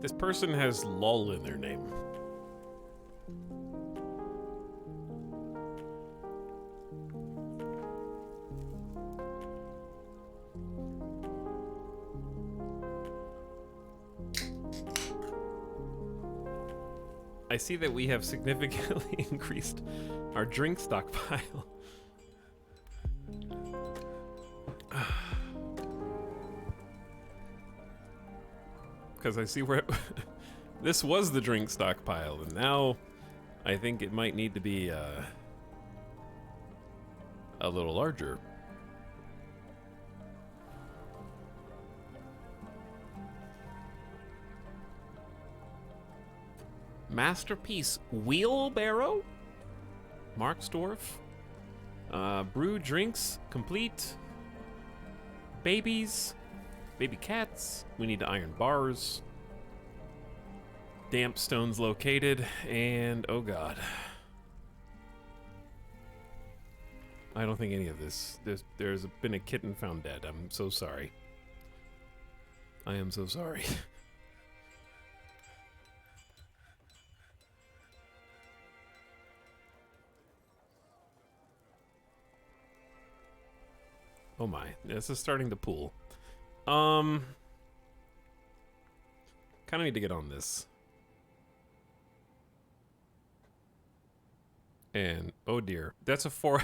This person has lull in their name. I see that we have significantly increased our drink stockpile. Because I see where this was the drink stockpile, and now I think it might need to be a little larger. Masterpiece wheelbarrow? Marksdorf? Brew drinks complete. Babies. Baby cats. We need to iron bars. Damp stones located. And oh god. I don't think any of this. There's been a kitten found dead. I'm so sorry. I am so sorry. Oh my, this is starting to pool. Kind of need to get on this. And, oh dear, that's a 4.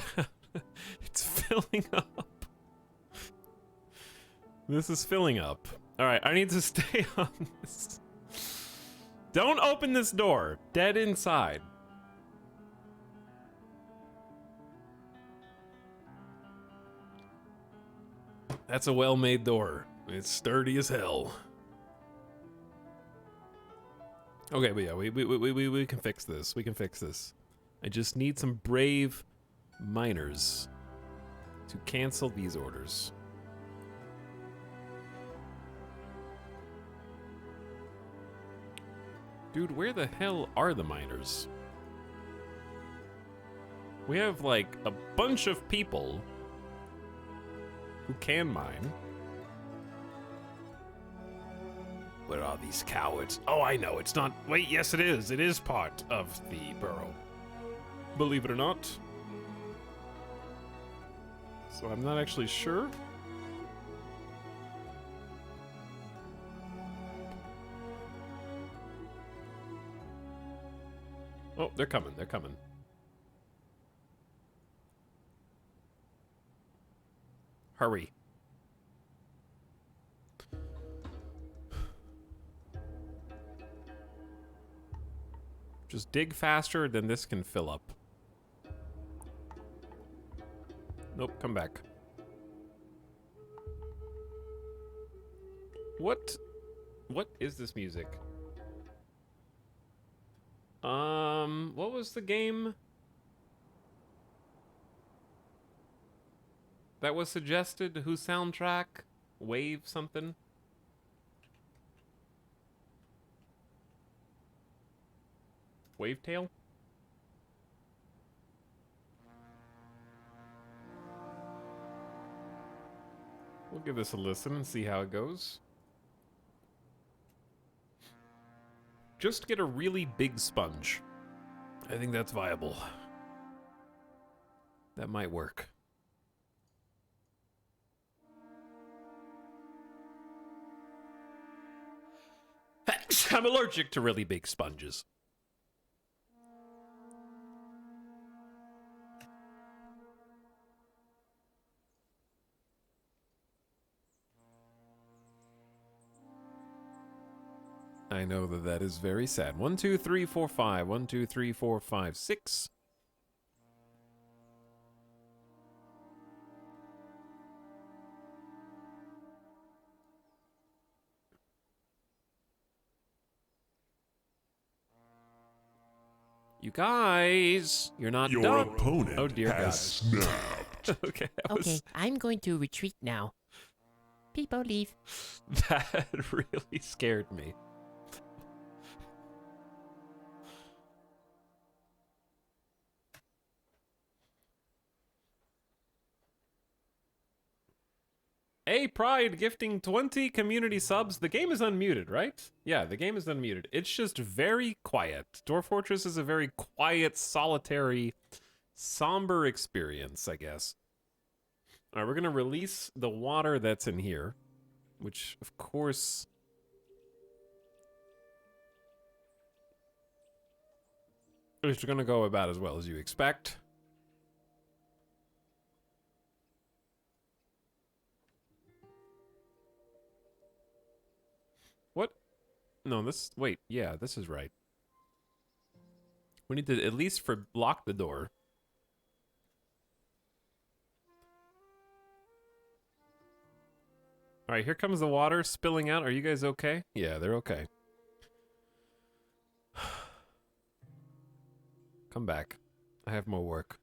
It's filling up. This is filling up. All right, I need to stay on this. Don't open this door. Dead inside. That's a well-made door. It's sturdy as hell. Okay, but yeah, we can fix this. We can fix this. I just need some brave miners to cancel these orders. Dude, where the hell are the miners? We have like a bunch of people who can mine. Where are these cowards? Oh, I know, it's not. Wait, yes, it is. It is part of the borough. Believe it or not. So I'm not actually sure. Oh, they're coming. They're coming. Hurry. Just dig faster, then this can fill up. Nope, come back. What is this music? What was the game that was suggested? Whose soundtrack? Wave something? Wavetail? We'll give this a listen and see how it goes. Just get a really big sponge. I think that's viable. That might work. I'm allergic to really big sponges. I know that that is very sad. 1, 2, 3, 4, 5. 1, 2, 3, 4, 5, 6. You guys, you're not Your done. opponent Oh dear has God. snapped. Okay, Okay, I'm going to retreat now. People leave. that really scared me. A Pride gifting 20 community subs. The game is unmuted, right? Yeah, the game is unmuted. It's just very quiet. Dwarf Fortress is a very quiet, solitary, somber experience, I guess. All right, we're going to release the water that's in here, which, of course, is going to go about as well as you expect. What? No, this... Wait, yeah, this is right. We need to at least lock the door. All right, here comes the water spilling out. Are you guys okay? Yeah, they're okay. Come back. I have more work.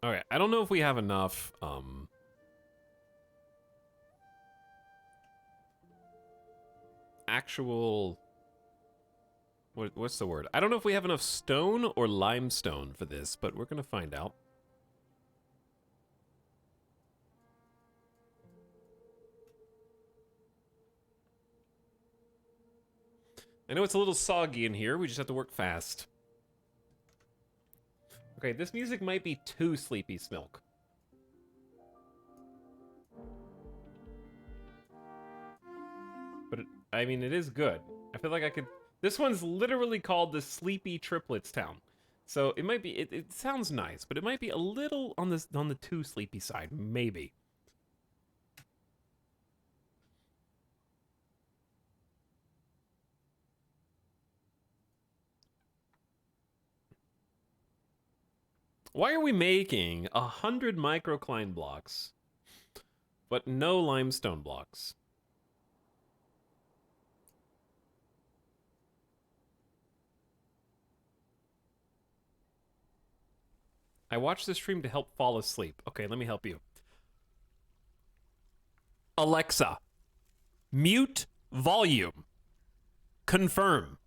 All right, I don't know if we have enough, actual... What's the word? I don't know if we have enough stone or limestone for this, but we're going to find out. I know it's a little soggy in here. We just have to work fast. Okay, this music might be too sleepy, Smilk. But, I mean, it is good. I feel like I could... This one's literally called the Sleepy Triplets Town. So it might be... It sounds nice, but it might be a little on the too sleepy side. Maybe. Why are we making 100 microcline blocks, but no limestone blocks? I watched the stream to help fall asleep. Okay, let me help you. Alexa, mute volume. Confirm.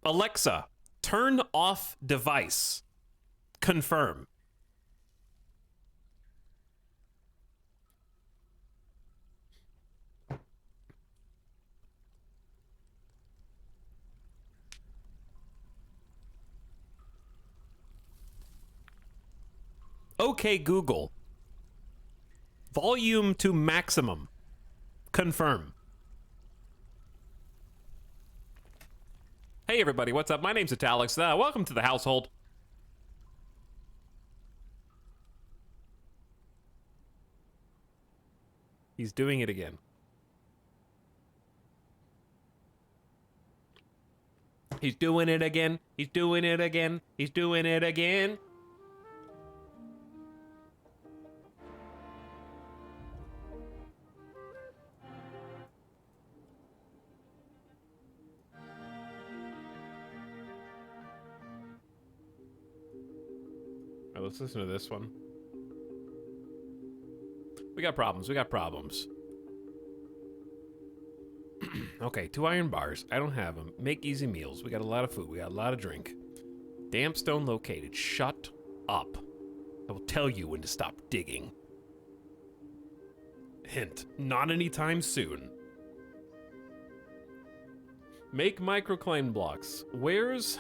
Alexa, turn off device. Confirm. Okay, Google. Volume to maximum. Confirm. Hey everybody, what's up? My name's Italix. Welcome to the household. He's doing it again. He's doing it again. He's doing it again. He's doing it again. All right, let's listen to this one. We got problems. We got problems. Okay, 2 iron bars. I don't have them. Make easy meals. We got a lot of food. We got a lot of drink. Damp stone located. Shut up. I will tell you when to stop digging. Hint, not anytime soon. Make microcline blocks. Where's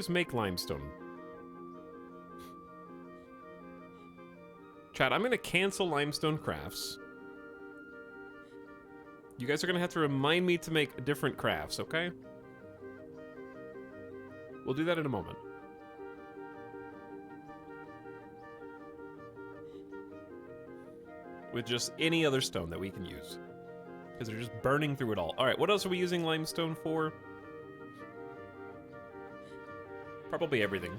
make limestone? Chat, I'm gonna cancel limestone crafts. You guys are gonna have to remind me to make different crafts, okay? We'll do that in a moment. With just any other stone that we can use. Because they're just burning through it all. Alright, what else are we using limestone for? Probably everything.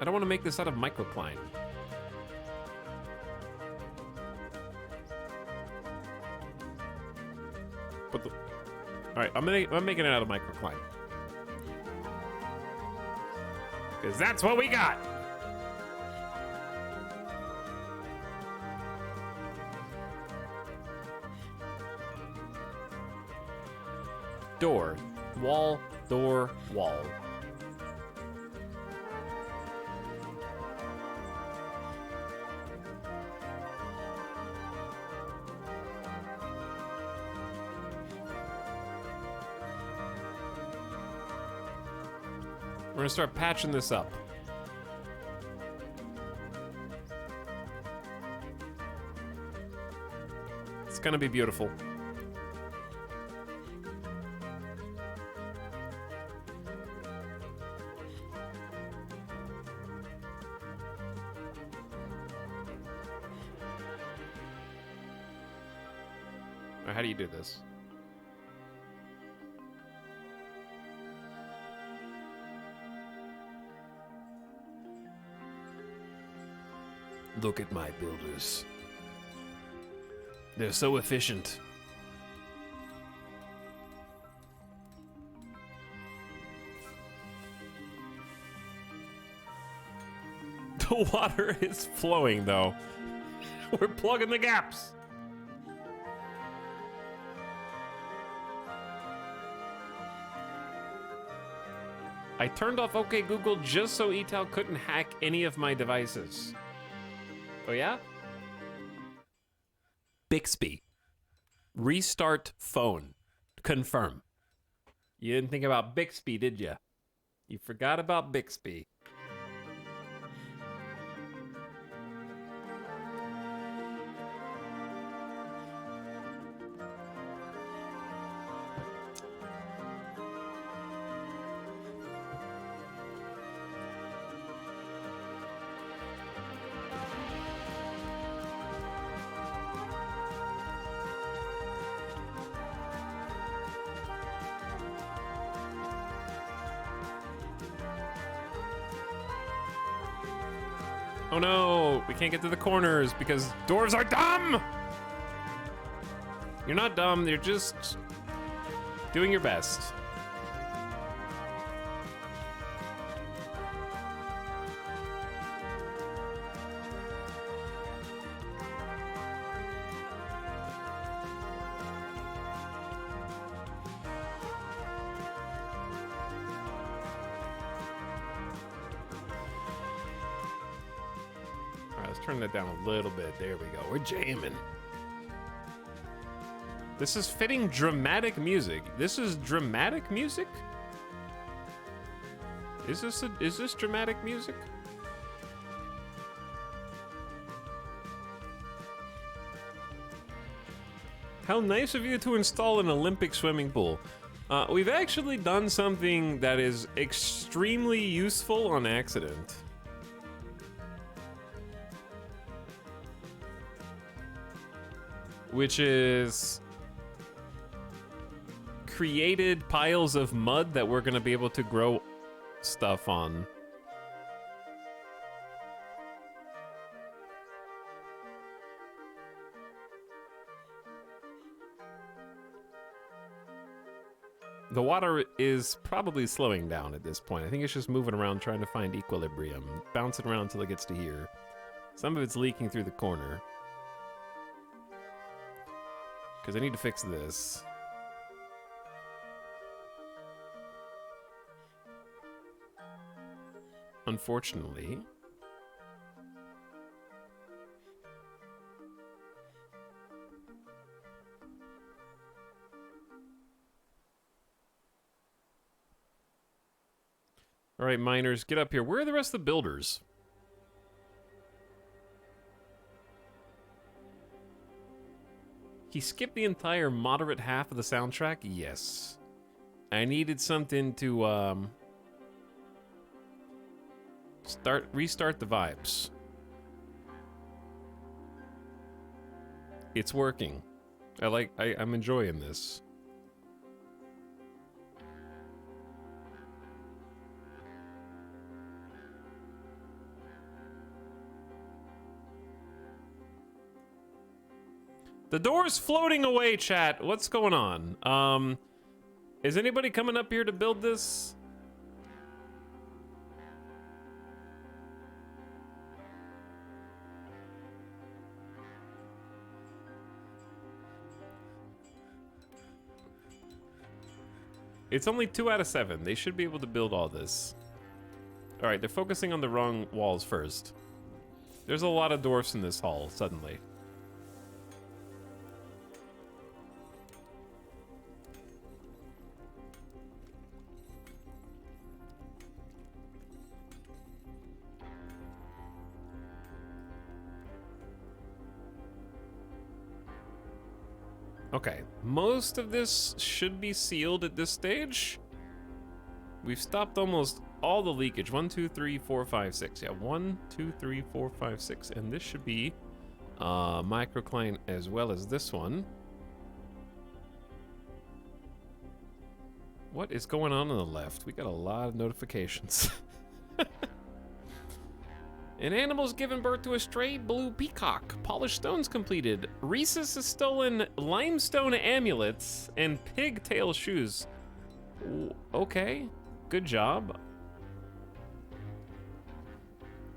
I don't want to make this out of microcline. All right, I'm making it out of microclimate. Because that's what we got. Door, wall, door, wall. We're gonna start patching this up. It's gonna be beautiful. Or how do you do this? Look at my builders. They're so efficient. The water is flowing, though. We're plugging the gaps. I turned off OK Google just so Etal couldn't hack any of my devices. Oh yeah? Bixby. Restart phone. Confirm. You didn't think about Bixby, did you? You forgot about Bixby. Oh no, we can't get to the corners because dwarves are dumb! You're not dumb, you're just doing your best. Let's turn that down a little bit. There we go. We're jamming. This is fitting dramatic music. This is dramatic music? Is this dramatic music? How nice of you to install an Olympic swimming pool. We've actually done something that is extremely useful on accident. Which is created piles of mud that we're gonna be able to grow stuff on. The water is probably slowing down at this point. I think it's just moving around trying to find equilibrium, bouncing around until it gets to here. Some of it's leaking through the corner. Because I need to fix this. Unfortunately. All right, miners, get up here. Where are the rest of the builders? He skipped the entire moderate half of the soundtrack? Yes. I needed something to, restart the vibes. It's working. I'm enjoying this. The door's floating away, chat. What's going on? Is anybody coming up here to build this? It's only 2 out of 7. They should be able to build all this. All right, they're focusing on the wrong walls first. There's a lot of dwarfs in this hall, suddenly. Okay, most of this should be sealed at this stage. We've stopped almost all the leakage. 1, 2, 3, 4, 5, 6. Yeah, 1, 2, 3, 4, 5, 6. And this should be microcline as well as this one. What is going on the left? We got a lot of notifications. An animal's given birth to a stray blue peacock. Polished stones completed. Rhesus has stolen limestone amulets and pigtail shoes. Okay, good job.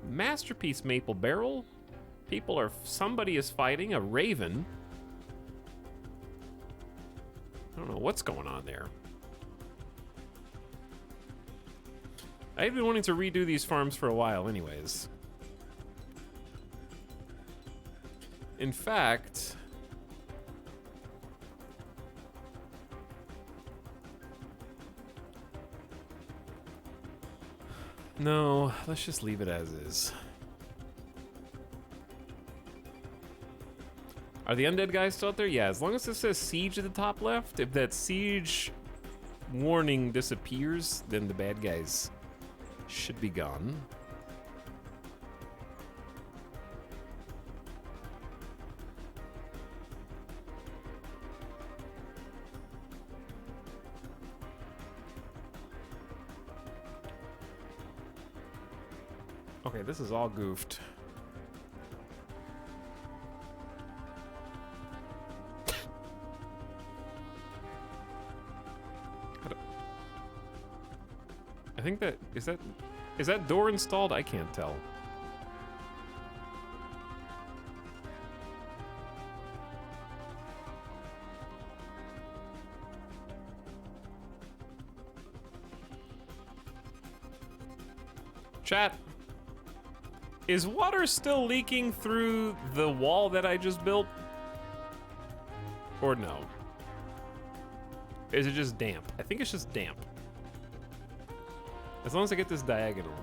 Masterpiece maple barrel. Somebody is fighting a raven. I don't know what's going on there. I've been wanting to redo these farms for a while anyways. In fact, no, let's just leave it as is. Are the undead guys still out there? Yeah, as long as it says siege at the top left, if that siege warning disappears, then the bad guys should be gone. Okay, this is all goofed. I think that is that door installed? I can't tell. Chat. Is water still leaking through the wall that I just built? Or no? Is it just damp? I think it's just damp. As long as I get this diagonal.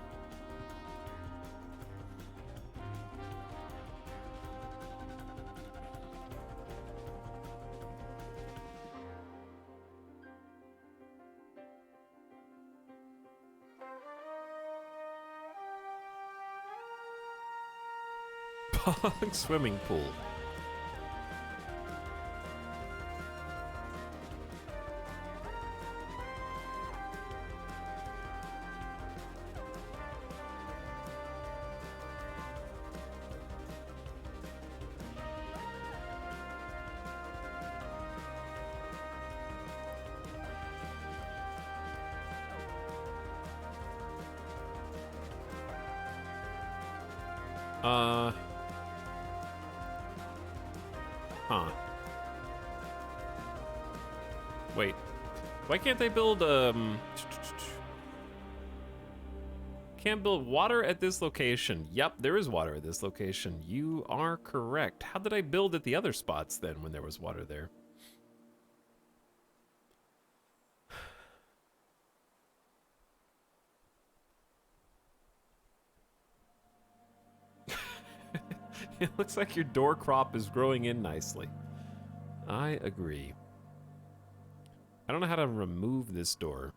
Pog swimming pool. Huh. Wait. Why can't they build, Can't build water at this location. Yep, there is water at this location. You are correct. How did I build at the other spots then when there was water there? It looks like your door crop is growing in nicely. I agree. I don't know how to remove this door.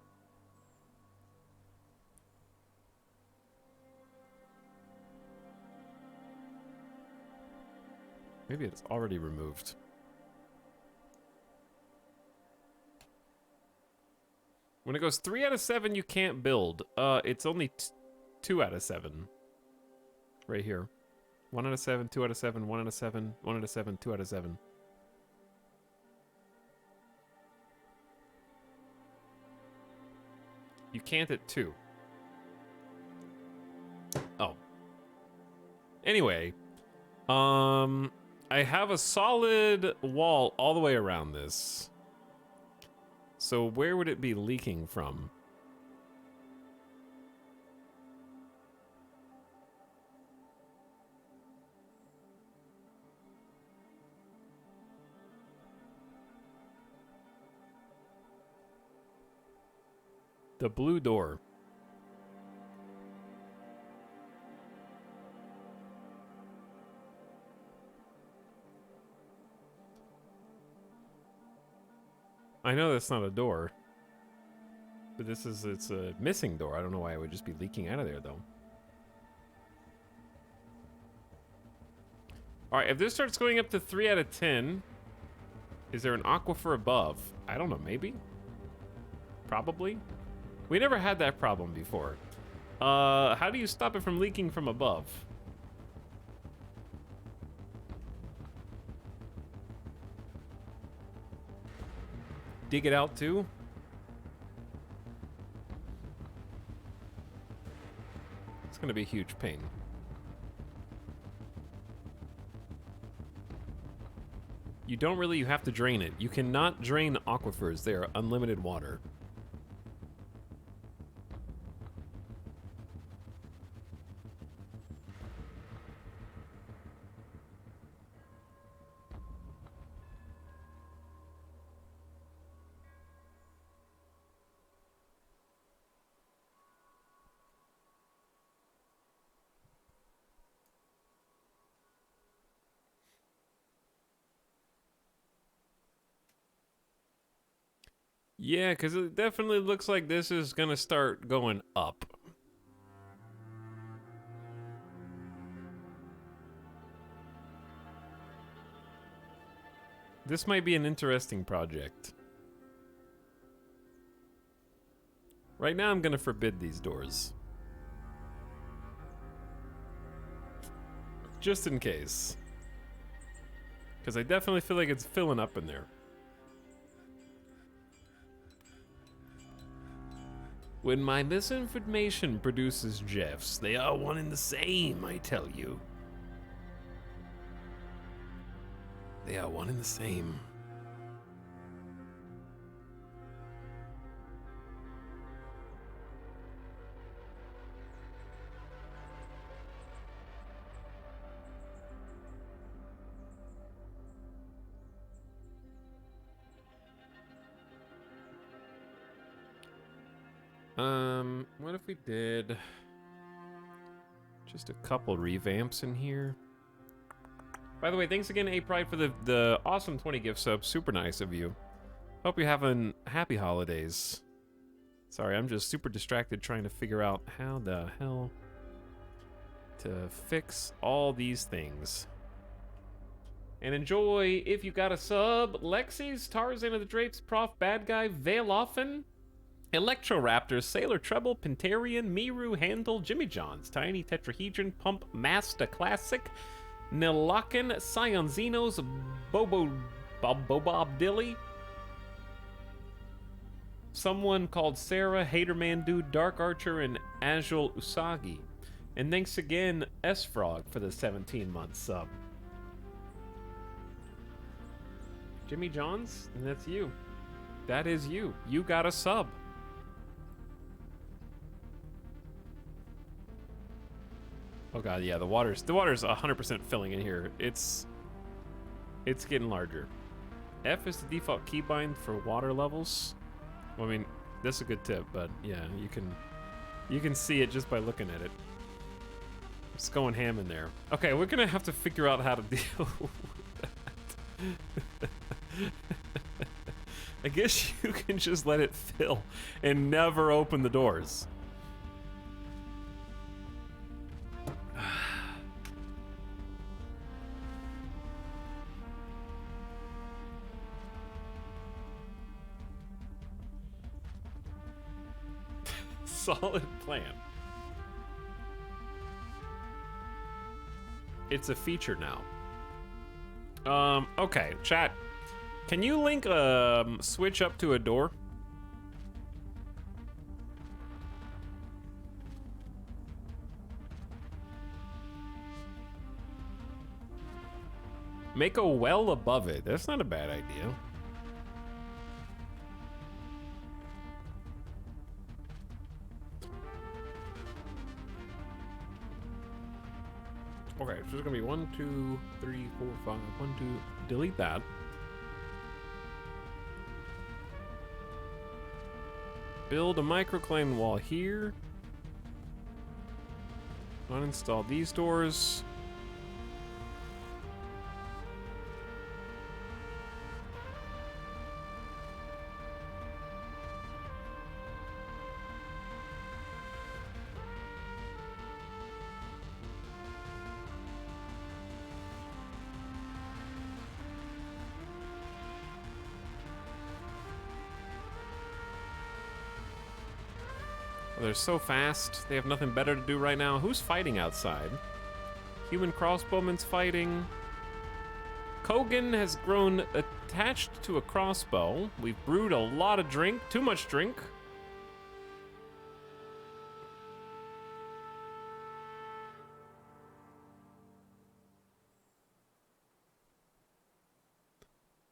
Maybe it's already removed. When it goes 3 out of 7, you can't build. It's only 2 out of 7. Right here. 1 out of 7, 2 out of 7, 1 out of 7, 1 out of 7, 2 out of 7. You can't at 2. Oh. Anyway, I have a solid wall all the way around this. So where would it be leaking from? The blue door. I know that's not a door. But it's a missing door. I don't know why it would just be leaking out of there, though. Alright, if this starts going up to 3 out of 10, is there an aquifer above? I don't know, maybe? Probably? We never had that problem before. How do you stop it from leaking from above? Dig it out too? It's gonna be a huge pain. You don't really, you have to drain it. You cannot drain aquifers. They are unlimited water. Yeah, because it definitely looks like this is gonna start going up. This might be an interesting project. Right now I'm gonna forbid these doors. Just in case. Because I definitely feel like it's filling up in there. When my misinformation produces Jeffs, they are one and the same, I tell you. They are one and the same. What if we did just a couple revamps in here? By the way, thanks again, A-Pride, for the awesome 20 gift subs. Super nice of you. Hope you're having happy holidays. Sorry, I'm just super distracted trying to figure out how the hell to fix all these things. And enjoy, if you got a sub, Lexi's, Tarzan of the Drapes, Prof Bad Guy, Valeoffen, Electroraptor, Sailor Treble, Pentarian, Miru, Handle, Jimmy Johns, Tiny Tetrahedron, Pump, Master Classic, Nilakin, Sionzinos, Bobob Dilly, someone called Sarah, Haterman Dude, Dark Archer, and Azul Usagi. And thanks again, S-Frog, for the 17-month sub. Jimmy Johns, and that's you. That is you. You got a sub. Oh god, yeah, the water's 100% filling in here. It's getting larger. F is the default keybind for water levels. Well, I mean, that's a good tip, but yeah, you can see it just by looking at it. It's going ham in there. Okay, we're gonna have to figure out how to deal with that. I guess you can just let it fill and never open the doors. Solid plan. It's a feature now. Okay, chat. Can you link switch up to a door? Make a well above it. That's not a bad idea. Okay, so there's gonna be 1, 2, 3, 4, 5. 1, 2. Delete that. Build a microclimate wall here. Uninstall these doors. They're so fast. They have nothing better to do right now. Who's fighting outside? Human crossbowman's fighting. Kogan has grown attached to a crossbow. We've brewed a lot of drink. Too much drink.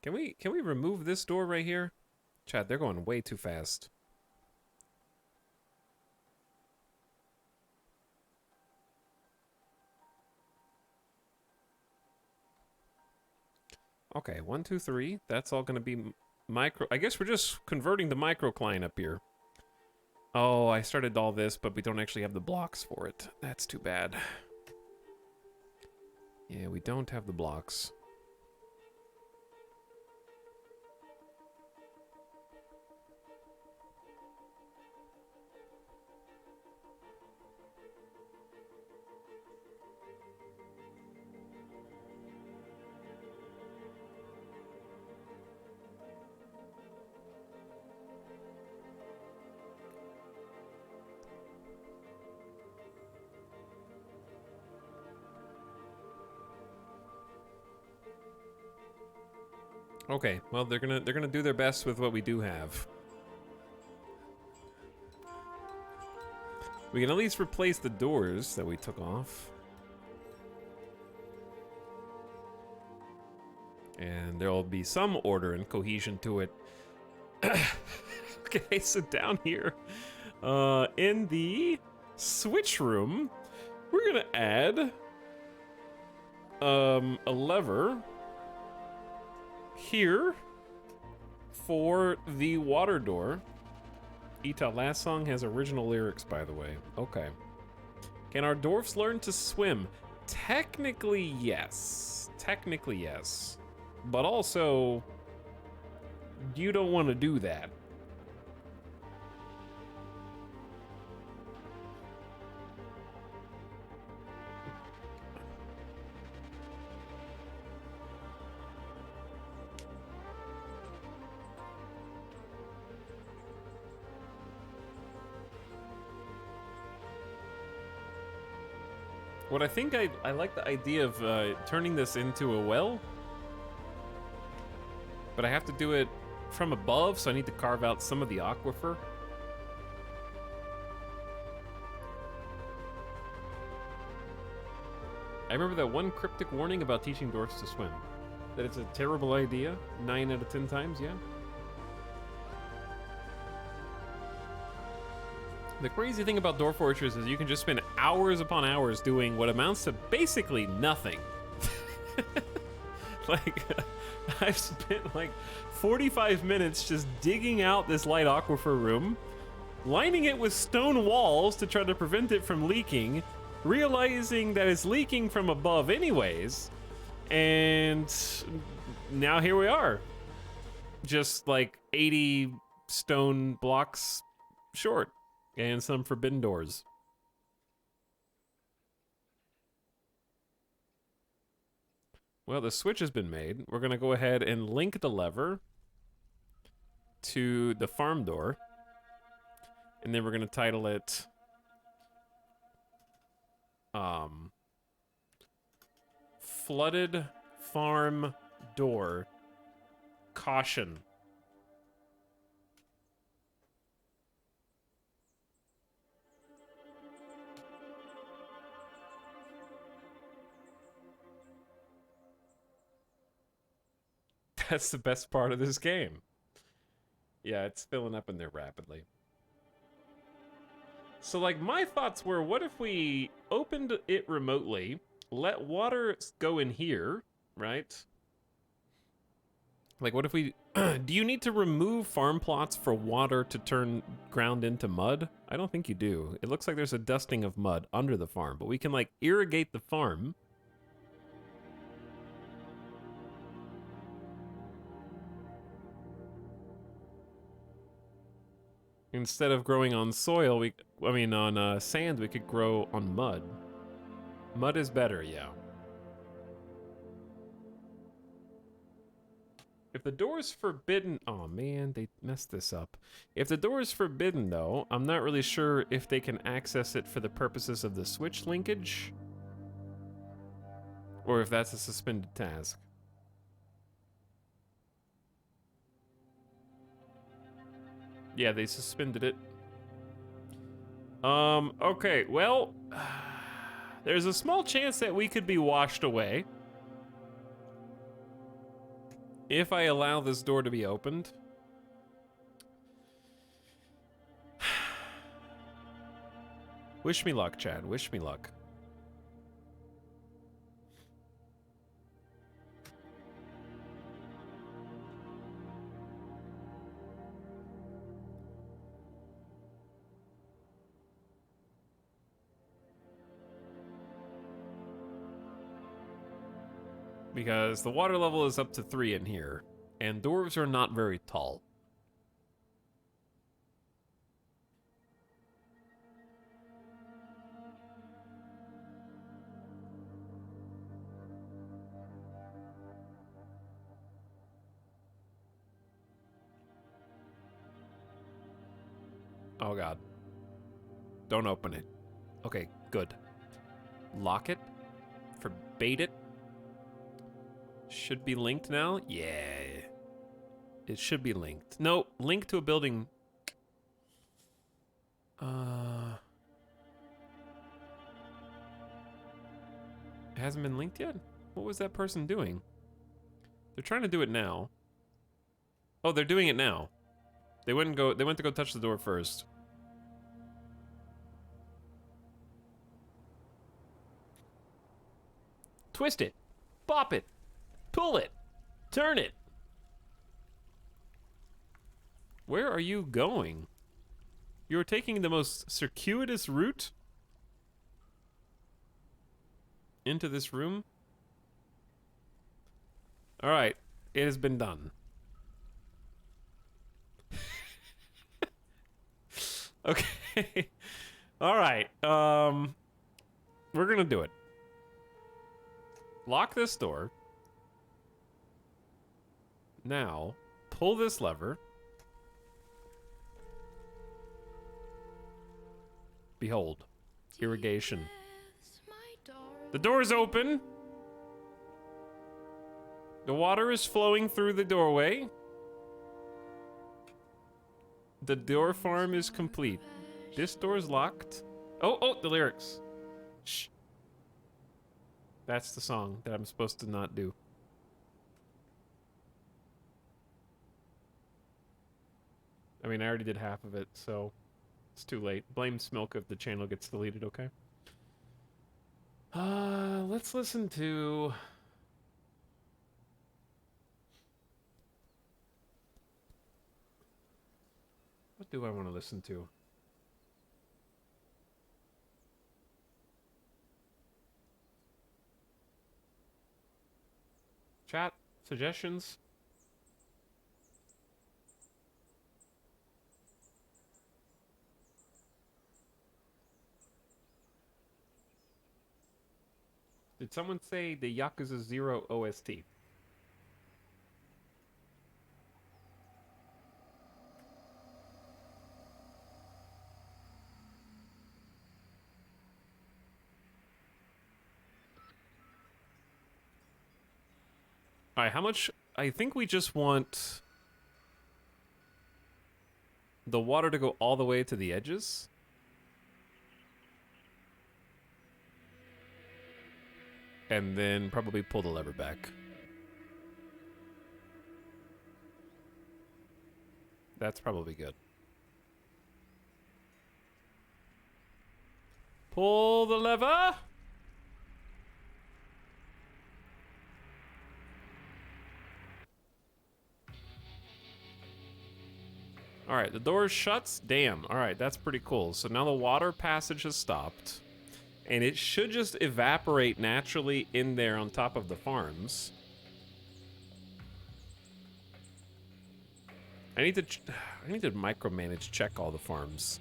Can we remove this door right here? Chat, they're going way too fast. Okay, 1, 2, 3. That's all gonna be micro. I guess we're just converting the microcline up here. Oh, I started all this, but we don't actually have the blocks for it. That's too bad. Yeah, we don't have the blocks. Okay, well they're gonna do their best with what we do have. We can at least replace the doors that we took off. And there'll be some order and cohesion to it. Okay, so down here, in the switch room, we're gonna add a lever here for the water door. Ita, last song has original lyrics, by the way. Okay. Can our dwarfs learn to swim? Technically, yes. Technically, yes. But also, you don't want to do that. What I think I like the idea of turning this into a well, but I have to do it from above, so I need to carve out some of the aquifer. I remember that one cryptic warning about teaching dwarfs to swim. That it's a terrible idea, 9 out of 10 times, yeah? The crazy thing about Dwarf Fortress is you can just spend hours upon hours doing what amounts to basically nothing. Like, I've spent like 45 minutes just digging out this light aquifer room, lining it with stone walls to try to prevent it from leaking, realizing that it's leaking from above anyways, and now here we are. Just like 80 stone blocks short. And some forbidden doors. Well, the switch has been made. We're going to go ahead and link the lever to the farm door. And then we're going to title it Flooded Farm Door Caution. That's the best part of this game. Yeah, it's filling up in there rapidly. So, like, my thoughts were, what if we opened it remotely, let water go in here, right? Like, what if we... do you need to remove farm plots for water to turn ground into mud? I don't think you do. It looks like there's a dusting of mud under the farm, but we can, like, irrigate the farm. Instead of growing on soil, on sand, we could grow on mud. Mud is better, yeah. If the door is forbidden... Oh, man, they messed this up. If the door is forbidden, though, I'm not really sure if they can access it for the purposes of the switch linkage. Or if that's a suspended task. Yeah, they suspended it. Okay, well... there's a small chance that we could be washed away. If I allow this door to be opened. Wish me luck, Chad. Wish me luck. Because the water level is up to 3 in here, and dwarves are not very tall. Oh god. Don't open it. Okay, good. Lock it. Forbade it. Should be linked now? Yeah. It should be linked. No, link to a building. It hasn't been linked yet? What was that person doing? They're trying to do it now. Oh, they're doing it now. They went to go touch the door first. Twist it. Bop it. Pull it. Turn it. Where are you going? You're taking the most circuitous route into this room? Alright. It has been done. Okay. Alright. We're gonna do it. Lock this door. Now, pull this lever. Behold, irrigation. The door is open. The water is flowing through the doorway. The door farm is complete. This door is locked. Oh, the lyrics. Shh. That's the song that I'm supposed to not do. I mean, I already did half of it, so it's too late. Blame Smilk if the channel gets deleted, okay? Let's listen to... What do I want to listen to? Chat? Suggestions? Did someone say the Yakuza 0 OST? Alright, how much? I think we just want the water to go all the way to the edges. And then probably pull the lever back. That's probably good. Pull the lever. All right, the door shuts. Damn. All right, that's pretty cool. So now the water passage has stopped, and it should just evaporate naturally in there on top of the farms. I need to micromanage check all the farms.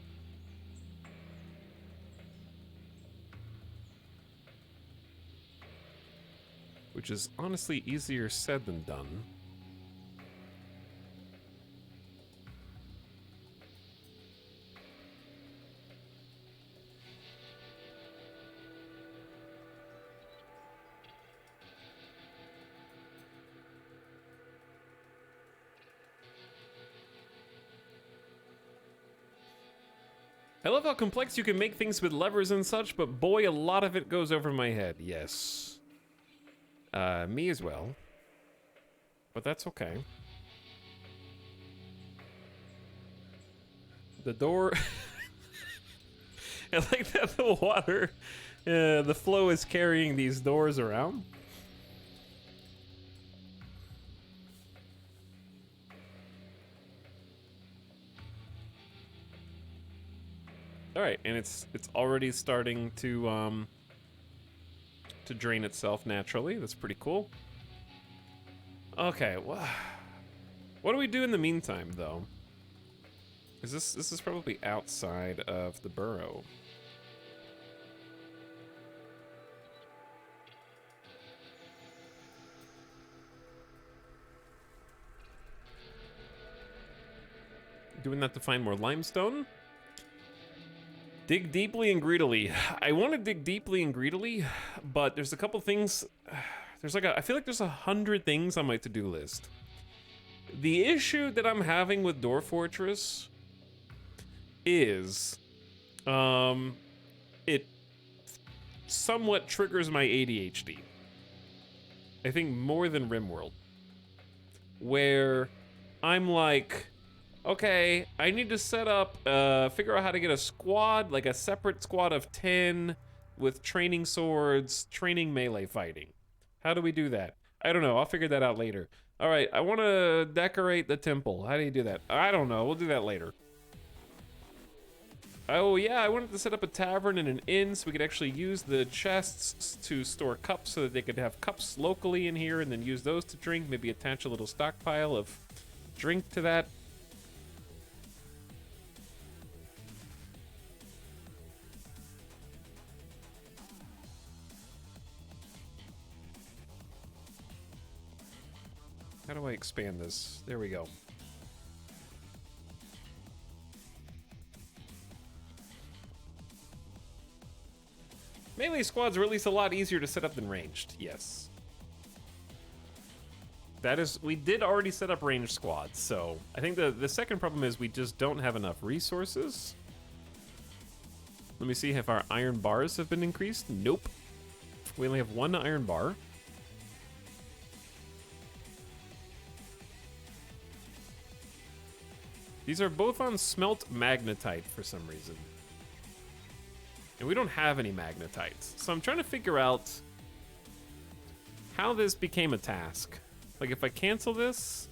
Which is honestly easier said than done. I love how complex you can make things with levers and such, but boy, a lot of it goes over my head. Yes. Me as well. But that's okay. The door... I like that the water, the flow is carrying these doors around. All right, and it's already starting to drain itself naturally. That's pretty cool. Okay, well, what do we do in the meantime, though? Is this is probably outside of the burrow. Doing that to find more limestone? Dig deeply and greedily. I want to dig deeply and greedily, but there's a couple things. There's like I feel like there's 100 things on my to-do list. The issue that I'm having with Door Fortress is, it somewhat triggers my ADHD. I think more than RimWorld, where I'm like, okay, I need to set up, figure out how to get a squad, like a separate squad of 10 with training swords, training melee fighting. How do we do that? I don't know. I'll figure that out later. All right, I want to decorate the temple. How do you do that? I don't know. We'll do that later. Oh, yeah, I wanted to set up a tavern and an inn so we could actually use the chests to store cups so that they could have cups locally in here and then use those to drink. Maybe attach a little stockpile of drink to that. How do I expand this? There we go. Melee squads are at least a lot easier to set up than ranged, yes. That is, we did already set up ranged squads, so I think the second problem is we just don't have enough resources. Let me see if our iron bars have been increased. Nope. We only have 1 iron bar. These are both on smelt magnetite for some reason. And we don't have any magnetites. So I'm trying to figure out how this became a task. Like if I cancel this,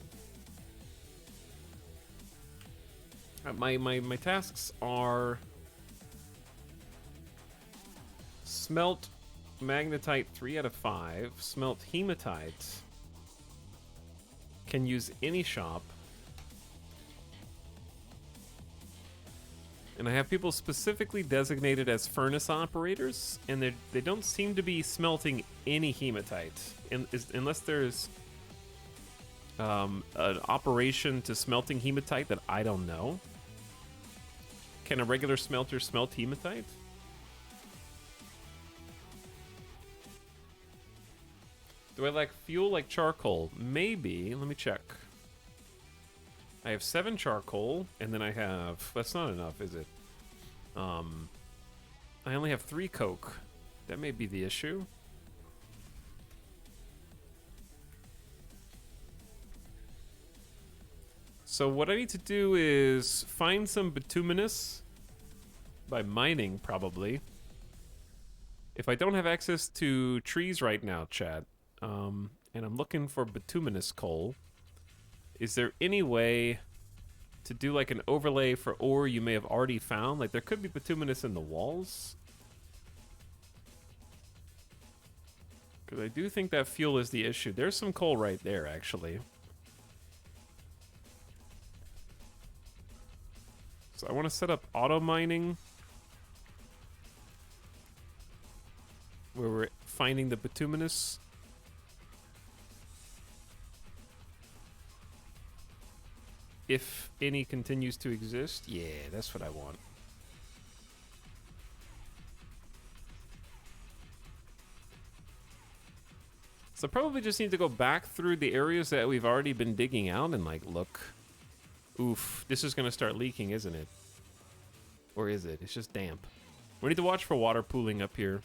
my tasks are smelt magnetite 3 out of 5, smelt hematite, can use any shop. And I have people specifically designated as furnace operators, and they don't seem to be smelting any hematite, unless there's an operation to smelting hematite that I don't know. Can a regular smelter smelt hematite? Do I lack fuel like charcoal? Maybe. Let me check. I have 7 charcoal, and then I have... That's not enough, is it? I only have 3 coke. That may be the issue. So what I need to do is find some bituminous by mining, probably. If I don't have access to trees right now, chat, and I'm looking for bituminous coal, is there any way to do like an overlay for ore you may have already found? Like there could be bituminous in the walls. Because I do think that fuel is the issue. There's some coal right there, actually. So I want to set up auto mining, where we're finding the bituminous. If any continues to exist. Yeah, that's what I want. So probably just need to go back through the areas that we've already been digging out and like look. Oof, this is gonna start leaking, isn't it? Or is it? It's just damp. We need to watch for water pooling up here.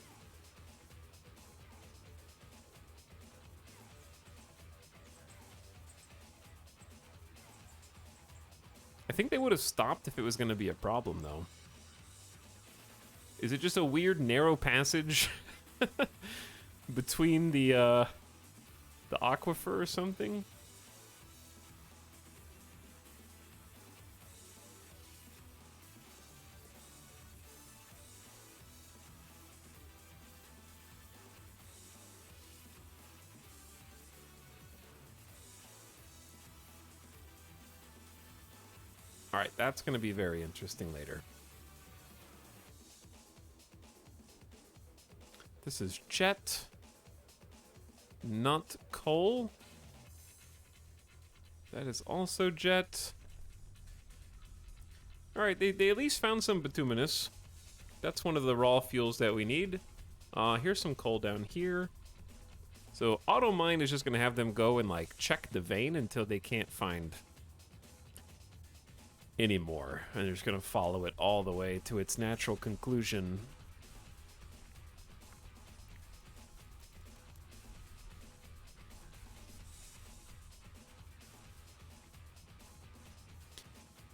I think they would have stopped if it was gonna be a problem though. Is it just a weird narrow passage between the aquifer or something? All right, that's going to be very interesting later. This is jet, not coal. That is also jet. All right, they at least found some bituminous. That's one of the raw fuels that we need. Here's some coal down here. So auto mine is just going to have them go and like check the vein until they can't find anymore, and they're just going to follow it all the way to its natural conclusion.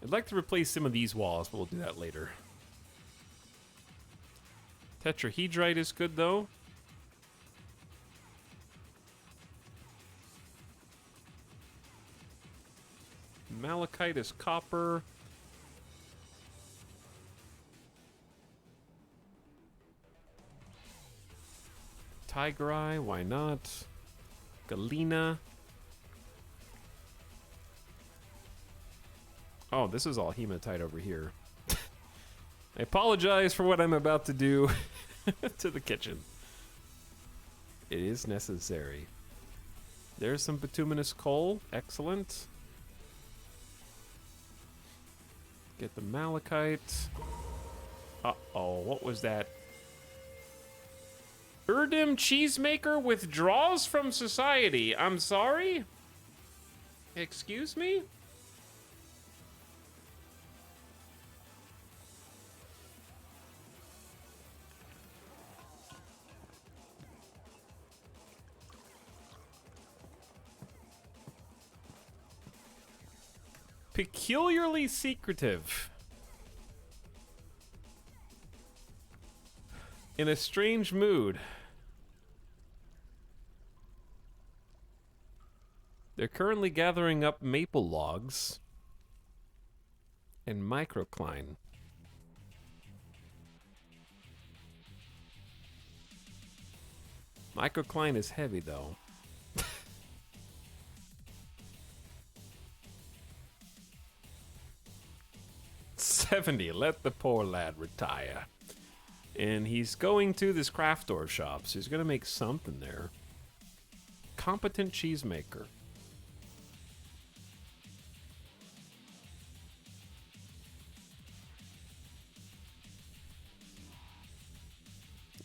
I'd like to replace some of these walls, but we'll do that later. Tetrahedrite is good though. Malachite is copper. Tigereye, why not? Galena. Oh, this is all hematite over here. I apologize for what I'm about to do to the kitchen. It is necessary. There's some bituminous coal. Excellent. Get the malachite. Uh-oh, what was that? Erdem cheesemaker withdraws from society. I'm sorry? Excuse me? Peculiarly secretive. In a strange mood. They're currently gathering up maple logs and microcline. Microcline is heavy though. 70, let the poor lad retire. And he's going to this craft store shop, so he's gonna make something there. Competent cheesemaker.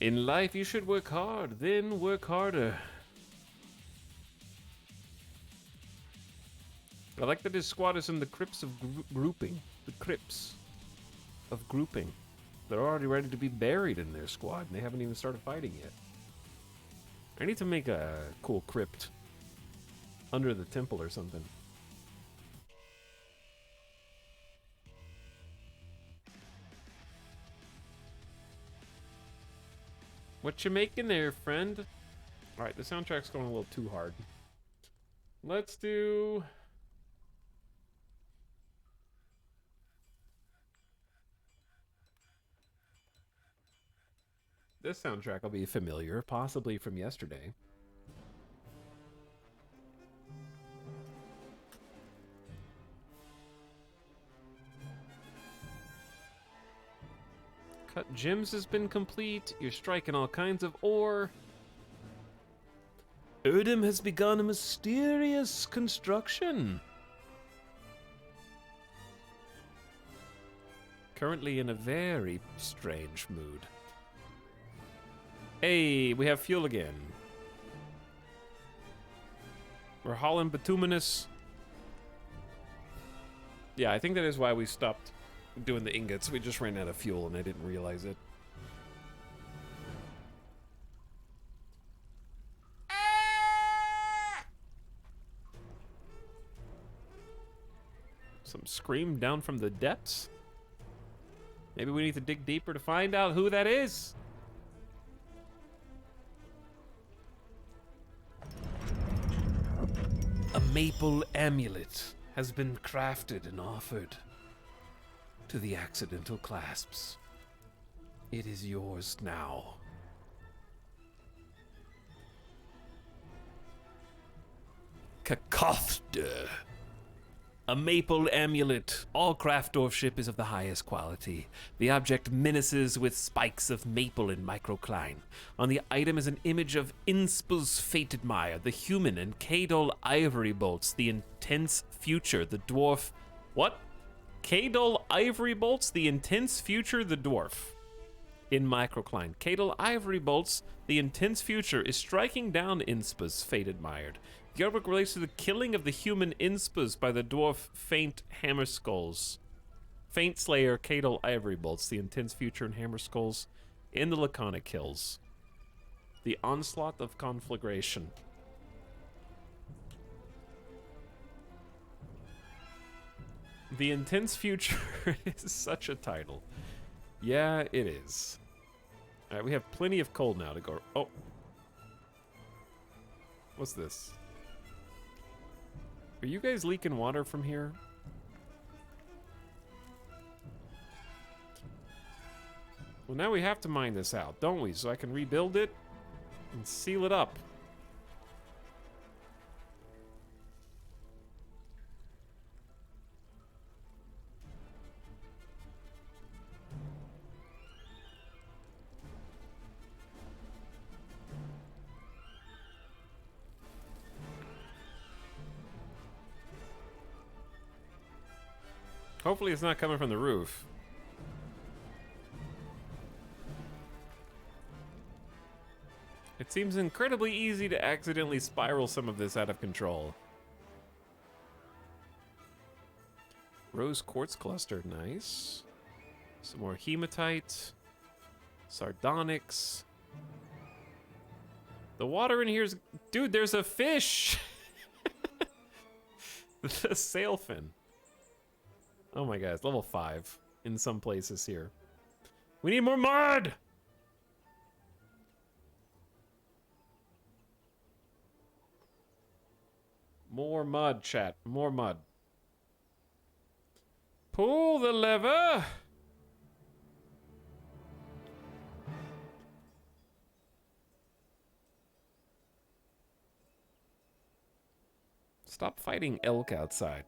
In life, you should work hard, then work harder. I like that his squad is in the crypts of grouping. The crypts of grouping. They're already ready to be buried in their squad, and they haven't even started fighting yet. I need to make a cool crypt under the temple or something. What you making there, friend? All right, the soundtrack's going a little too hard. Let's do... This soundtrack will be familiar, possibly from yesterday. Cut gems has been complete. You're striking all kinds of ore. Odin has begun a mysterious construction. Currently in a very strange mood. Hey, we have fuel again. We're hauling bituminous. Yeah, I think that is why we stopped doing the ingots. We just ran out of fuel and I didn't realize it. Some scream down from the depths. Maybe we need to dig deeper to find out who that is. A maple amulet has been crafted and offered to the accidental clasps. It is yours now. Cacophter. A maple amulet. All Kraftdorf ship is of the highest quality. The object menaces with spikes of maple and microcline. On the item is an image of Inspel's fated mire, the human, and Kadol ivory bolts, the intense future, the dwarf. What? Kadol ivory bolts, the intense future, the dwarf. In microcline, Kadol ivory bolts, the intense future, is striking down Inspel's fated mire. The artwork relates to the killing of the human Inspas by the dwarf Faint Hammer Skulls. Faint Slayer, Kadol Ivory Bolts, the intense future in Hammer Skulls in the Laconic Hills. The Onslaught of Conflagration. The Intense Future is such a title. Yeah, it is. Alright, we have plenty of coal now to go. Oh. What's this? Are you guys leaking water from here? Well, now we have to mine this out, don't we? So I can rebuild it and seal it up. Hopefully it's not coming from the roof. It seems incredibly easy to accidentally spiral some of this out of control. Rose quartz cluster, nice. Some more hematite. Sardonyx. The water in here is... Dude, there's a fish! The sailfin. Oh my god, it's level 5 in some places here. We need more mud! More mud, chat. More mud. Pull the lever! Stop fighting elk outside.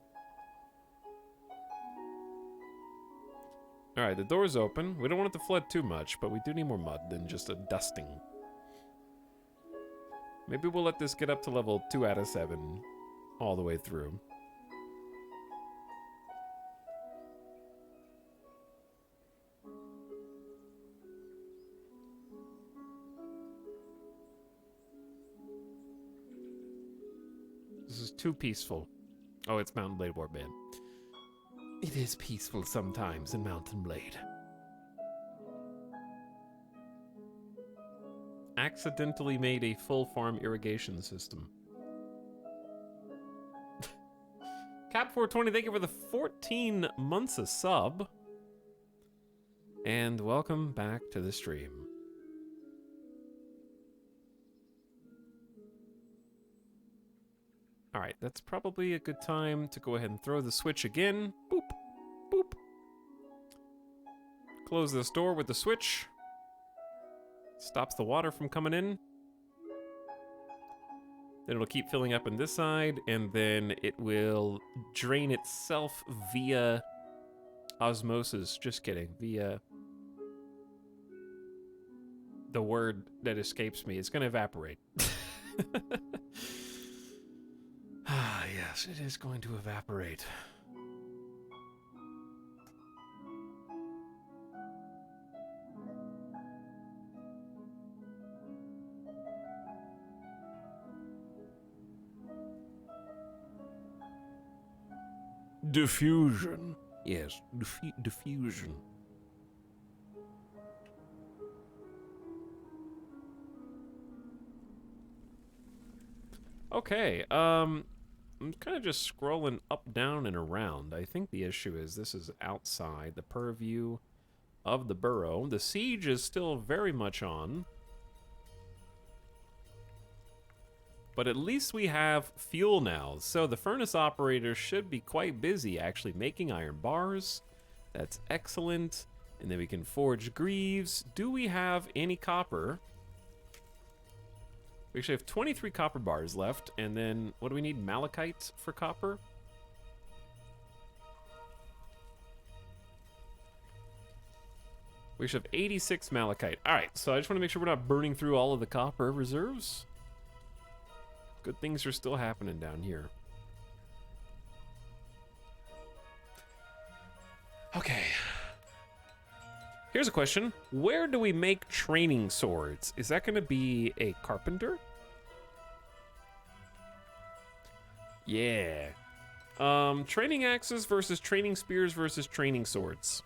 Alright, the door's open. We don't want it to flood too much, but we do need more mud than just a dusting. Maybe we'll let this get up to level 2 out of 7 all the way through. This is too peaceful. Oh, it's Mountain Blade Warband. It is peaceful sometimes in Mountain Blade. Accidentally made a full farm irrigation system. Cap 420, thank you for the 14 months of sub. And welcome back to the stream. All right, that's probably a good time to go ahead and throw the switch again. Boop, boop. Close this door with the switch. Stops the water from coming in. Then it'll keep filling up on this side, and then it will drain itself via osmosis. Just kidding. Via the word that escapes me. It's going to evaporate. Ah, yes, it is going to evaporate. Diffusion. Yes, diffusion. Okay, I'm kind of just scrolling up, down, and around. I think the issue is this is outside the purview of the burrow. The siege is still very much on. But at least we have fuel now, so the furnace operator should be quite busy actually making iron bars. That's excellent. And then we can forge greaves. Do we have any copper? We actually have 23 copper bars left, and then what do we need? Malachite for copper? We should have 86 malachite. All right, so I just want to make sure we're not burning through all of the copper reserves. Good things are still happening down here. Okay. Here's a question. Where do we make training swords? Is that going to be a carpenter? Yeah. Training axes versus training spears versus training swords.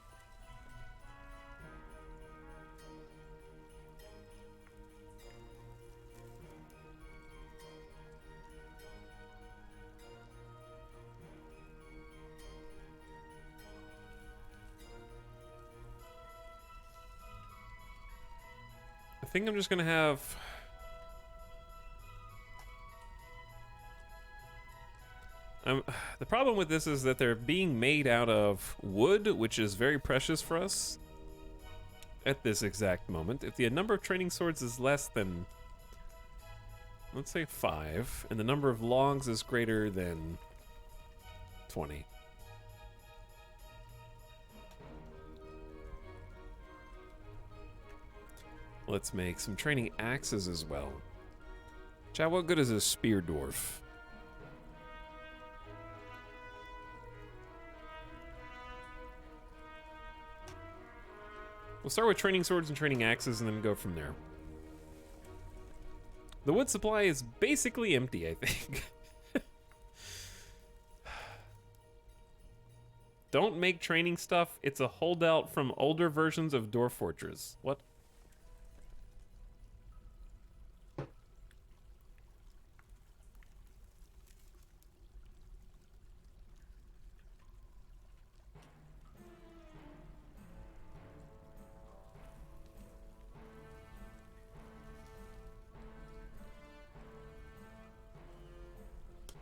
I think I'm just gonna have... the problem with this is that they're being made out of wood, which is very precious for us at this exact moment. If the number of training swords is less than, let's say 5, and the number of logs is greater than 20. Let's make some training axes as well. Chad, what good is a spear dwarf? We'll start with training swords and training axes and then go from there. The wood supply is basically empty, I think. Don't make training stuff. It's a holdout from older versions of Dwarf Fortress. What?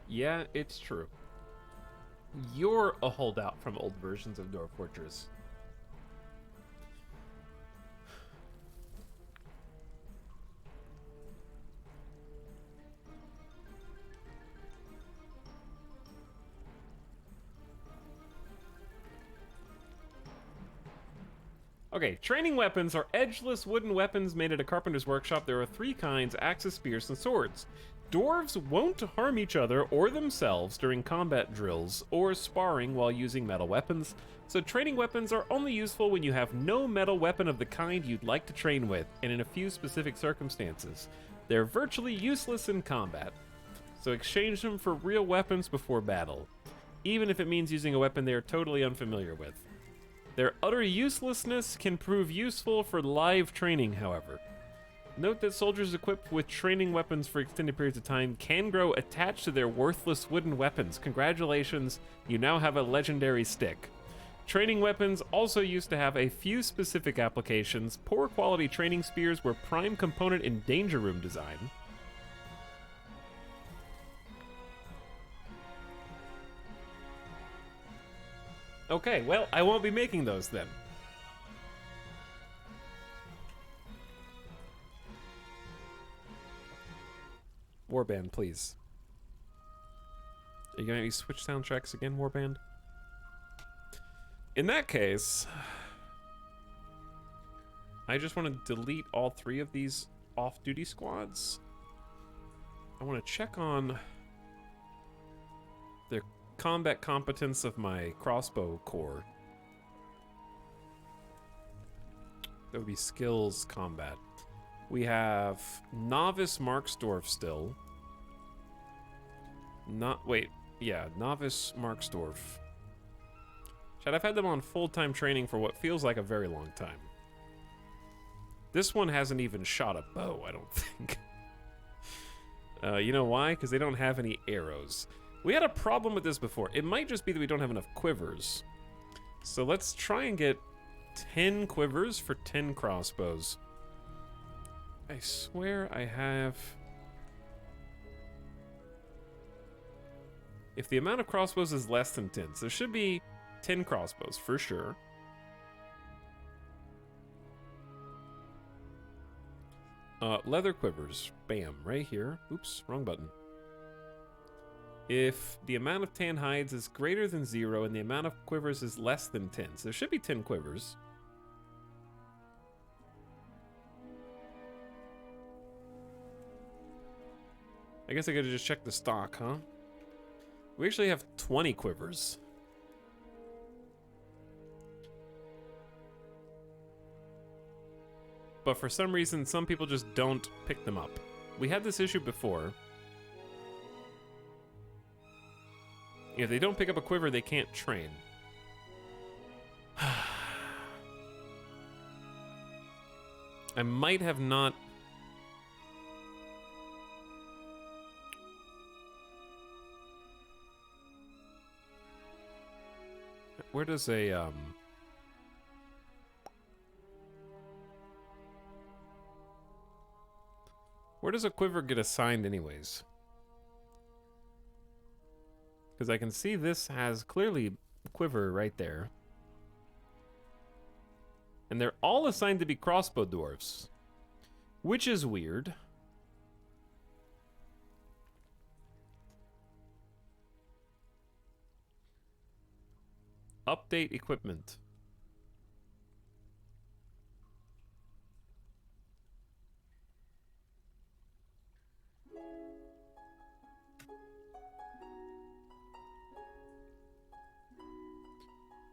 Yeah, it's true. You're a holdout from old versions of Dwarf Fortress. Okay, training weapons are edgeless wooden weapons made at a carpenter's workshop. There are 3 kinds: axes, spears, and swords. Dwarves won't harm each other or themselves during combat drills or sparring while using metal weapons, so training weapons are only useful when you have no metal weapon of the kind you'd like to train with, and in a few specific circumstances. They're virtually useless in combat, so exchange them for real weapons before battle, even if it means using a weapon they are totally unfamiliar with. Their utter uselessness can prove useful for live training, however. Note that soldiers equipped with training weapons for extended periods of time can grow attached to their worthless wooden weapons. Congratulations, you now have a legendary stick. Training weapons also used to have a few specific applications. Poor quality training spears were prime component in danger room design. Okay, well, I won't be making those then. Warband, please. Are you gonna switch soundtracks again, Warband? In that case, I just want to delete all 3 of these off-duty squads. I want to check on the combat competence of my crossbow corps. That would be skills combat. We have Novice Marksdorf still. Novice Marksdorf. Chad, I've had them on full-time training for what feels like a very long time. This one hasn't even shot a bow, I don't think. You know why? Because they don't have any arrows. We had a problem with this before. It might just be that we don't have enough quivers. So let's try and get 10 quivers for 10 crossbows. I swear I have... If the amount of crossbows is less than 10, so there should be 10 crossbows for sure. Leather quivers. Bam, right here. Oops, wrong button. If the amount of tan hides is greater than 0 and the amount of quivers is less than 10, so there should be 10 quivers. I guess I gotta just check the stock, huh? We actually have 20 quivers. But for some reason, some people just don't pick them up. We had this issue before. If they don't pick up a quiver, they can't train. I might have not... Where does a, Where does a quiver get assigned anyways? Because I can see this has clearly a quiver right there. And they're all assigned to be crossbow dwarfs. Which is weird. Update equipment.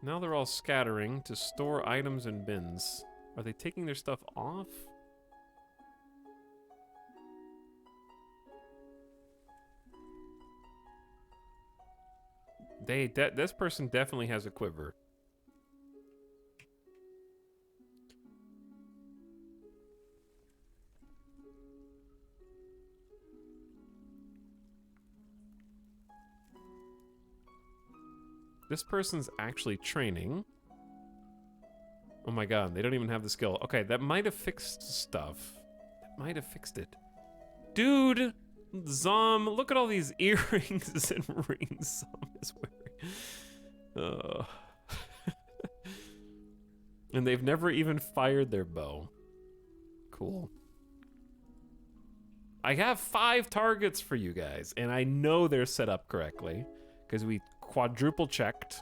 Now they're all scattering to store items in bins. Are they taking their stuff off? This person definitely has a quiver. This person's actually training. Oh my god, they don't even have the skill. Okay, that might have fixed stuff. That might have fixed it. Dude! Zom, look at all these earrings and rings Zom is wearing. And they've never even fired their bow. Cool. I have 5 targets for you guys, and I know they're set up correctly, because we quadruple checked.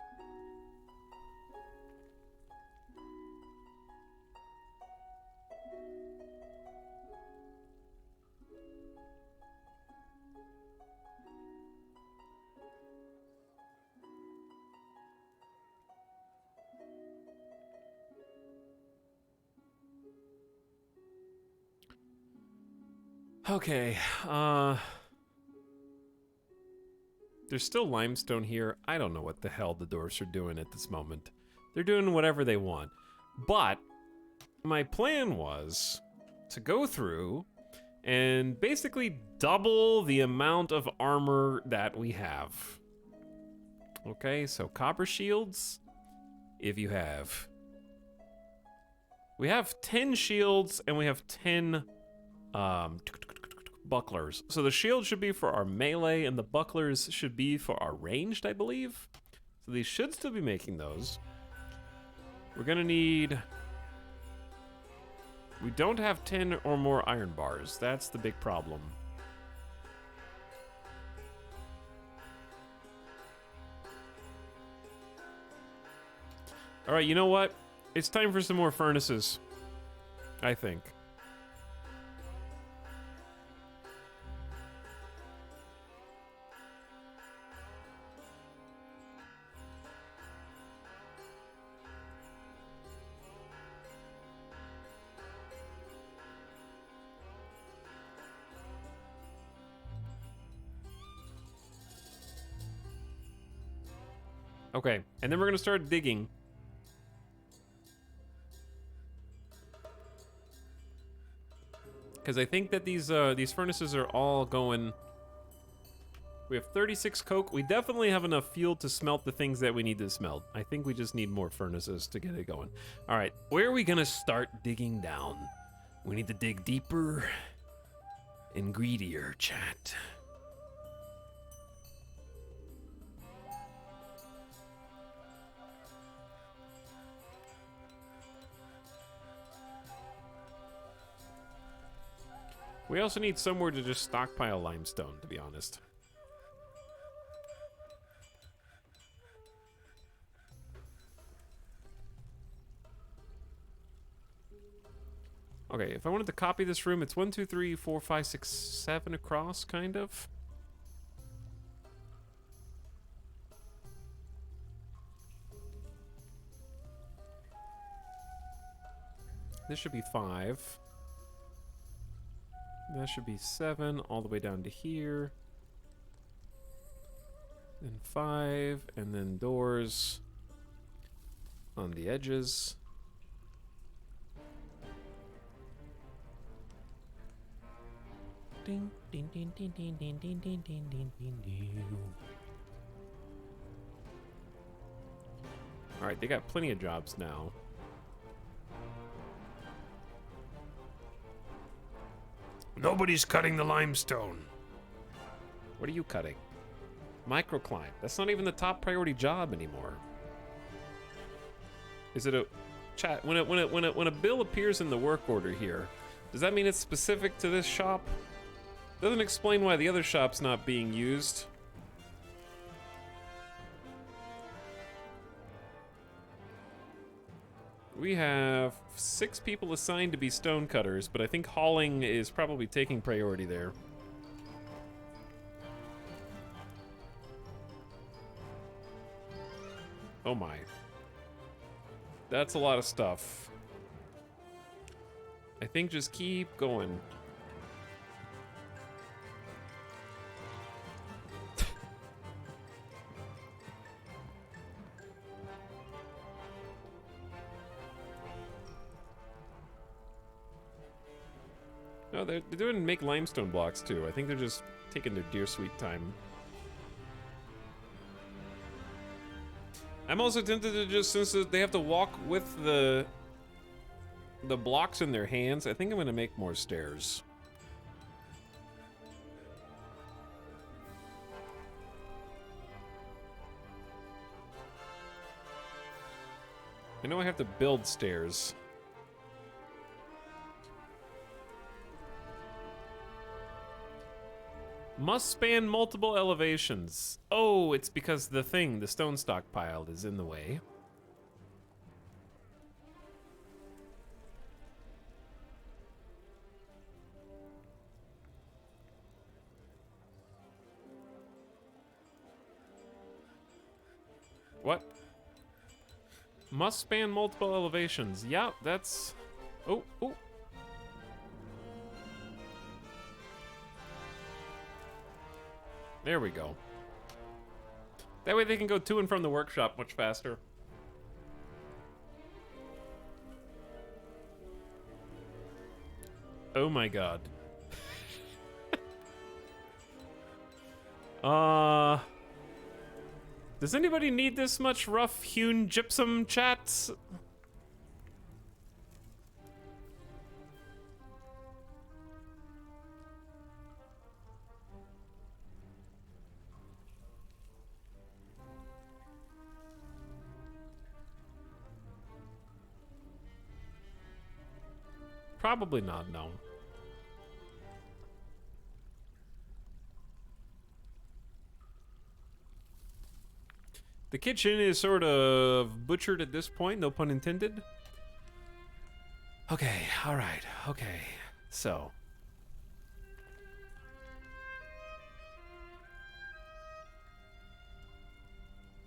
Okay, there's still limestone here. I don't know what the hell the dwarfs are doing at this moment. They're doing whatever they want. But my plan was to go through and basically double the amount of armor that we have. Okay, so copper shields, if you have... We have 10 shields and we have 10 bucklers. So the shield should be for our melee and the bucklers should be for our ranged, I believe. So these should still be making those. We're gonna need... We don't have 10 or more iron bars. That's the big problem. All right, you know what? It's time for some more furnaces, I think. Okay, and then we're gonna start digging. Because I think that these furnaces are all going... We have 36 coke. We definitely have enough fuel to smelt the things that we need to smelt. I think we just need more furnaces to get it going. All right, where are we gonna start digging down? We need to dig deeper and greedier, chat. We also need somewhere to just stockpile limestone, to be honest. Okay, if I wanted to copy this room, it's 1, 2, 3, 4, 5, 6, 7 across, kind of. This should be 5. That should be 7, all the way down to here. Then 5, and then doors on the edges. Ding, ding, ding, ding, ding, ding, ding, ding, ding, ding, ding, ding. All right, they got plenty of jobs now. Nobody's cutting the limestone. What are you cutting? Microclimb. That's not even the top priority job anymore. Is it a chat? When a bill appears in the work order here, does that mean it's specific to this shop? Doesn't explain why the other shop's not being used. We have 6 people assigned to be stonecutters, but I think hauling is probably taking priority there. Oh my. That's a lot of stuff. I think just keep going. No, they're doing make limestone blocks too. I think they're just taking their dear sweet time. I'm also tempted to just, since they have to walk with the blocks in their hands, I think I'm gonna make more stairs. I know I have to build stairs. Must span multiple elevations. Oh, it's because the stone stockpile is in the way. What? Must span multiple elevations. Yeah, that's... Oh, oh. There we go. That way they can go to and from the workshop much faster. Oh my god. Does anybody need this much rough-hewn gypsum, chat? Probably not, no. The kitchen is sort of butchered at this point, no pun intended. Okay, alright, okay. So.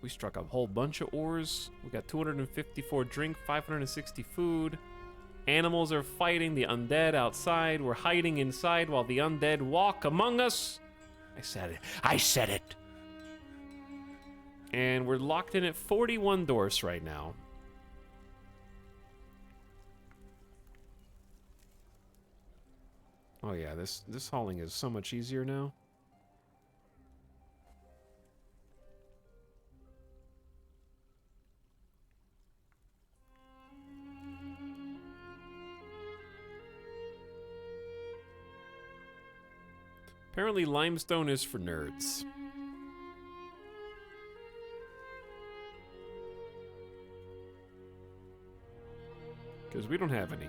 We struck a whole bunch of ores. We got 254 drink, 560 food. Animals are fighting the undead outside. We're hiding inside while the undead walk among us. I said it. I said it. And we're locked in at 41 dwarfs right now. Oh yeah, this hauling is so much easier now. Apparently limestone is for nerds. Because we don't have any.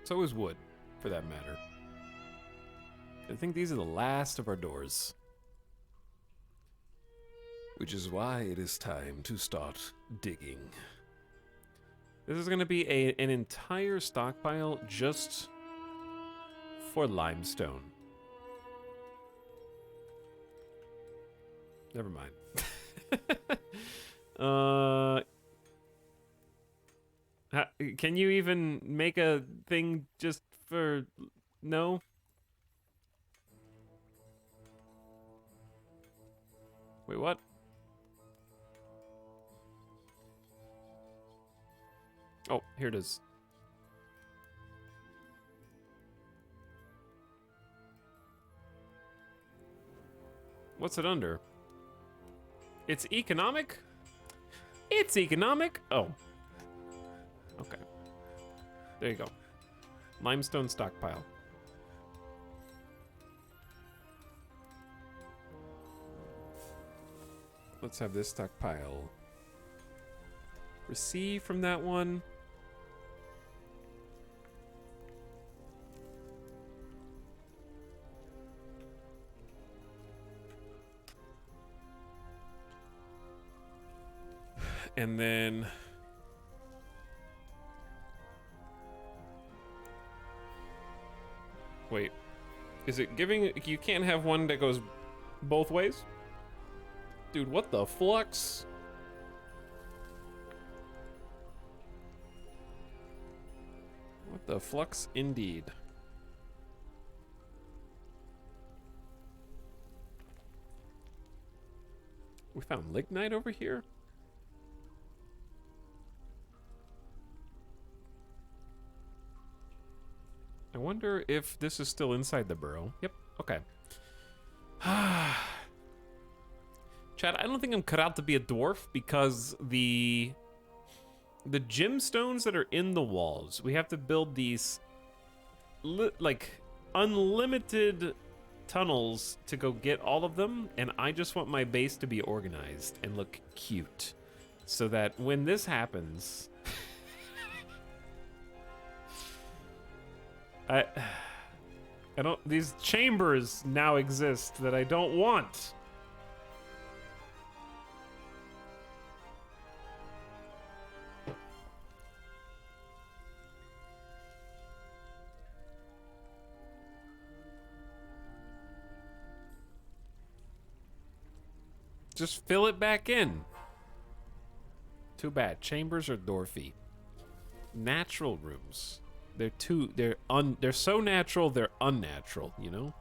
So is wood, for that matter. I think these are the last of our doors. Which is why it is time to start digging. This is going to be an entire stockpile just for limestone. Never mind. Can you even make a thing just for... No? Wait, what? Oh, here it is. What's it under? It's economic? It's economic? Oh. Okay. There you go. Limestone stockpile. Let's have this stockpile. Receive from that one. And then... Wait. Is it giving... You can't have one that goes both ways? Dude, what the flux? What the flux indeed. We found lignite over here? I wonder if this is still inside the burrow. Yep, okay. Chad, I don't think I'm cut out to be a dwarf because the gemstones that are in the walls, we have to build these like unlimited tunnels to go get all of them, and I just want my base to be organized and look cute so that when this happens I don't, these chambers now exist that I don't want. Just fill it back in. Too bad. Chambers are dwarfy. Natural rooms. They're so natural, they're unnatural, you know?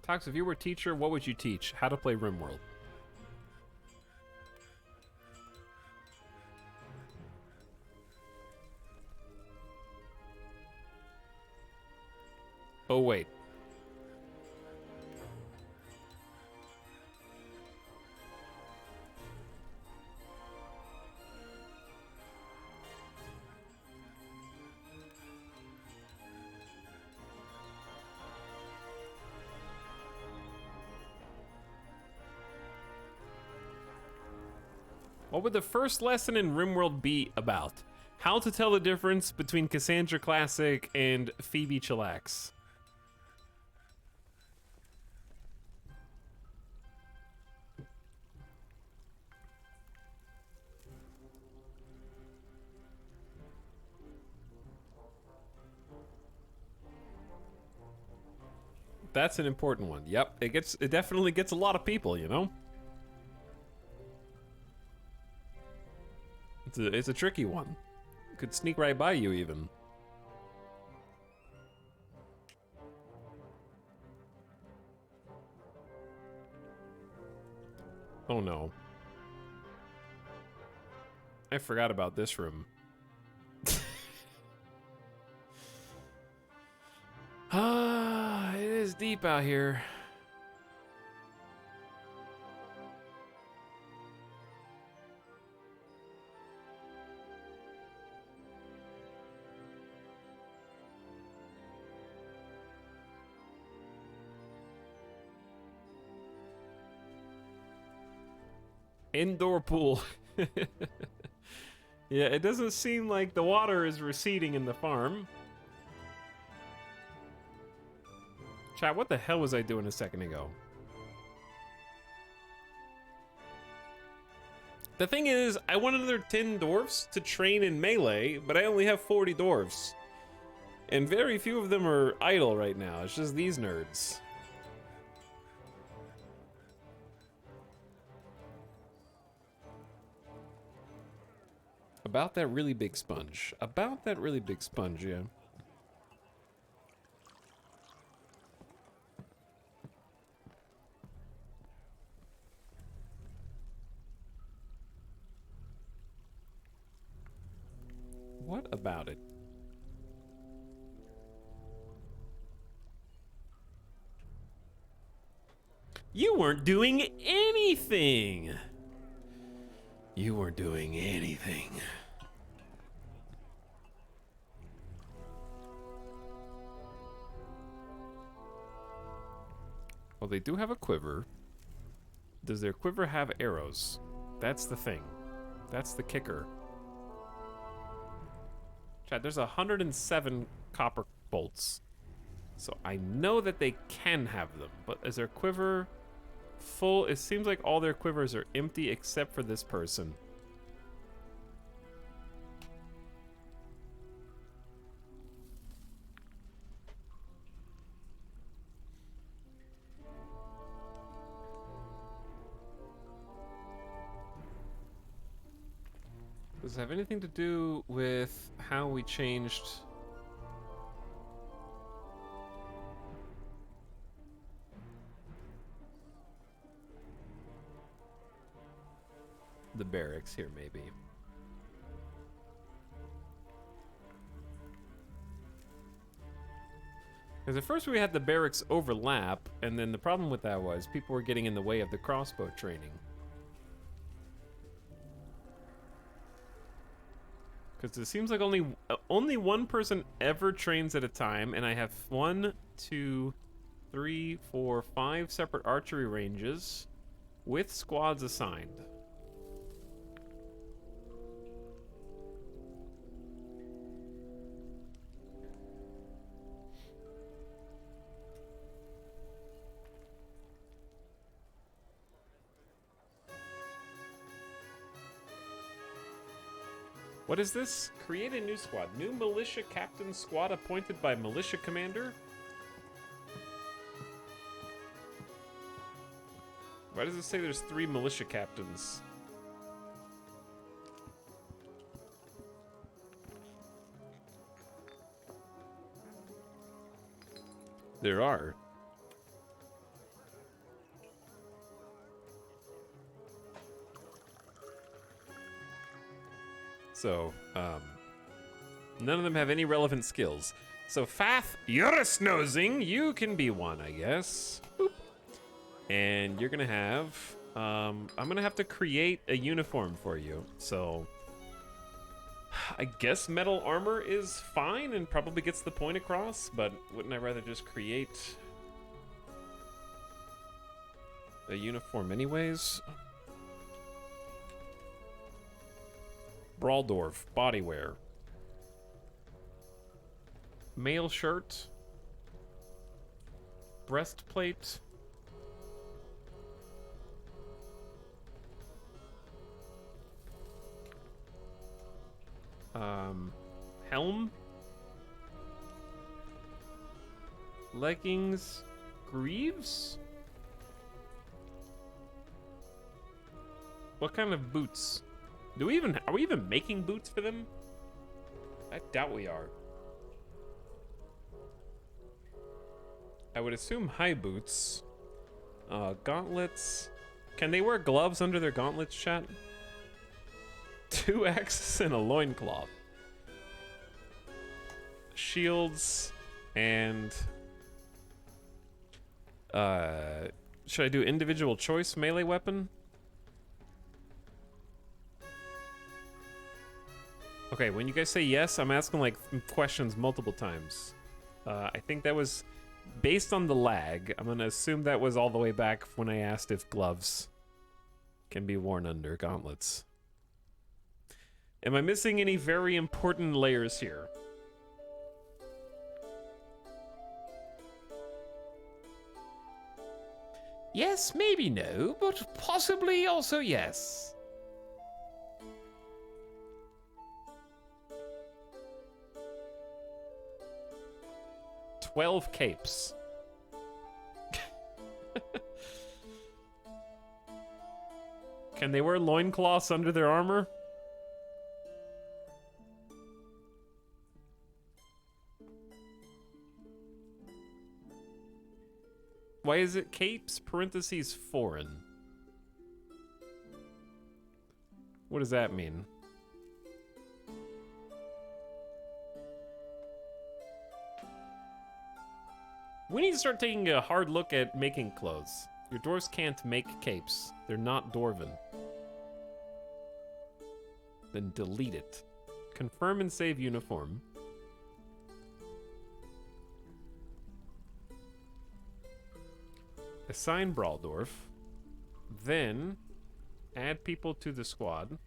Tox, if you were a teacher, what would you teach? How to play RimWorld. Oh, wait. What would the first lesson in RimWorld be about? How to tell the difference between Cassandra Classic and Phoebe Chillax. That's an important one. Yep, it definitely gets a lot of people, you know? It's a tricky one. Could sneak right by you even. Oh no. I forgot about this room. Ah, it is deep out here. Indoor pool. Yeah, it doesn't seem like the water is receding in the farm. Chat, what the hell was I doing a second ago? The thing is, I want another 10 dwarfs to train in melee, but I only have 40 dwarfs. And very few of them are idle right now. It's just these nerds. About that really big sponge. About that really big sponge, yeah. What about it? You weren't doing anything! You weren't doing anything. Well, they do have a quiver. Does their quiver have arrows? That's the thing. That's the kicker. Chad, there's 107 copper bolts. So I know that they can have them, but is their quiver full? It seems like all their quivers are empty except for this person. Does it have anything to do with how we changed the barracks here, maybe? Because at first we had the barracks overlap, and then the problem with that was people were getting in the way of the crossbow training. Because it seems like only one person ever trains at a time, and I have 1, 2, 3, 4, 5 separate archery ranges with squads assigned. What is this? Create a new squad. New militia captain squad appointed by militia commander? Why does it say there's 3 militia captains? There are. So, none of them have any relevant skills. So, Fath, you're a snoozing. You can be one, I guess. Boop. And you're gonna have, I'm gonna have to create a uniform for you. So, I guess metal armor is fine and probably gets the point across, but wouldn't I rather just create a uniform anyways? Braldorf, bodywear. Male shirt. Breastplate. Helm. Leggings. Greaves? What kind of boots? Are we even making boots for them? I doubt we are. I would assume high boots. Gauntlets. Can they wear gloves under their gauntlets, chat? 2 axes and a loincloth. Shields and should I do individual choice melee weapon? Okay, when you guys say yes, I'm asking like questions multiple times. I think that was based on the lag. I'm gonna assume that was all the way back when I asked if gloves can be worn under gauntlets. Am I missing any very important layers here? Yes, maybe no, but possibly also yes. "12 capes. Can they wear loincloths under their armor? Why is it capes, parentheses, foreign? What does that mean? We need to start taking a hard look at making clothes. Your dwarves can't make capes. They're not dwarven. Then delete it. Confirm and save uniform. Assign Braldorf. Then add people to the squad.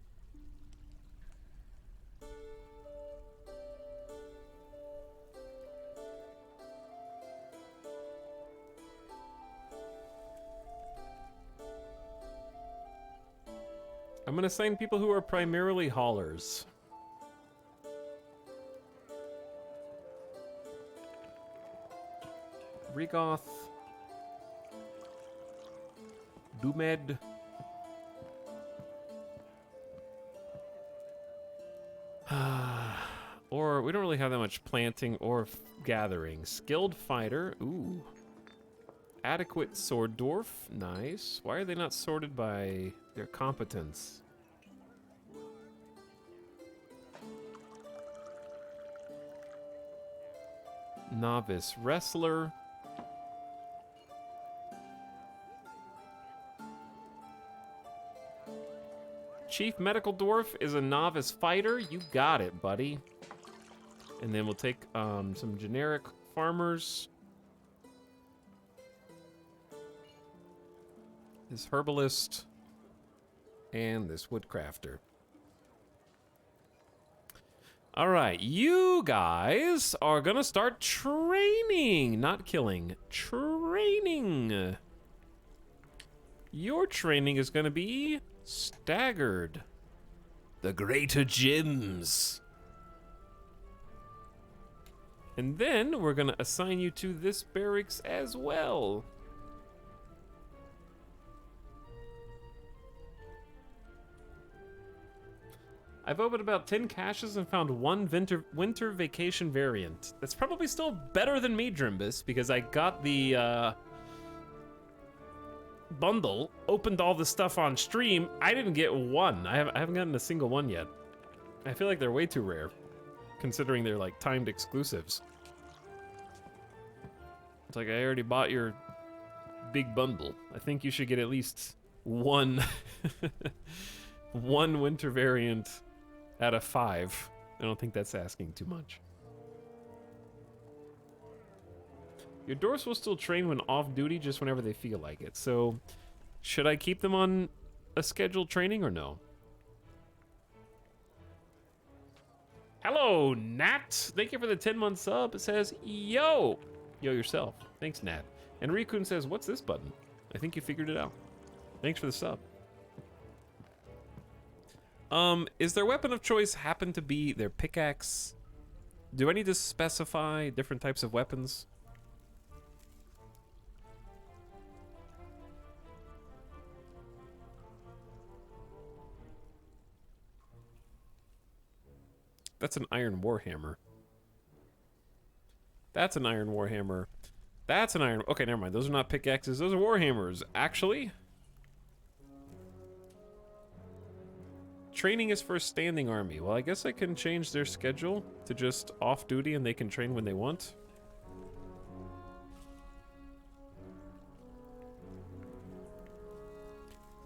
I'm gonna assign people who are primarily haulers. Rigoth. Dumed. Or we don't really have that much planting or gathering. Skilled fighter. Ooh. Adequate sword dwarf. Nice. Why are they not sorted by their competence? Novice wrestler. Chief medical dwarf is a novice fighter. You got it, buddy. And then we'll take some generic farmers. This herbalist. And this woodcrafter. All right, you guys are gonna start training, not killing, training. Your training is gonna be staggered. The greater gyms. And then we're gonna assign you to this barracks as well. I've opened about 10 caches and found one winter vacation variant. That's probably still better than me, Drimbus, because I got the bundle, opened all the stuff on stream. I didn't get one. I haven't gotten a single one yet. I feel like they're way too rare, considering they're like timed exclusives. It's like, I already bought your big bundle. I think you should get at least one, one winter variant out of 5. I don't think that's asking too much. Your dwarves will still train when off duty, just whenever they feel like it. So, should I keep them on a scheduled training or no? Yo, Nat. Thank you for the 10-month sub. It says, yo. Yo yourself. Thanks, Nat. And Rikun says, what's this button? I think you figured it out. Thanks for the sub. Is their weapon of choice happen to be their pickaxe? Do I need to specify different types of weapons? That's an iron warhammer. That's an iron warhammer. That's an iron... Okay, never mind. Those are not pickaxes. Those are warhammers. Actually... Training is for a standing army. Well, I guess I can change their schedule to just off-duty and they can train when they want.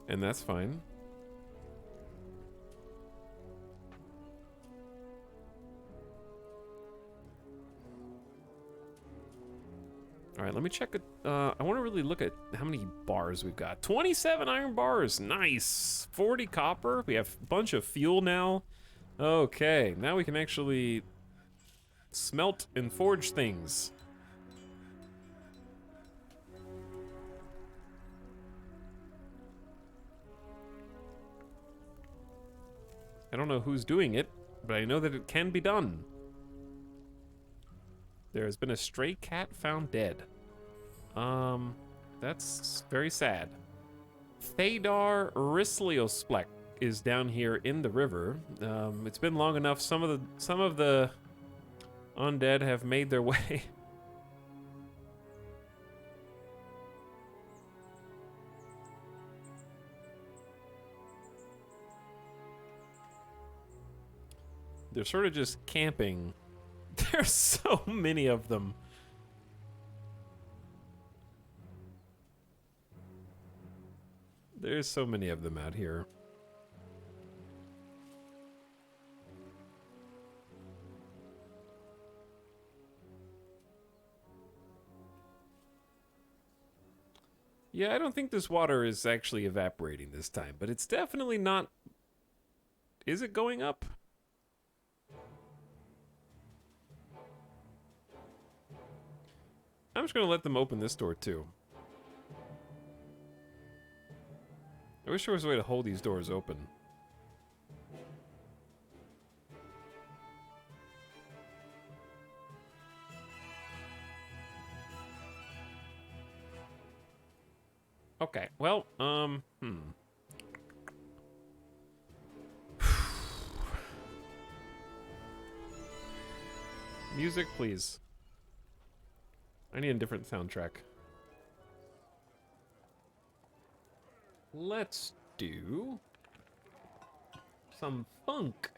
And that's fine. All right, let me check it. I want to really look at how many bars we've got. 27 iron bars. Nice. 40 copper. We have a bunch of fuel now. Okay, now we can actually smelt and forge things. I don't know who's doing it, but I know that it can be done. There has been a stray cat found dead. That's very sad. Thadar Risliosplek is down here in the river. It's been long enough. Some of the undead have made their way. They're sort of just camping. There's so many of them. There's so many of them out here. Yeah, I don't think this water is actually evaporating this time, but it's definitely not... Is it going up? I'm just gonna let them open this door too. I wish there was a way to hold these doors open. Okay, well, Music, please. I need a different soundtrack. Let's do some funk.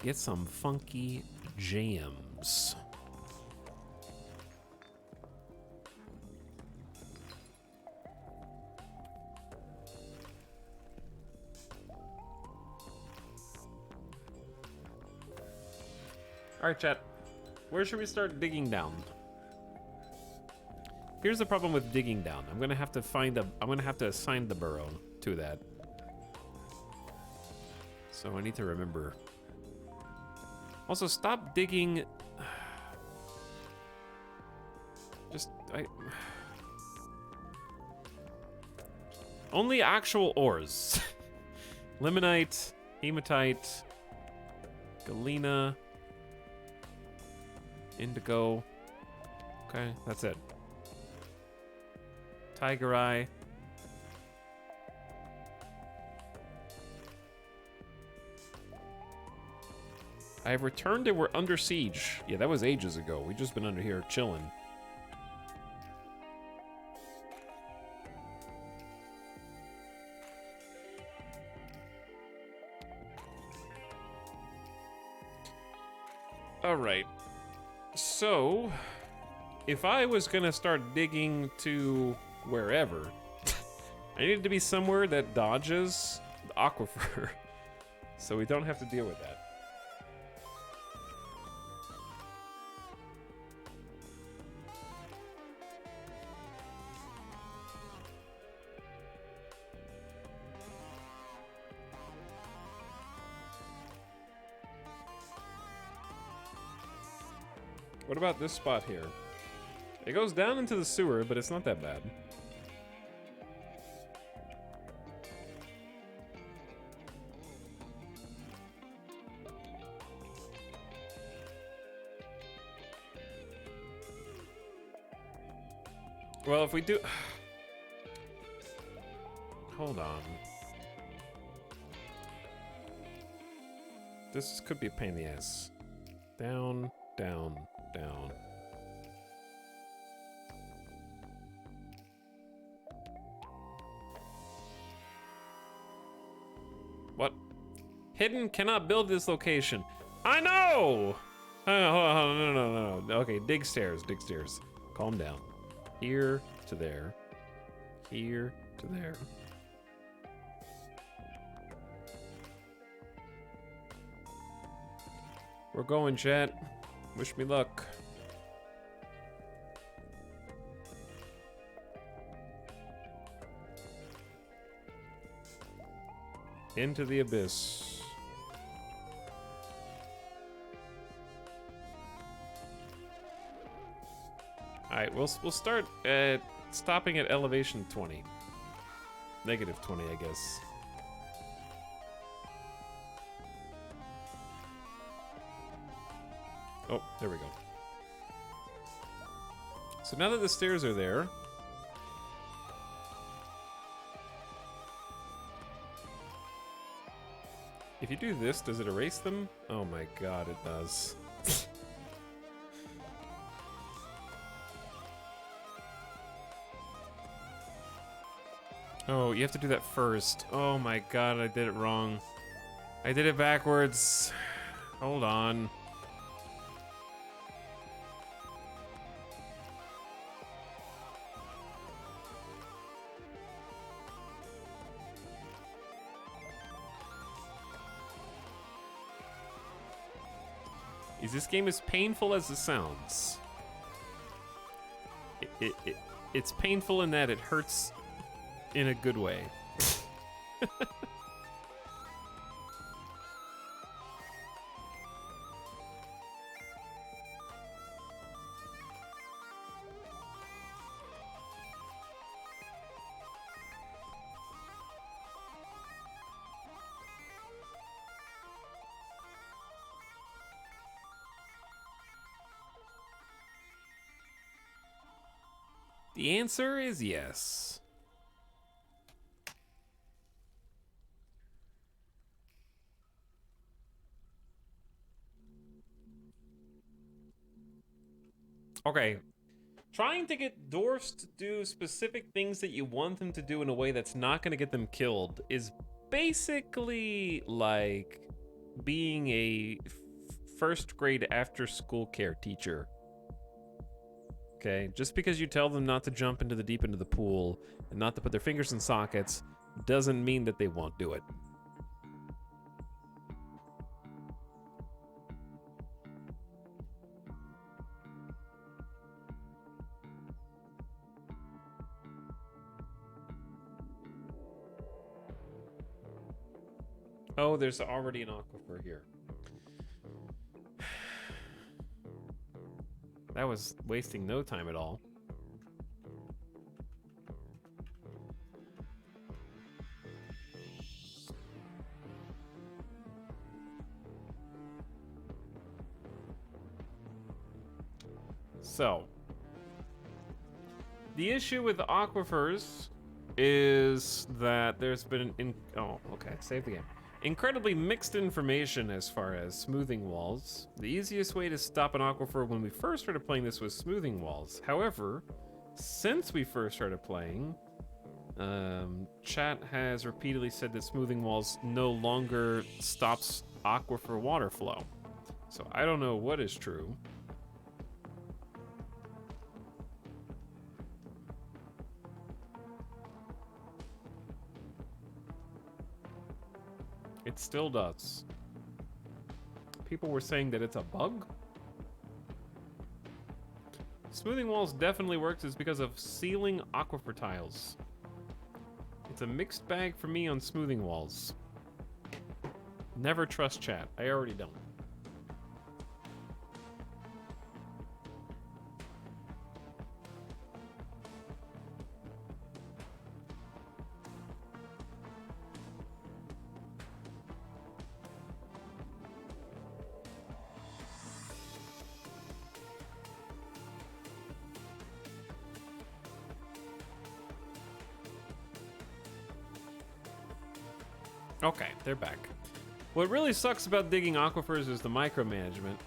Get some funky jams. All right, chat. Where should we start digging down? Here's the problem with digging down. I'm gonna have to assign the burrow to that. So I need to remember. Also, stop digging. Only actual ores. Limonite, hematite, galena. Indigo. Okay, that's it. Tiger Eye. I have returned and we're under siege. Yeah, that was ages ago. We've just been under here chilling. All right. So, if I was gonna start digging to wherever, I needed to be somewhere that dodges the aquifer, so we don't have to deal with that. What about this spot here? It goes down into the sewer, but it's not that bad. Well, if we do... Hold on. This could be a pain in the ass. Down, down, down. What? Hidden cannot build this location. I know! Hold on, no. Okay, dig stairs, dig stairs. Calm down. Here to there. Here to there. We're going, chat. Wish me luck. Into the abyss. Alright, we'll start at stopping at elevation 20. Negative 20, I guess. Oh, there we go. So now that the stairs are there, if you do this, does it erase them? Oh my god, it does. Oh, you have to do that first. Oh my god, I did it wrong. I did it backwards. Hold on. Is this game as painful as it sounds? It's painful in that it hurts in a good way. The answer is yes. Okay. Trying to get dwarfs to do specific things that you want them to do in a way that's not going to get them killed is basically like being a first grade after school care teacher. Okay, just because you tell them not to jump into the deep end of the pool and not to put their fingers in sockets doesn't mean that they won't do it. Oh, there's already an aquifer here. That was wasting no time at all. So, the issue with the aquifers is that there's been save the game. Incredibly mixed information as far as smoothing walls. The easiest way to stop an aquifer when we first started playing this was smoothing walls. However, since we first started playing, chat has repeatedly said that smoothing walls no longer stops aquifer water flow. So I don't know what is true. It still does. People were saying that it's a bug. Smoothing walls definitely works is because of sealing aquifer tiles. It's a mixed bag for me on smoothing walls. Never trust chat. I already don't. Okay, they're back. What really sucks about digging aquifers is the micromanagement.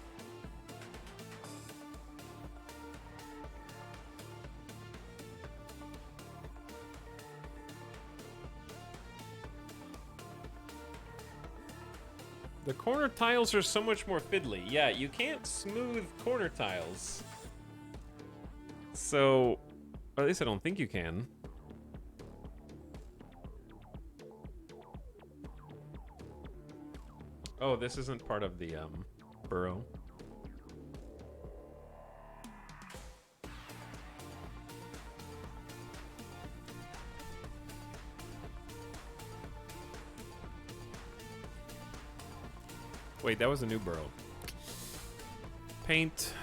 The corner tiles are so much more fiddly. Yeah, you can't smooth corner tiles. So, or at least I don't think you can. Oh, this isn't part of the burrow. Wait, that was a new burrow. Paint.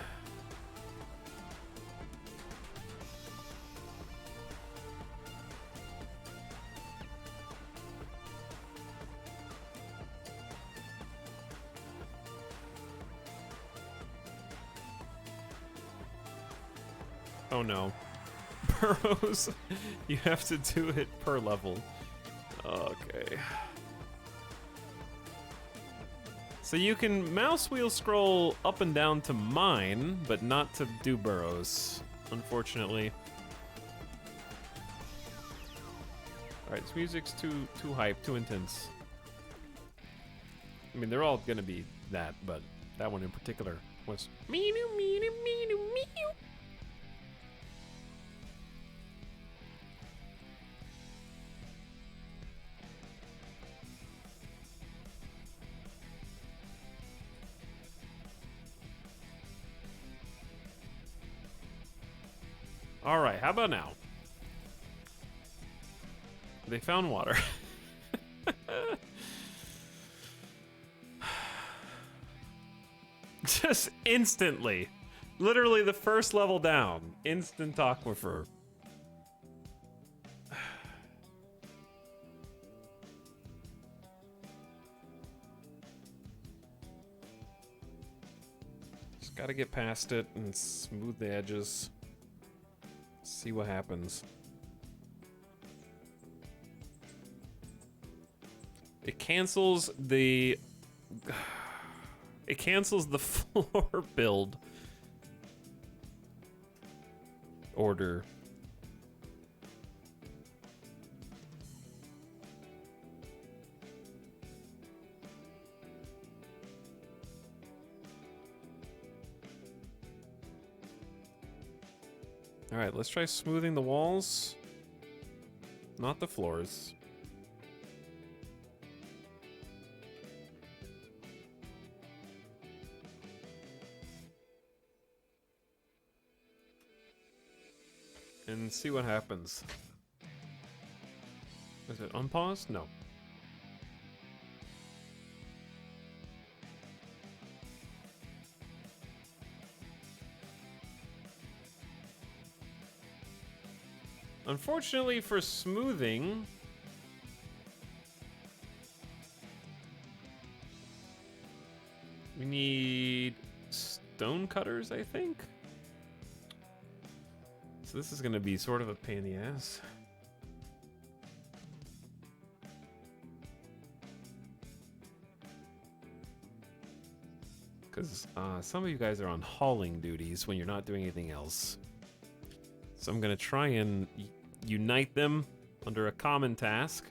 Oh no. Burrows. You have to do it per level. Okay. So you can mouse wheel scroll up and down to mine, but not to do burrows, unfortunately. Alright, this music's too hype, too intense. I mean, they're all gonna be that, but that one in particular was meow meow meow meow. All right, how about now? They found water. Just instantly. Literally the first level down. Instant aquifer. Just gotta get past it and smooth the edges. See what happens. It cancels the floor build order. All right, let's try smoothing the walls, not the floors. And see what happens. Is it unpaused? No. Unfortunately for smoothing, we need stone cutters, I think. So this is gonna be sort of a pain in the ass. Because some of you guys are on hauling duties when you're not doing anything else. So I'm gonna try and unite them under a common task.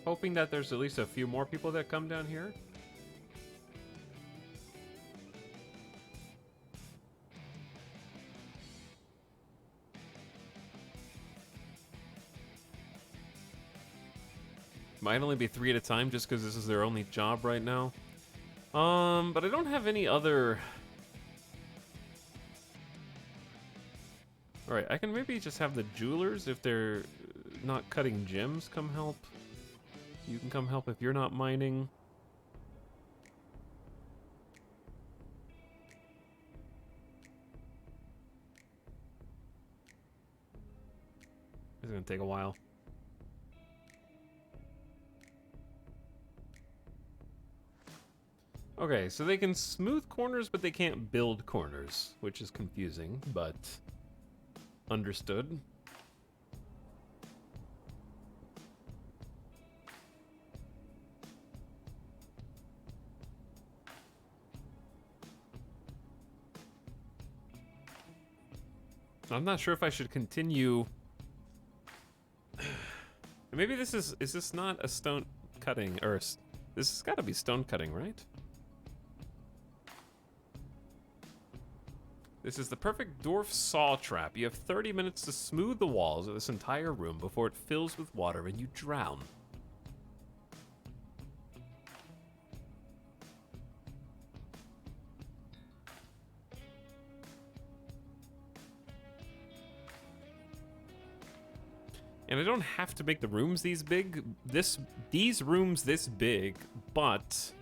Hoping that there's at least a few more people that come down here. Might only be 3 at a time just because this is their only job right now. But I don't have any other... Alright, I can maybe just have the jewelers, if they're not cutting gems, come help. You can come help if you're not mining. gonna take a while. Okay, so they can smooth corners, but they can't build corners, which is confusing, but understood. I'm not sure if I should continue. Maybe this is this not a stone cutting, or this has got to be stone cutting, right? This is the perfect dwarf saw trap. You have 30 minutes to smooth the walls of this entire room before it fills with water and you drown. And I don't have to make the rooms these big, these rooms this big, but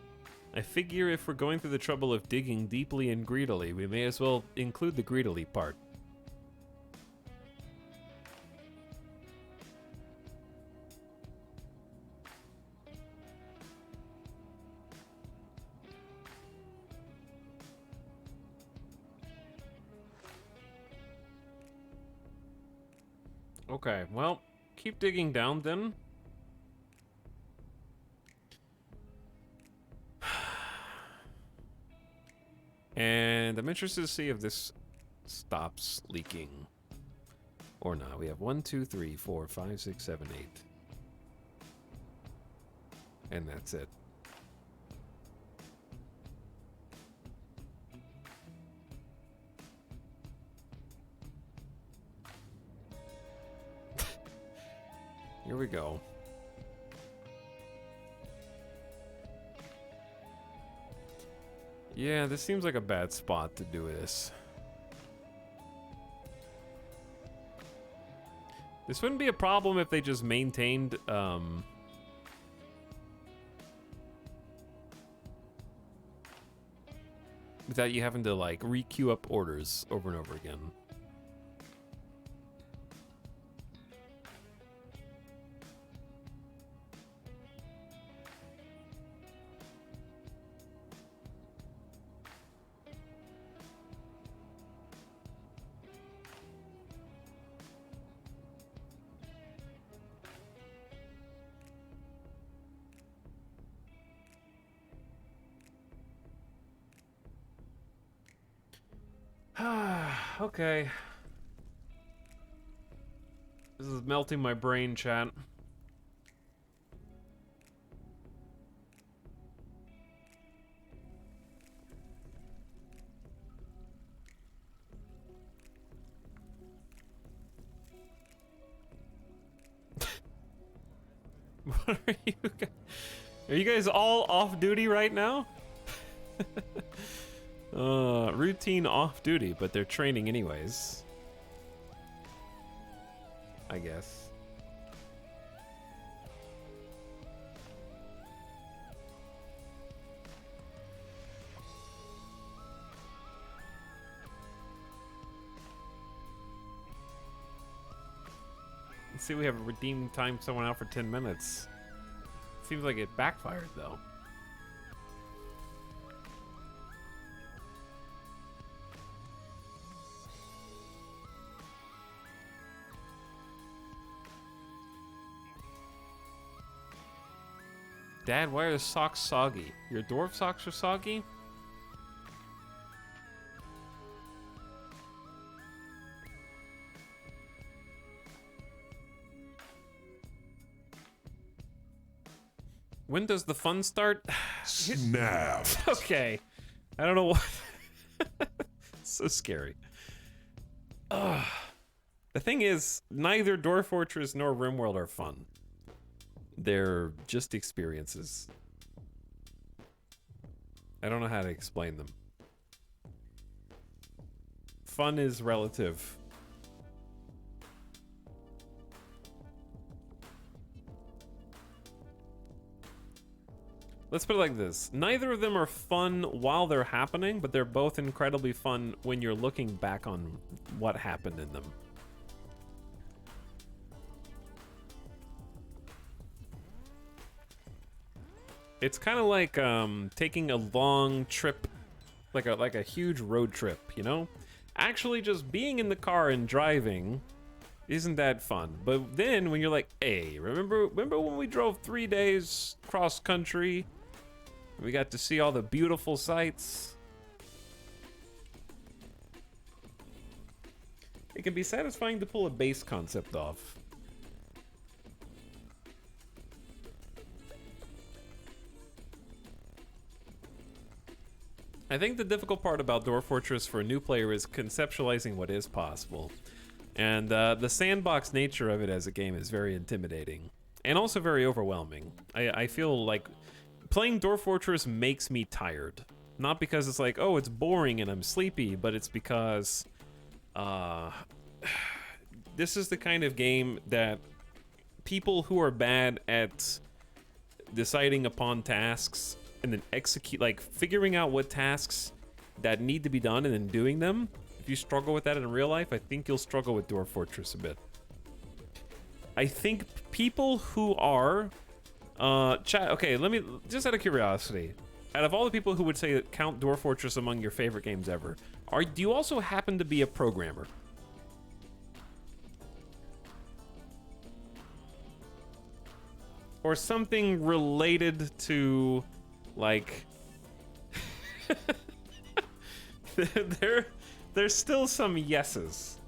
I figure if we're going through the trouble of digging deeply and greedily, we may as well include the greedily part. Okay, well, keep digging down then. And I'm interested to see if this stops leaking or not. We have 1, 2, 3, 4, 5, 6, 7, 8. And that's it. Here we go. Yeah, this seems like a bad spot to do this. This wouldn't be a problem if they just maintained, without you having to, like, re-queue up orders over and over again. Okay. This is melting my brain, chat. What are you guys? Are you guys all off duty right now? Routine off duty, but they're training anyways. I guess. Let's see, we have a redeem time someone out for 10 minutes. Seems like it backfired though. Dad, why are the socks soggy? Your dwarf socks are soggy? When does the fun start? Snap. Okay. I don't know what. So scary. Ugh. The thing is, neither Dwarf Fortress nor RimWorld are fun. They're just experiences. I don't know how to explain them. Fun is relative. Let's put it like this. Neither of them are fun while they're happening, but they're both incredibly fun when you're looking back on what happened in them. It's kind of like taking a long trip, like a huge road trip, you know? Actually just being in the car and driving isn't that fun. But then when you're like, hey, remember when we drove 3 days cross country? We got to see all the beautiful sights. It can be satisfying to pull a base concept off. I think the difficult part about Dwarf Fortress for a new player is conceptualizing what is possible. And the sandbox nature of it as a game is very intimidating. And also very overwhelming. I feel like playing Dwarf Fortress makes me tired. Not because it's like, oh, it's boring and I'm sleepy, but it's because this is the kind of game that people who are bad at deciding upon tasks and then execute, like figuring out what tasks that need to be done and then doing them. If you struggle with that in real life, I think you'll struggle with Dwarf Fortress a bit. I think people who are chat, okay, let me just out of curiosity, out of all the people who would say that count Dwarf Fortress among your favorite games ever, do you also happen to be a programmer? Or something related to, like, there's still some yeses.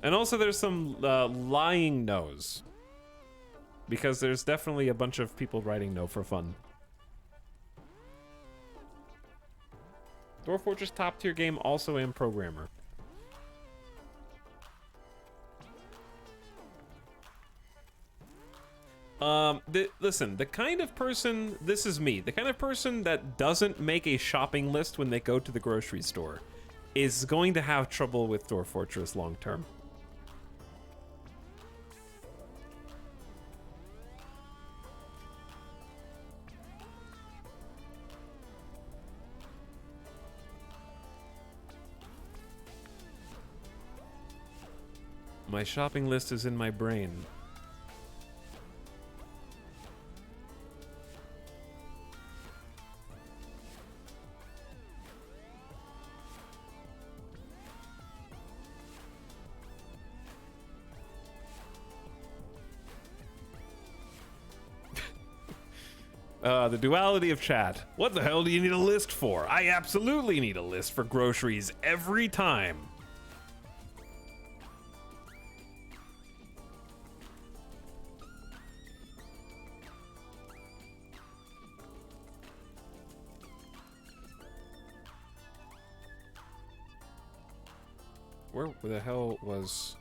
And also there's some lying no's. Because there's definitely a bunch of people writing no for fun. Dwarf Fortress top tier game, also am programmer. Listen, the kind of person, this is me, the kind of person that doesn't make a shopping list when they go to the grocery store is going to have trouble with Dwarf Fortress long term. My shopping list is in my brain. The duality of chat. What the hell do you need a list for? I absolutely need a list for groceries every time. Where the hell was...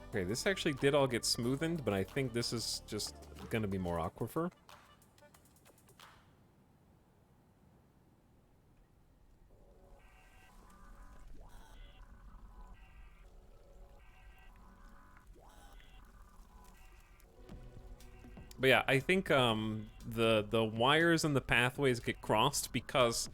Okay, this actually did all get smoothened, but I think this is just gonna be more aquifer. But yeah, I think the wires and the pathways get crossed because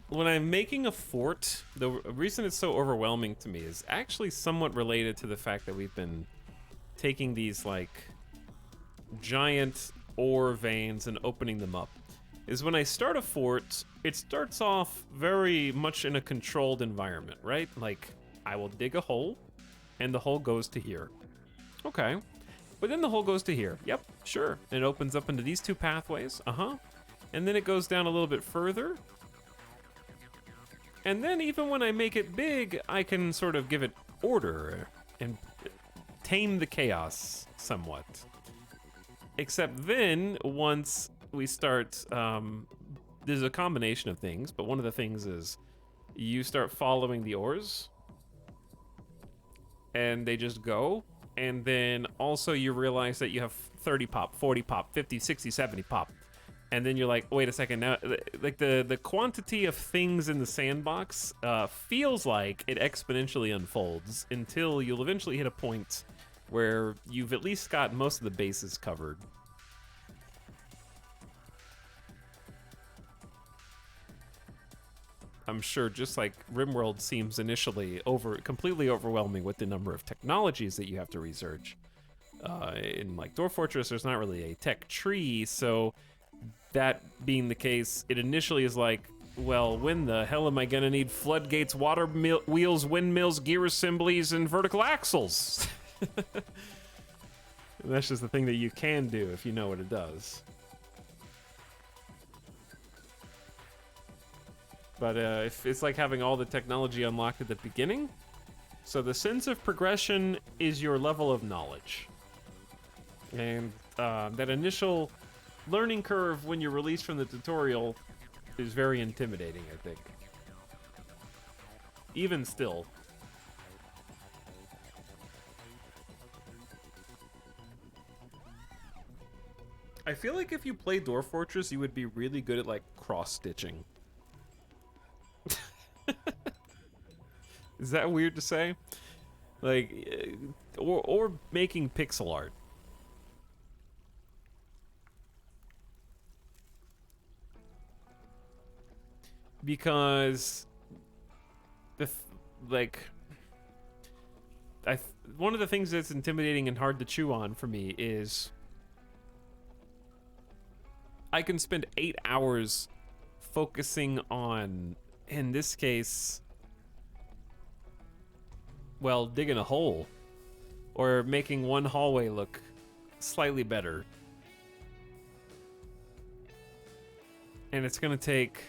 when I'm making a fort, the reason it's so overwhelming to me is actually somewhat related to the fact that we've been taking these like giant ore veins and opening them up. Is when I start a fort, it starts off very much in a controlled environment, right? Like I will dig a hole and the hole goes to here. Okay, but then the hole goes to here. Yep, sure. And it opens up into these two pathways. And then it goes down a little bit further. And then even when I make it big, I can sort of give it order and tame the chaos somewhat. Except then, once we start, there's a combination of things, but one of the things is you start following the ores and they just go. And then also you realize that you have 30 pop, 40 pop, 50, 60, 70 pop. And then you're like, wait a second, now, like the quantity of things in the sandbox feels like it exponentially unfolds until you'll eventually hit a point where you've at least got most of the bases covered. I'm sure just like RimWorld seems initially completely overwhelming with the number of technologies that you have to research. In like Dwarf Fortress, there's not really a tech tree, so that being the case, it initially is like, well, when the hell am I gonna need floodgates, water wheels, windmills, gear assemblies, and vertical axles? And that's just the thing that you can do if you know what it does. But if it's like having all the technology unlocked at the beginning. So the sense of progression is your level of knowledge. And that initial learning curve when you're released from the tutorial is very intimidating, I think. Even still. I feel like if you play Dwarf Fortress, you would be really good at, like, cross-stitching. Is that weird to say? Like, or making pixel art. Because, one of the things that's intimidating and hard to chew on for me is I can spend 8 hours focusing on, in this case, well, digging a hole or making one hallway look slightly better. And it's gonna take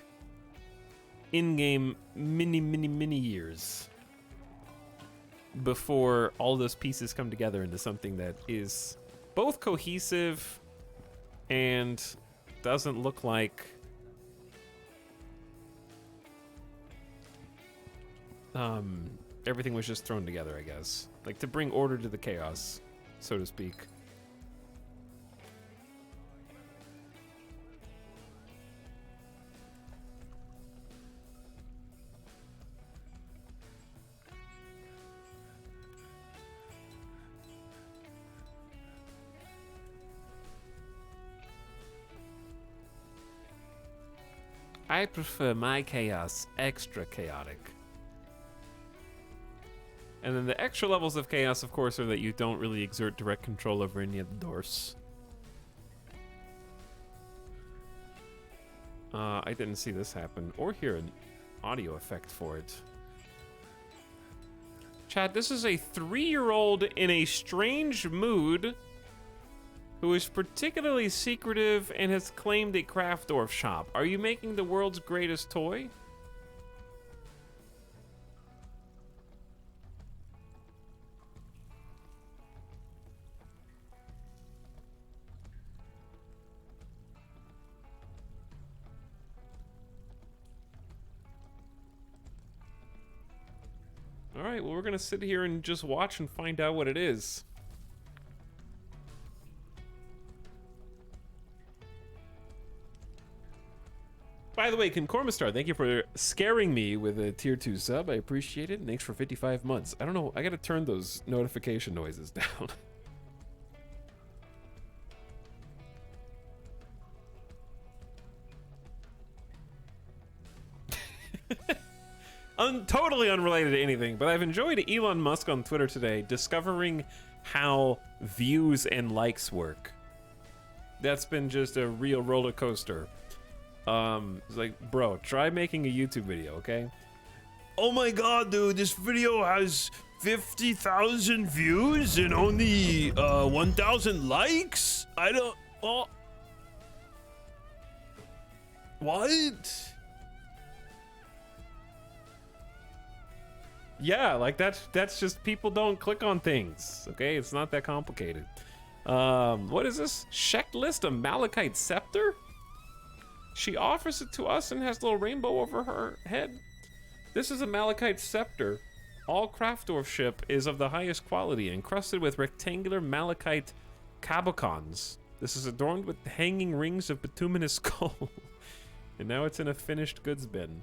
in-game many years before all those pieces come together into something that is both cohesive and doesn't look like everything was just thrown together, I guess. Like, to bring order to the chaos, so to speak. I prefer my chaos extra chaotic. And then the extra levels of chaos, of course, are that you don't really exert direct control over any of the doors. I didn't see this happen, or hear an audio effect for it. Chat, this is a 3-year-old in a strange mood who is particularly secretive and has claimed a craft dwarf shop. Are you making the world's greatest toy? All right, well, we're gonna sit here and just watch and find out what it is. By the way, Concormistar, thank you for scaring me with a tier 2 sub. I appreciate it. Thanks for 55 months. I don't know, I gotta turn those notification noises down. Totally unrelated to anything, but I've enjoyed Elon Musk on Twitter today discovering how views and likes work. That's been just a real roller coaster. It's like, bro, try making a YouTube video, okay? Oh my god, dude, this video has 50,000 views and only 1,000 likes? I don't... Oh. What? Yeah, like that's just people don't click on things, okay? It's not that complicated. What is this? Checklist, a Malachite scepter? She offers it to us and has a little rainbow over her head. This is a Malachite scepter. All Kraftdorfship is of the highest quality, encrusted with rectangular Malachite cabocons. This is adorned with hanging rings of bituminous coal. And now it's in a finished goods bin.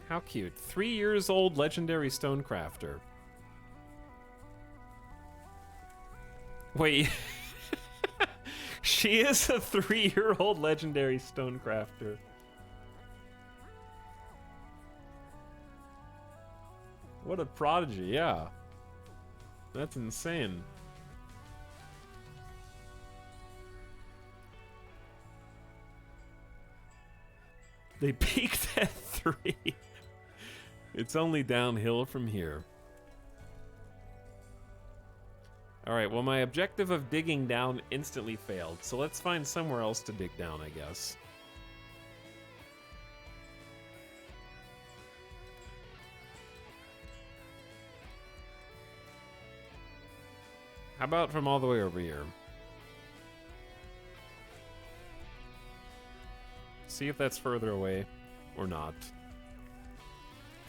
How cute. 3 years old legendary stonecrafter. Wait. She is a 3-year-old legendary stonecrafter. What a prodigy, yeah. That's insane. They peaked at 3. It's only downhill from here. Alright, well, my objective of digging down instantly failed, so let's find somewhere else to dig down, I guess. How about from all the way over here? See if that's further away or not.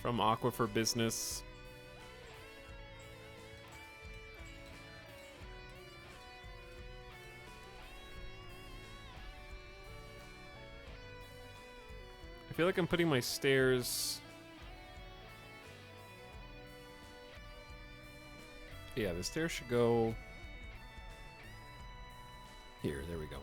From Aquifer Business. I feel like I'm putting my stairs... Yeah, the stairs should go... Here, there we go.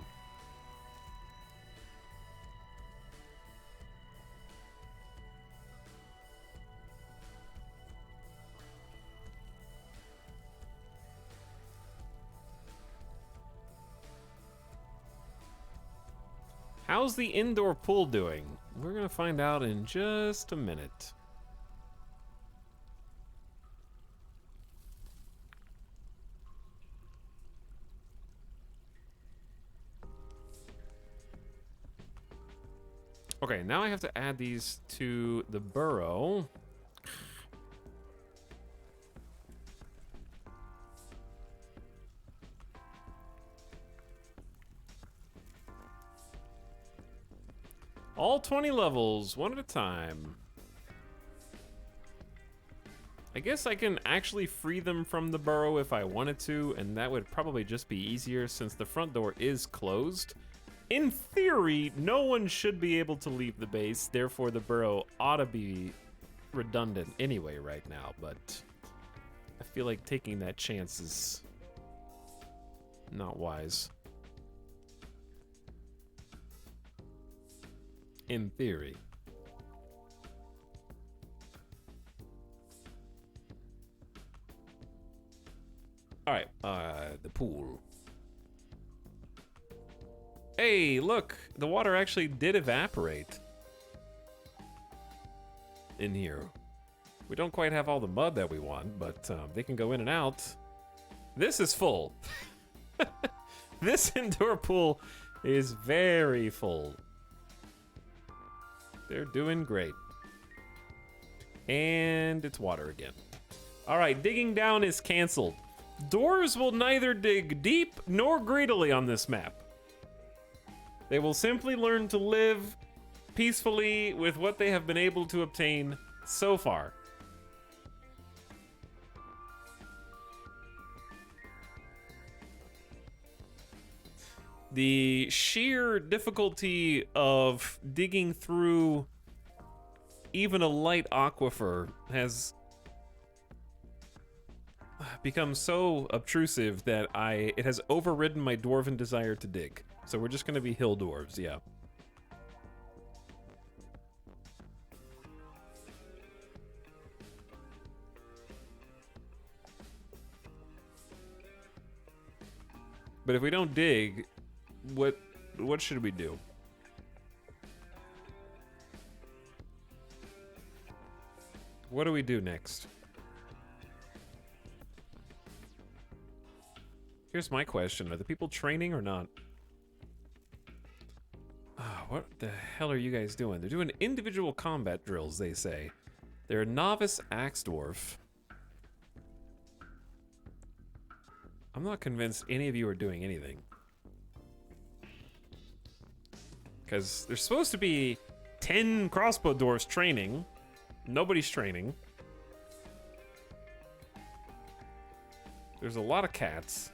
How's the indoor pool doing? We're gonna find out in just a minute. Okay, now I have to add these to the burrow. All 20 levels, one at a time. I guess I can actually free them from the burrow if I wanted to, and that would probably just be easier since the front door is closed. In theory, no one should be able to leave the base, therefore the burrow ought to be redundant anyway right now, but I feel like taking that chance is not wise. In theory. Alright, the pool. Hey, look! The water actually did evaporate. In here. We don't quite have all the mud that we want, but they can go in and out. This is full. This indoor pool is very full. They're doing great. And it's water again. Alright, digging down is canceled. Dwarves will neither dig deep nor greedily on this map. They will simply learn to live peacefully with what they have been able to obtain so far. The sheer difficulty of digging through even a light aquifer has become so obtrusive that it has overridden my dwarven desire to dig. So we're just gonna be hill dwarves, yeah. But if we don't dig, what should we do? What do we do next? Here's my question. Are the people training or not? What the hell are you guys doing? They're doing individual combat drills, they say. They're a novice axe dwarf. I'm not convinced any of you are doing anything. Because there's supposed to be 10 crossbow dwarves training. Nobody's training. There's a lot of cats.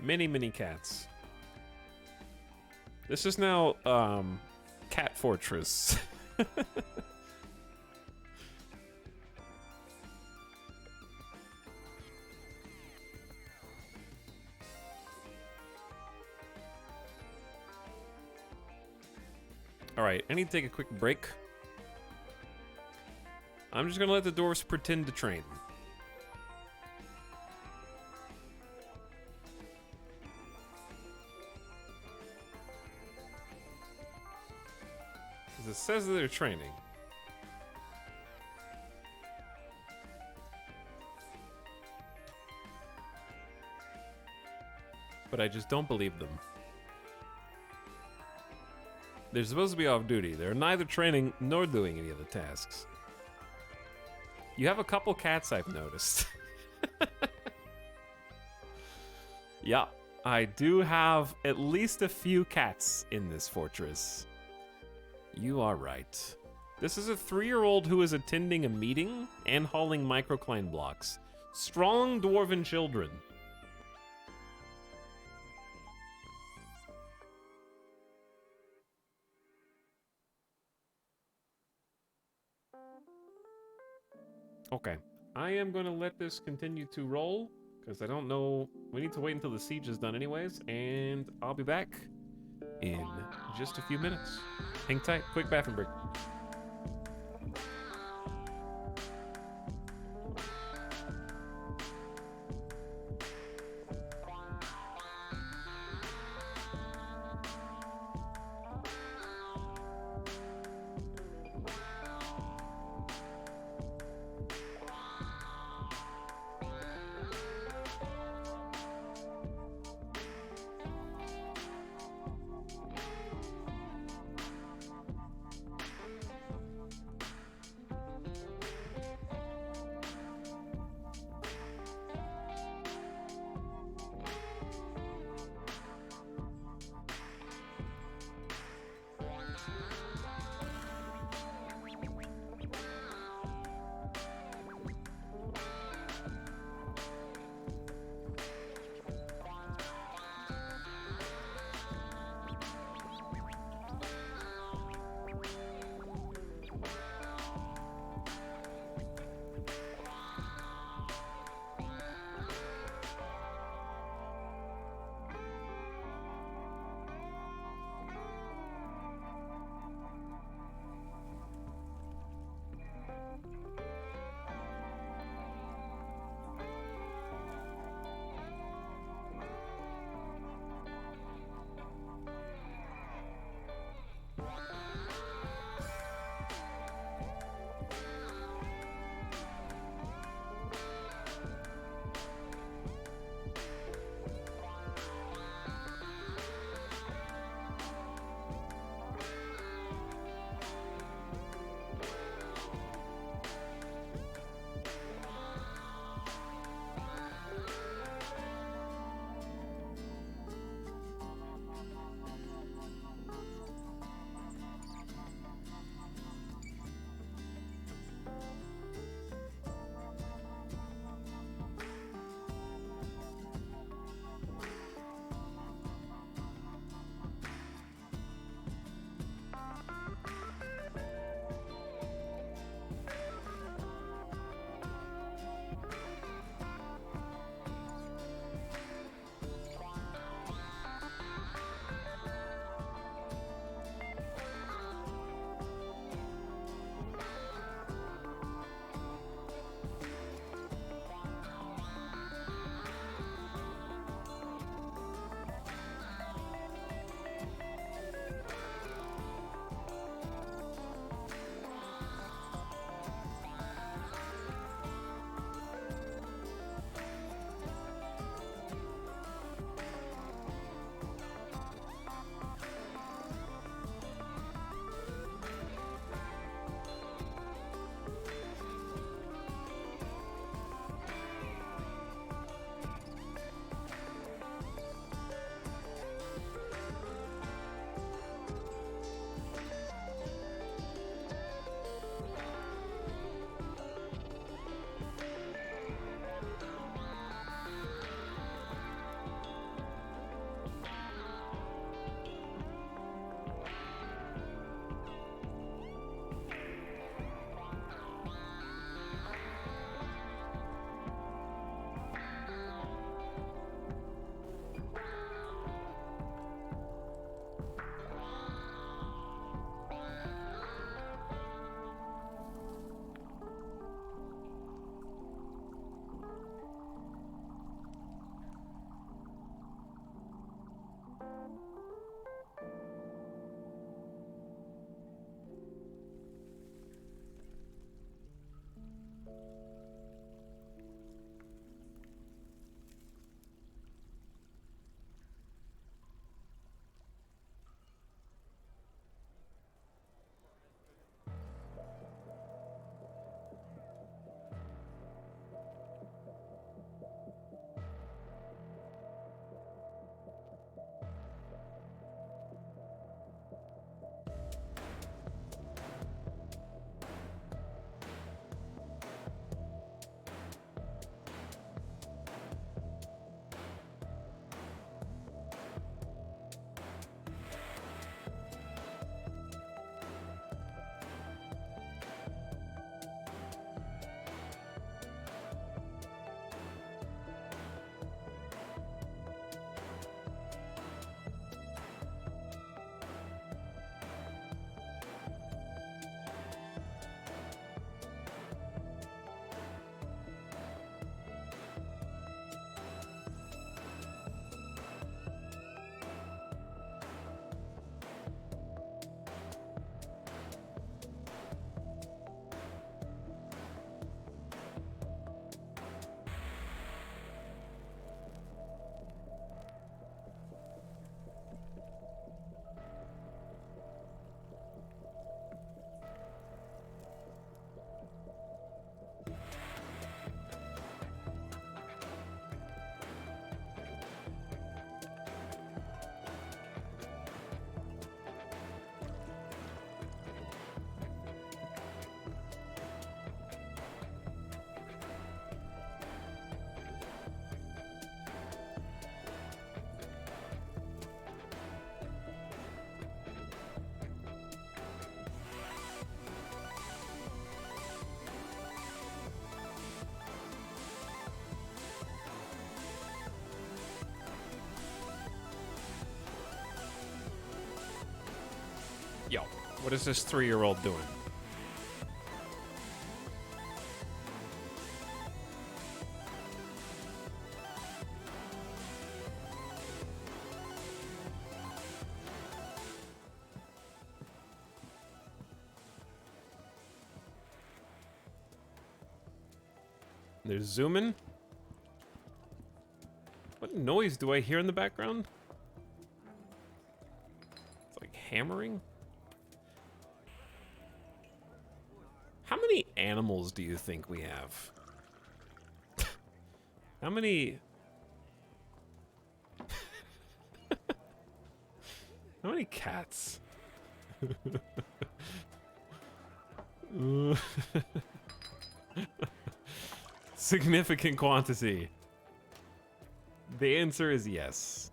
Many cats. This is now, Cat Fortress. Alright, I need to take a quick break. I'm just gonna let the dwarves pretend to train. Because it says that they're training. But I just don't believe them. They're supposed to be off duty. They're neither training nor doing any of the tasks. You have a couple cats I've noticed. Yeah, I do have at least a few cats in this fortress. You are right. This is a 3-year-old who is attending a meeting and hauling microcline blocks. Strong dwarven children. Okay, I am going to let this continue to roll, because I don't know, we need to wait until the siege is done anyways, and I'll be back in just a few minutes. Hang tight, quick bathroom break. Yo, what is this 3-year-old doing? They're zooming. What noise do I hear in the background? It's like hammering. How many animals do you think we have? How many... How many cats? Significant quantity. The answer is yes.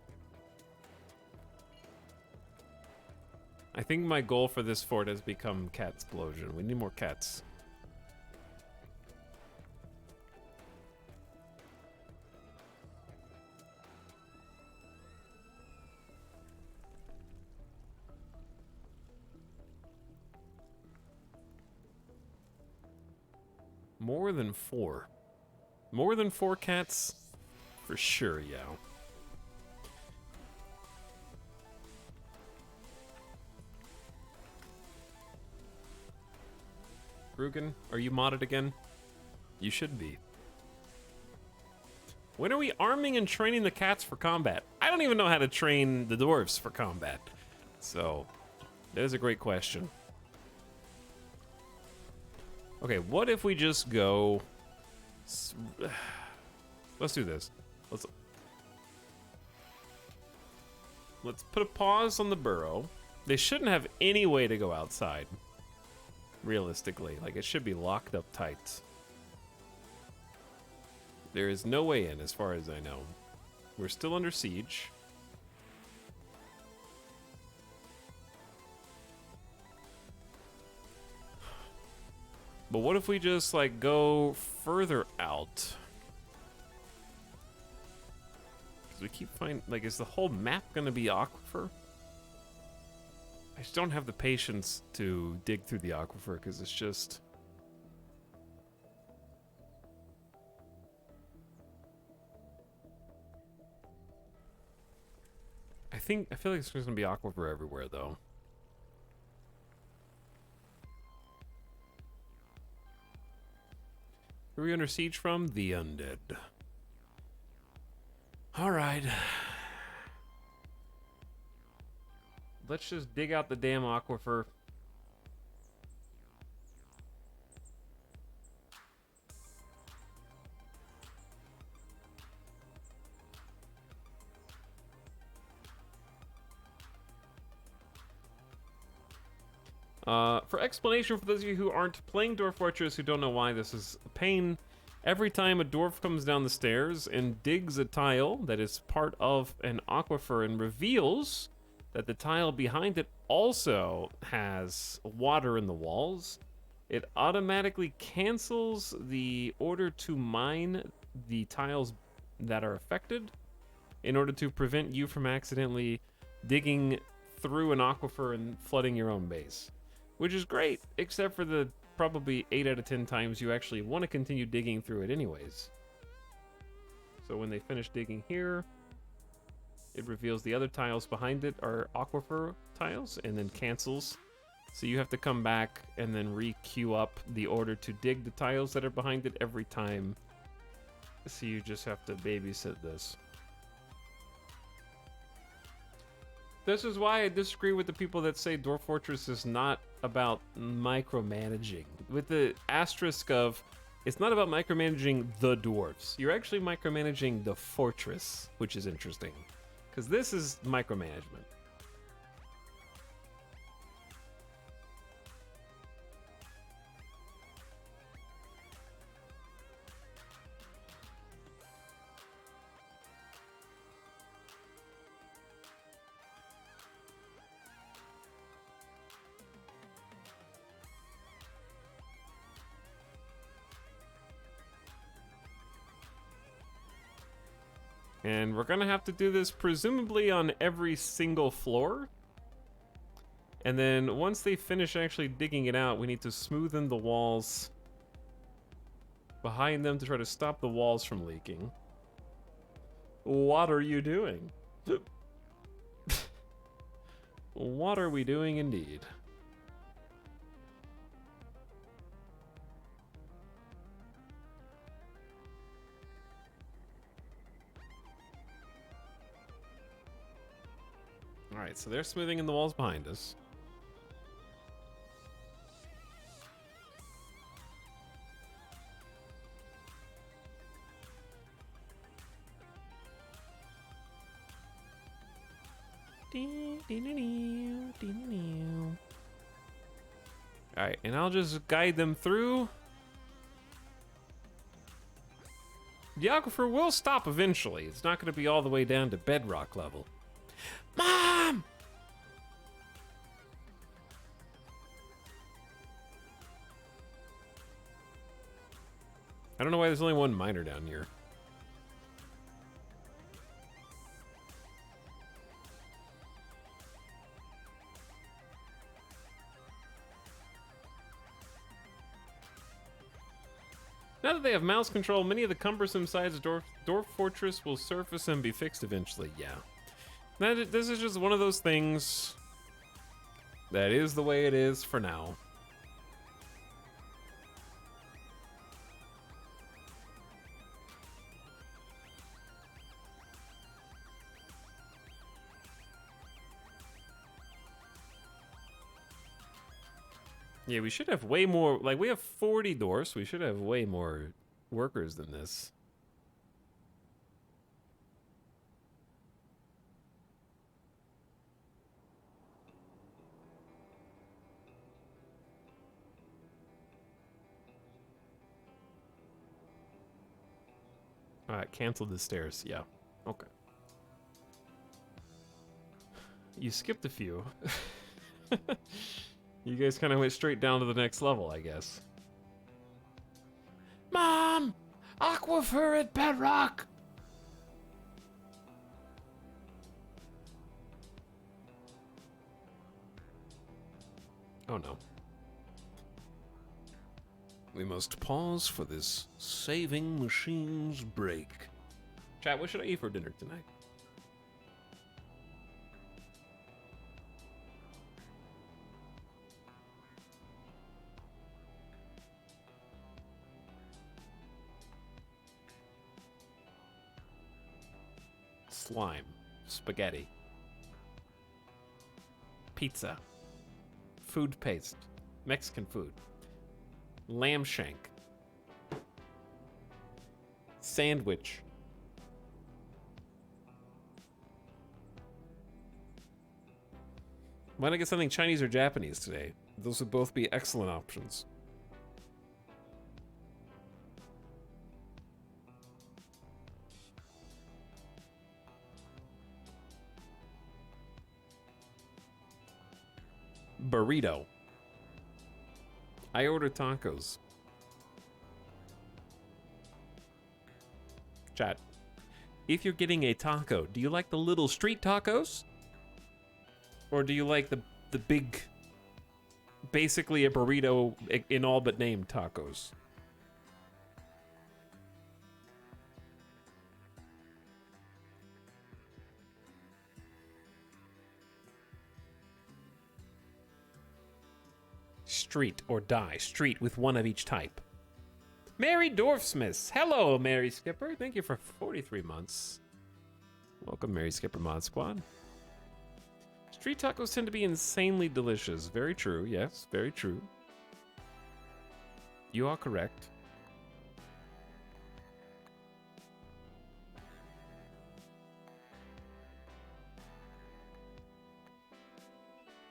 I think my goal for this fort has become cat explosion. We need more cats. More than 4. More than 4 cats? For sure, yeah. Rugen, are you modded again? You should be. When are we arming and training the cats for combat? I don't even know how to train the dwarves for combat. So, that is a great question. Okay, what if we just go... Let's do this. Let's put a pause on the burrow. They shouldn't have any way to go outside. Realistically, like it should be locked up tight. There is no way in, as far as I know. We're still under siege. But what if we just like go further out? Because we keep finding, like, is the whole map gonna be aquifer? I just don't have the patience to dig through the aquifer because it's just... I feel like it's just gonna be aquifer everywhere though. Who are we under siege from? The undead. Alright. Let's just dig out the damn aquifer. For explanation, for those of you who aren't playing Dwarf Fortress who don't know why this is a pain, every time a dwarf comes down the stairs and digs a tile that is part of an aquifer and reveals that the tile behind it also has water in the walls, it automatically cancels the order to mine the tiles that are affected in order to prevent you from accidentally digging through an aquifer and flooding your own base. Which is great, except for the probably 8 out of 10 times you actually want to continue digging through it anyways. So when they finish digging here, it reveals the other tiles behind it are aquifer tiles and then cancels. So you have to come back and then re-queue up the order to dig the tiles that are behind it every time. So you just have to babysit this. This is why I disagree with the people that say Dwarf Fortress is not about micromanaging. With the asterisk of, it's not about micromanaging the dwarves. You're actually micromanaging the fortress, which is interesting. Because this is micromanagement. And we're gonna have to do this presumably on every single floor. And then once they finish actually digging it out, we need to smoothen the walls behind them to try to stop the walls from leaking. What are you doing? What are we doing indeed? Alright, so they're smoothing in the walls behind us. Alright, and I'll just guide them through. The aquifer will stop eventually. It's not going to be all the way down to bedrock level. Mom! I don't know why there's only one miner down here. Now that they have mouse control, many of the cumbersome sides of Dorf Fortress will surface and be fixed eventually. Yeah. This is just one of those things that is the way it is for now. Yeah, we should have way more, like we have 40 doors, we should have way more workers than this. Alright, cancel the stairs, yeah. Okay. You skipped a few. You guys kind of went straight down to the next level, I guess. Mom! Aquifer at bedrock! Oh no. We must pause for this saving machines break. Chat, what should I eat for dinner tonight? Slime. Spaghetti. Pizza. Food paste. Mexican food. Lamb shank. Sandwich. Why not get something Chinese or Japanese today? Those would both be excellent options. Burrito. I ordered tacos. Chat. If you're getting a taco, do you like the little street tacos? Or do you like the big, basically a burrito in all but name tacos? Street or die. Street with one of each type. Mary Dorfmas. Hello, Mary Skipper. Thank you for 43 months. Welcome, Mary Skipper Mod Squad. Street tacos tend to be insanely delicious. Very true. Yes, very true. You are correct.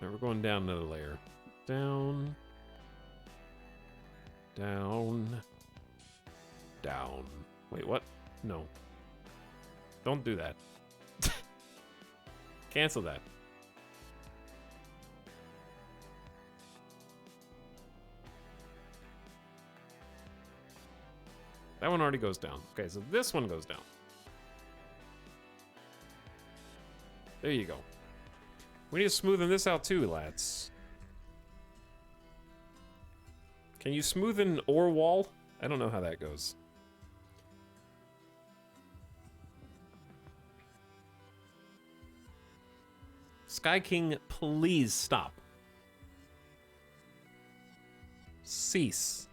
Now we're going down another layer. Down. Down. Down. Wait, what? No. Don't do that. Cancel that. That one already goes down. Okay, so this one goes down. There you go. We need to smoothen this out too, lads. Can you smoothen ore wall? I don't know how that goes. Sky King, please stop. Cease.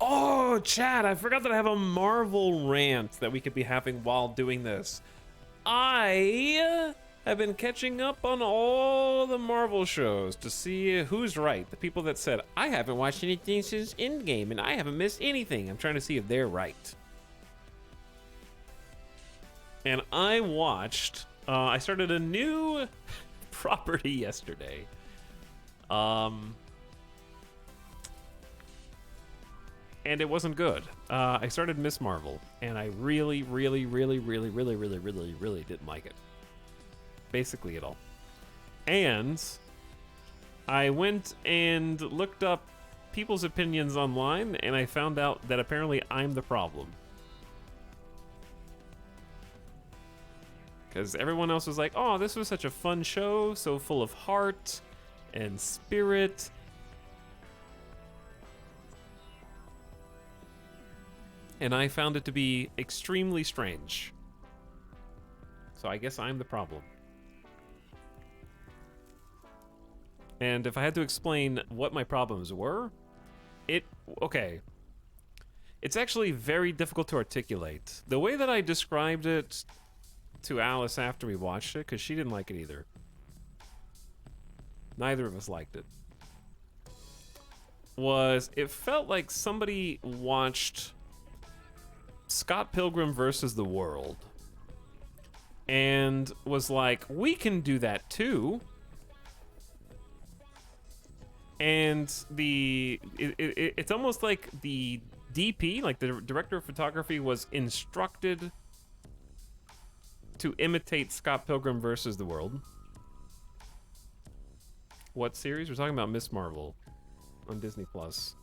Oh, Chad, I forgot that I have a Marvel rant that we could be having while doing this. I have been catching up on all the Marvel shows to see who's right. The people that said, I haven't watched anything since Endgame and I haven't missed anything. I'm trying to see if they're right. And I watched, I started a new property yesterday. And it wasn't good. I started Miss Marvel, and I really didn't like it. Basically at all. And I went and looked up people's opinions online, and I found out that apparently I'm the problem. Because everyone else was like, oh, this was such a fun show, so full of heart and spirit. And I found it to be extremely strange. So I guess I'm the problem. And if I had to explain what my problems were, okay. It's actually very difficult to articulate. The way that I described it to Alice after we watched it, because she didn't like it either. Neither of us liked it. Was it felt like somebody watched Scott Pilgrim versus the World and was like, we can do that too. And it's almost like the DP, like the director of photography, was instructed to imitate Scott Pilgrim versus the World. What series? We're talking about Miss Marvel on Disney Plus.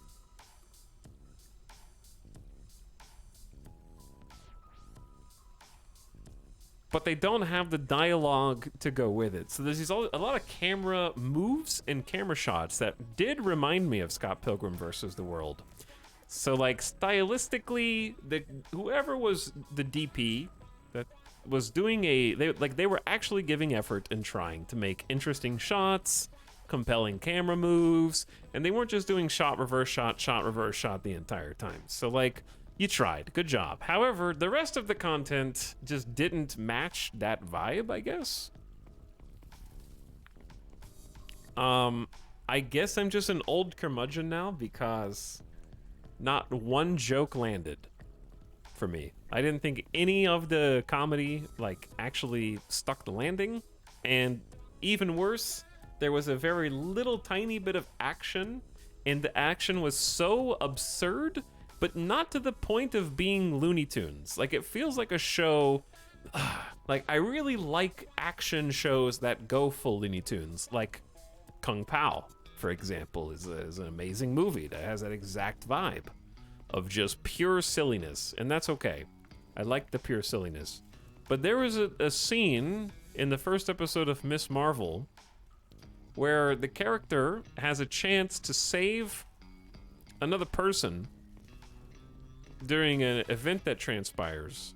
But they don't have the dialogue to go with it. So there's a lot of camera moves and camera shots that did remind me of Scott Pilgrim versus the World. So like stylistically, whoever was the DP that was doing they were actually giving effort and trying to make interesting shots, compelling camera moves, and they weren't just doing shot, reverse shot, reverse shot the entire time. So like, you tried. Good job. However, the rest of the content just didn't match that vibe, I guess. I guess I'm just an old curmudgeon now because not one joke landed for me. I didn't think any of the comedy, like, actually stuck the landing. And even worse, there was a very little tiny bit of action, and the action was so absurd, but not to the point of being Looney Tunes. Like, it feels like a show. Like, I really like action shows that go full Looney Tunes. Like, Kung Pao, for example, is an amazing movie that has that exact vibe of just pure silliness. And that's okay. I like the pure silliness. But there was a scene in the first episode of Miss Marvel where the character has a chance to save another person during an event that transpires,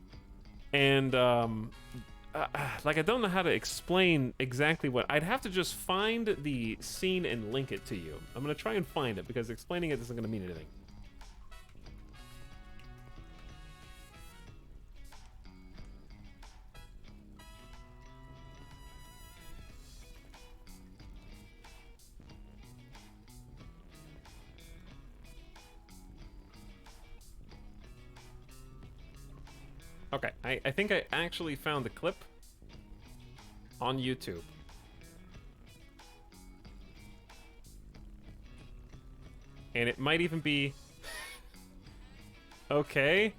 and like, I don't know how to explain exactly what. I'd have to just find the scene and link it to you. I'm gonna try and find it because explaining it isn't gonna mean anything. Okay, I think I actually found the clip on YouTube. And it might even be... Okay.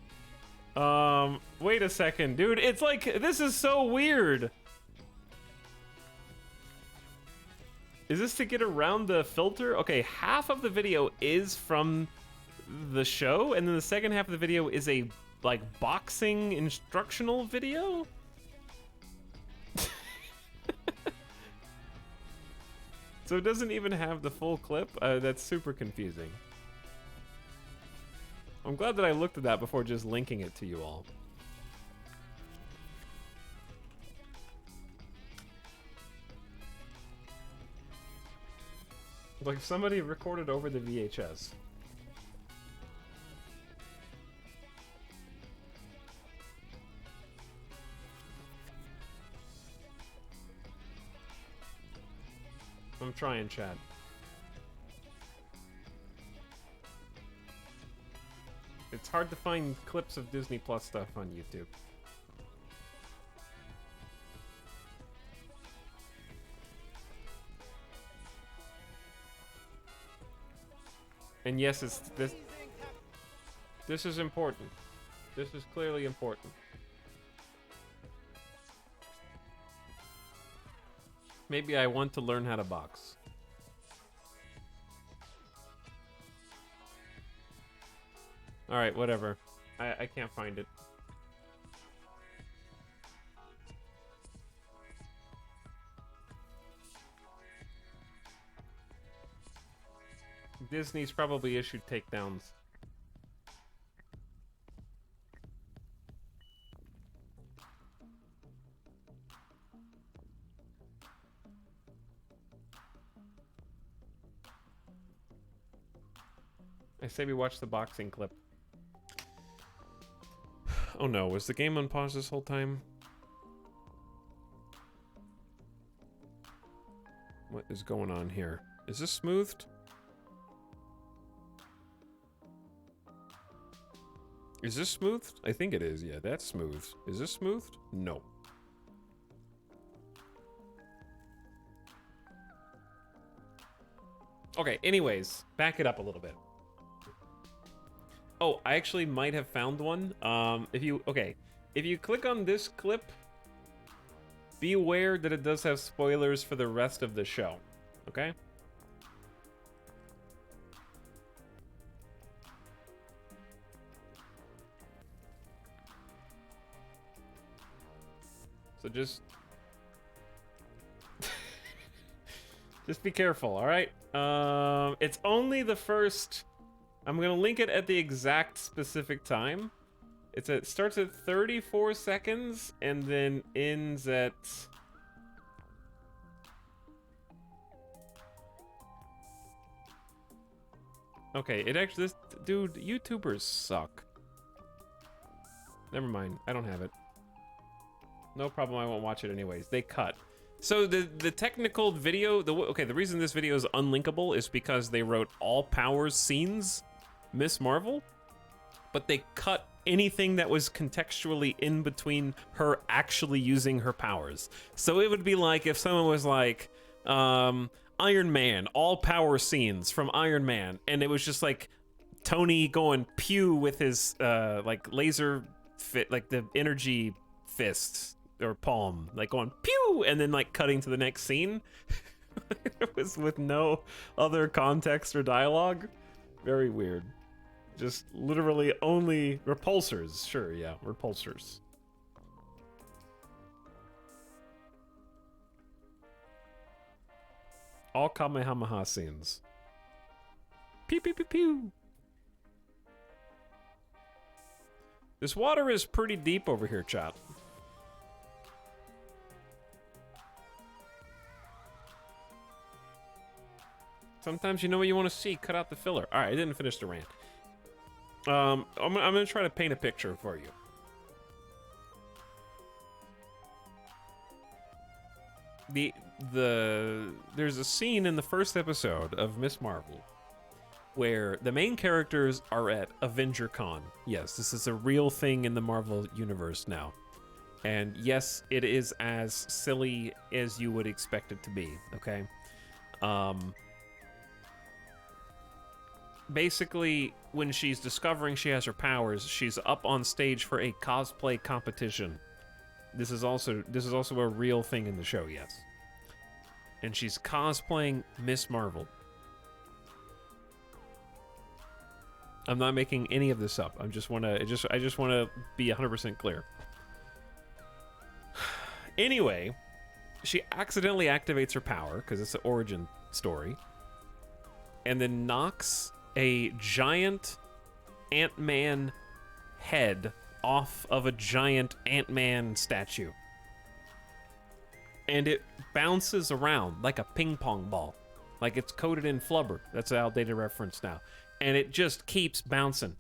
Wait a second, dude. It's like, this is so weird. Is this to get around the filter? Okay, half of the video is from the show, and then the second half of the video is a like boxing instructional video. So it doesn't even have the full clip? That's super confusing. I'm glad that I looked at that before just linking it to you all. Like if somebody recorded over the VHS. I'm trying, chat. It's hard to find clips of Disney Plus stuff on YouTube. And yes, it's this. This is important. This is clearly important. Maybe I want to learn how to box. Alright, whatever. I can't find it. Disney's probably issued takedowns. I say we watch the boxing clip. Oh no, was the game on pause this whole time? What is going on here? Is this smoothed? Is this smoothed? I think it is, yeah, that's smooth. Is this smoothed? No. Okay, anyways, back it up a little bit. Oh, I actually might have found one. If you click on this clip, be aware that it does have spoilers for the rest of the show, okay? So just be careful, all right? It's only the first. I'm gonna link it at the exact specific time. It starts at 34 seconds and then ends at. Okay, it actually. Dude, YouTubers suck. Never mind, I don't have it. No problem, I won't watch it anyways. They cut. So the technical video, the reason this video is unlinkable is because they wrote all powers scenes, Miss Marvel, but they cut anything that was contextually in between her actually using her powers. So it would be like if someone was like, Iron Man, all power scenes from Iron Man, and it was just like Tony going pew with his like laser fit, like the energy fist or palm, like going pew, and then like cutting to the next scene. It was with no other context or dialogue. Very weird. Just literally only repulsors. Sure, yeah, repulsors. All Kamehameha scenes. Pew pew pew pew. This water is pretty deep over here, chat. Sometimes you know what you want to see. Cut out the filler. All right, I didn't finish the rant. I'm gonna try to paint a picture for you. There's a scene in the first episode of Miss Marvel where the main characters are at Avenger Con. Yes, this is a real thing in the Marvel universe now. And yes, it is as silly as you would expect it to be, okay? Basically, when she's discovering she has her powers, she's up on stage for a cosplay competition. This is also a real thing in the show, yes. And she's cosplaying Miss Marvel. I'm not making any of this up. I just want to be 100% clear. Anyway, she accidentally activates her power because it's an origin story and then knocks a giant Ant-Man head off of a giant Ant-Man statue. And it bounces around like a ping pong ball. Like it's coated in flubber. That's an outdated reference now. And it just keeps bouncing.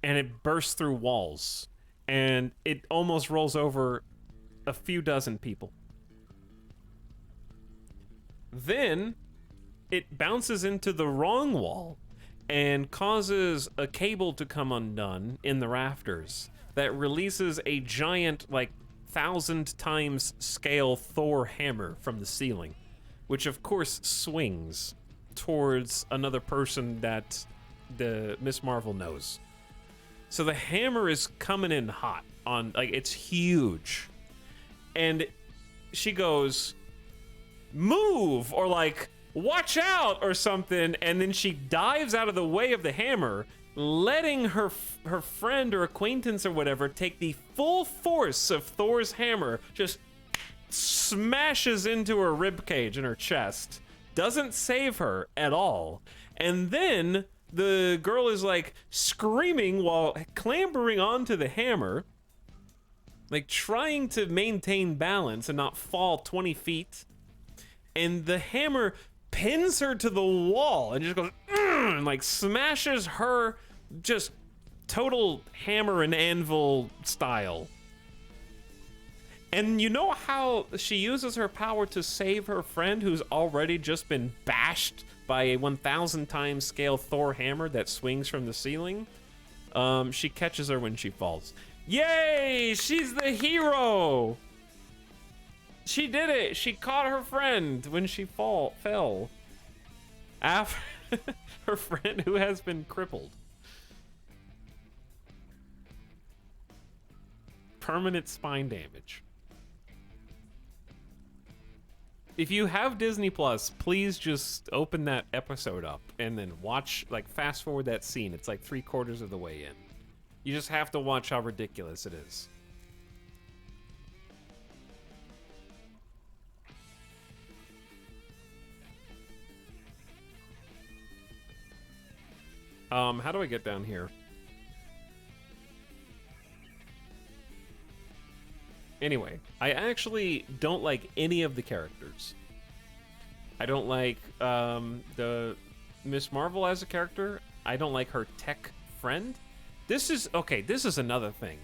And it bursts through walls. And it almost rolls over a few dozen people. Then it bounces into the wrong wall and causes a cable to come undone in the rafters that releases a giant, like, 1,000 times scale Thor hammer from the ceiling, which of course swings towards another person that the Miss Marvel knows. So the hammer is coming in hot on, like, it's huge. And she goes, move, or like, watch out, or something, and then she dives out of the way of the hammer, letting her friend or acquaintance or whatever take the full force of Thor's hammer, just smashes into her ribcage in her chest, doesn't save her at all, and then the girl is like screaming while clambering onto the hammer, like trying to maintain balance and not fall 20 feet, and the hammer pins her to the wall and just goes and like smashes her, just total hammer and anvil style. And you know how she uses her power to save her friend who's already just been bashed by a 1,000 times scale Thor hammer that swings from the ceiling? She catches her when she falls. Yay! She's the hero! She did it! She caught her friend when she fell. After her friend who has been crippled. Permanent spine damage. If you have Disney Plus, please just open that episode up and then watch, like, fast forward that scene. It's like 3/4 of the way in. You just have to watch how ridiculous it is. How do I get down here? Anyway, I actually don't like any of the characters. I don't like the Miss Marvel as a character. I don't like her tech friend. This is another thing.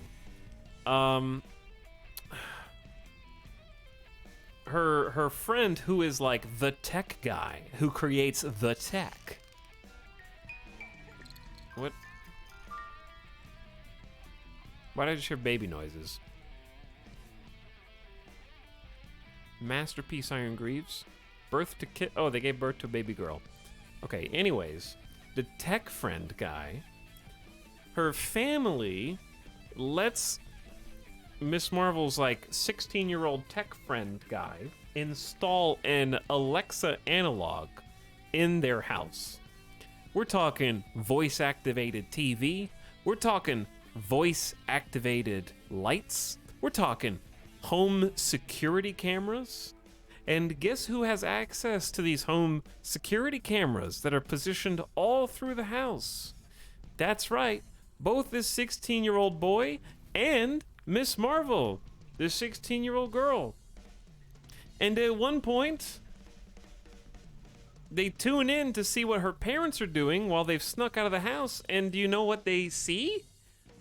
Her friend who is like the tech guy who creates the tech. What? Why did I just hear baby noises? Masterpiece Iron Greaves. Birth to kid. Oh, they gave birth to a baby girl. Okay, anyways. The tech friend guy. Her family lets Miss Marvel's like 16-year-old tech friend guy install an Alexa analog in their house. We're talking voice-activated TV. We're talking voice-activated lights. We're talking home security cameras. And guess who has access to these home security cameras that are positioned all through the house? That's right, both this 16-year-old boy and Miss Marvel, this 16-year-old girl. And at one point, they tune in to see what her parents are doing while they've snuck out of the house, and do you know what they see?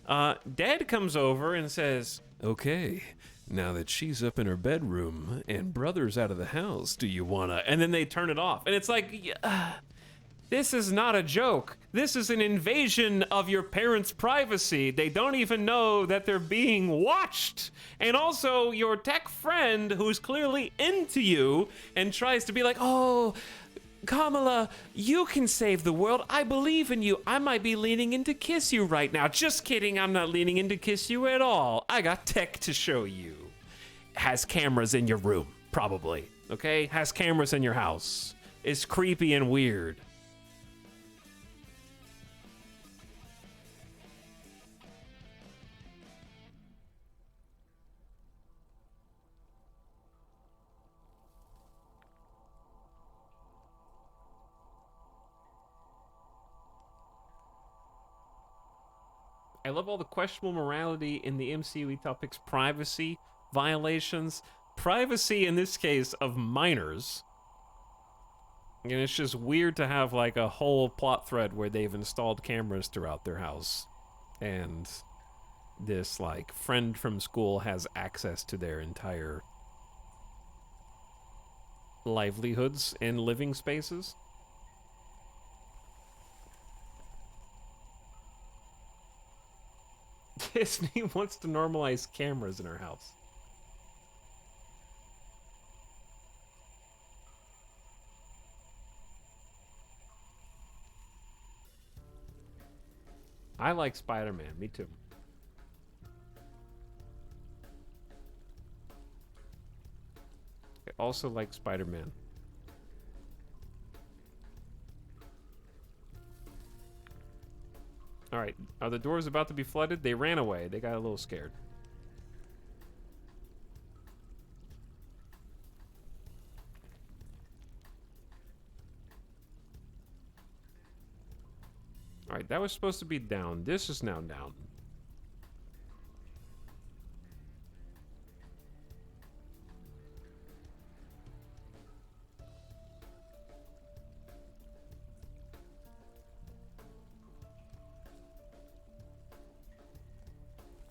Dad comes over and says, "Okay, now that she's up in her bedroom and brother's out of the house, do you wanna..." And then they turn it off. And it's like, this is not a joke. This is an invasion of your parents' privacy. They don't even know that they're being watched. And also, your tech friend who's clearly into you and tries to be like, "Oh, Kamala, you can save the world. I believe in you. I might be leaning in to kiss you right now." Just kidding. I'm not leaning in to kiss you at all. I got tech to show you. Has cameras in your room, probably. Okay? Has cameras in your house. It's creepy and weird. I love all the questionable morality in the MCU topics, privacy violations, privacy in this case of minors. And it's just weird to have like a whole plot thread where they've installed cameras throughout their house. And this like friend from school has access to their entire livelihoods and living spaces. Disney wants to normalize cameras in her house. I like Spider-Man, me too. I also like Spider-Man. All right, are the doors about to be flooded? They ran away. They got a little scared. All right, that was supposed to be down. This is now down.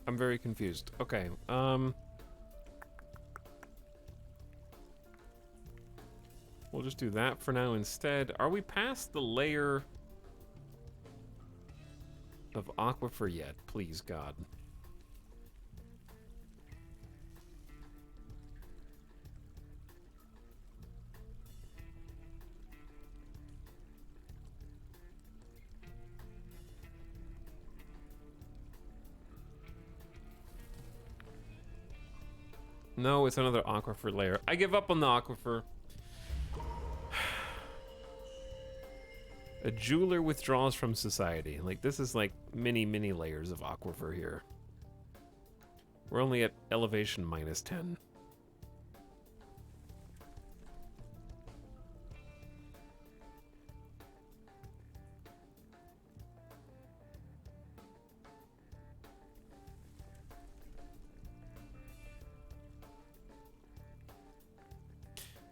I'm very confused. Okay, we'll just do that for now instead. Are we past the layer of aquifer yet? Please, God. No, it's another aquifer layer. I give up on the aquifer. A jeweler withdraws from society. Like, this is like many, many layers of aquifer here. We're only at elevation -10.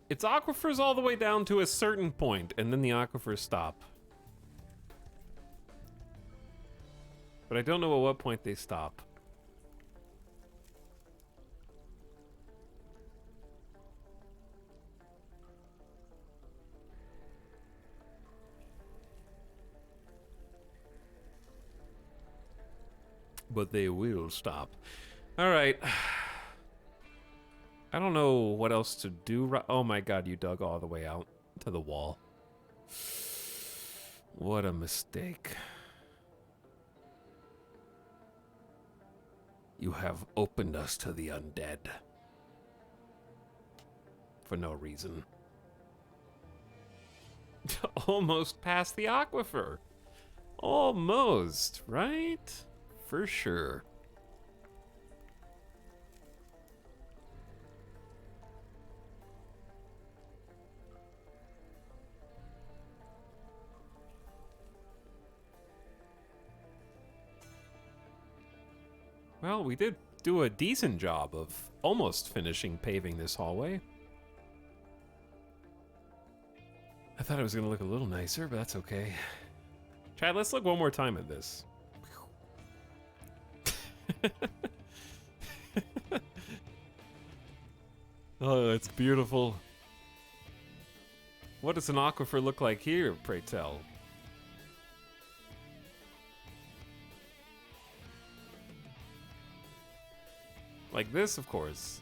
It's aquifers all the way down to a certain point, and then the aquifers stop. But I don't know at what point they stop. But they will stop. All right. I don't know what else to do. Oh my God, you dug all the way out to the wall. What a mistake. You have opened us to the undead. For no reason. Almost past the aquifer. Almost, right? For sure. Well, we did do a decent job of almost finishing paving this hallway. I thought it was going to look a little nicer, but that's okay. Chad, let's look one more time at this. Oh, it's beautiful. What does an aquifer look like here, pray tell? Like this, of course.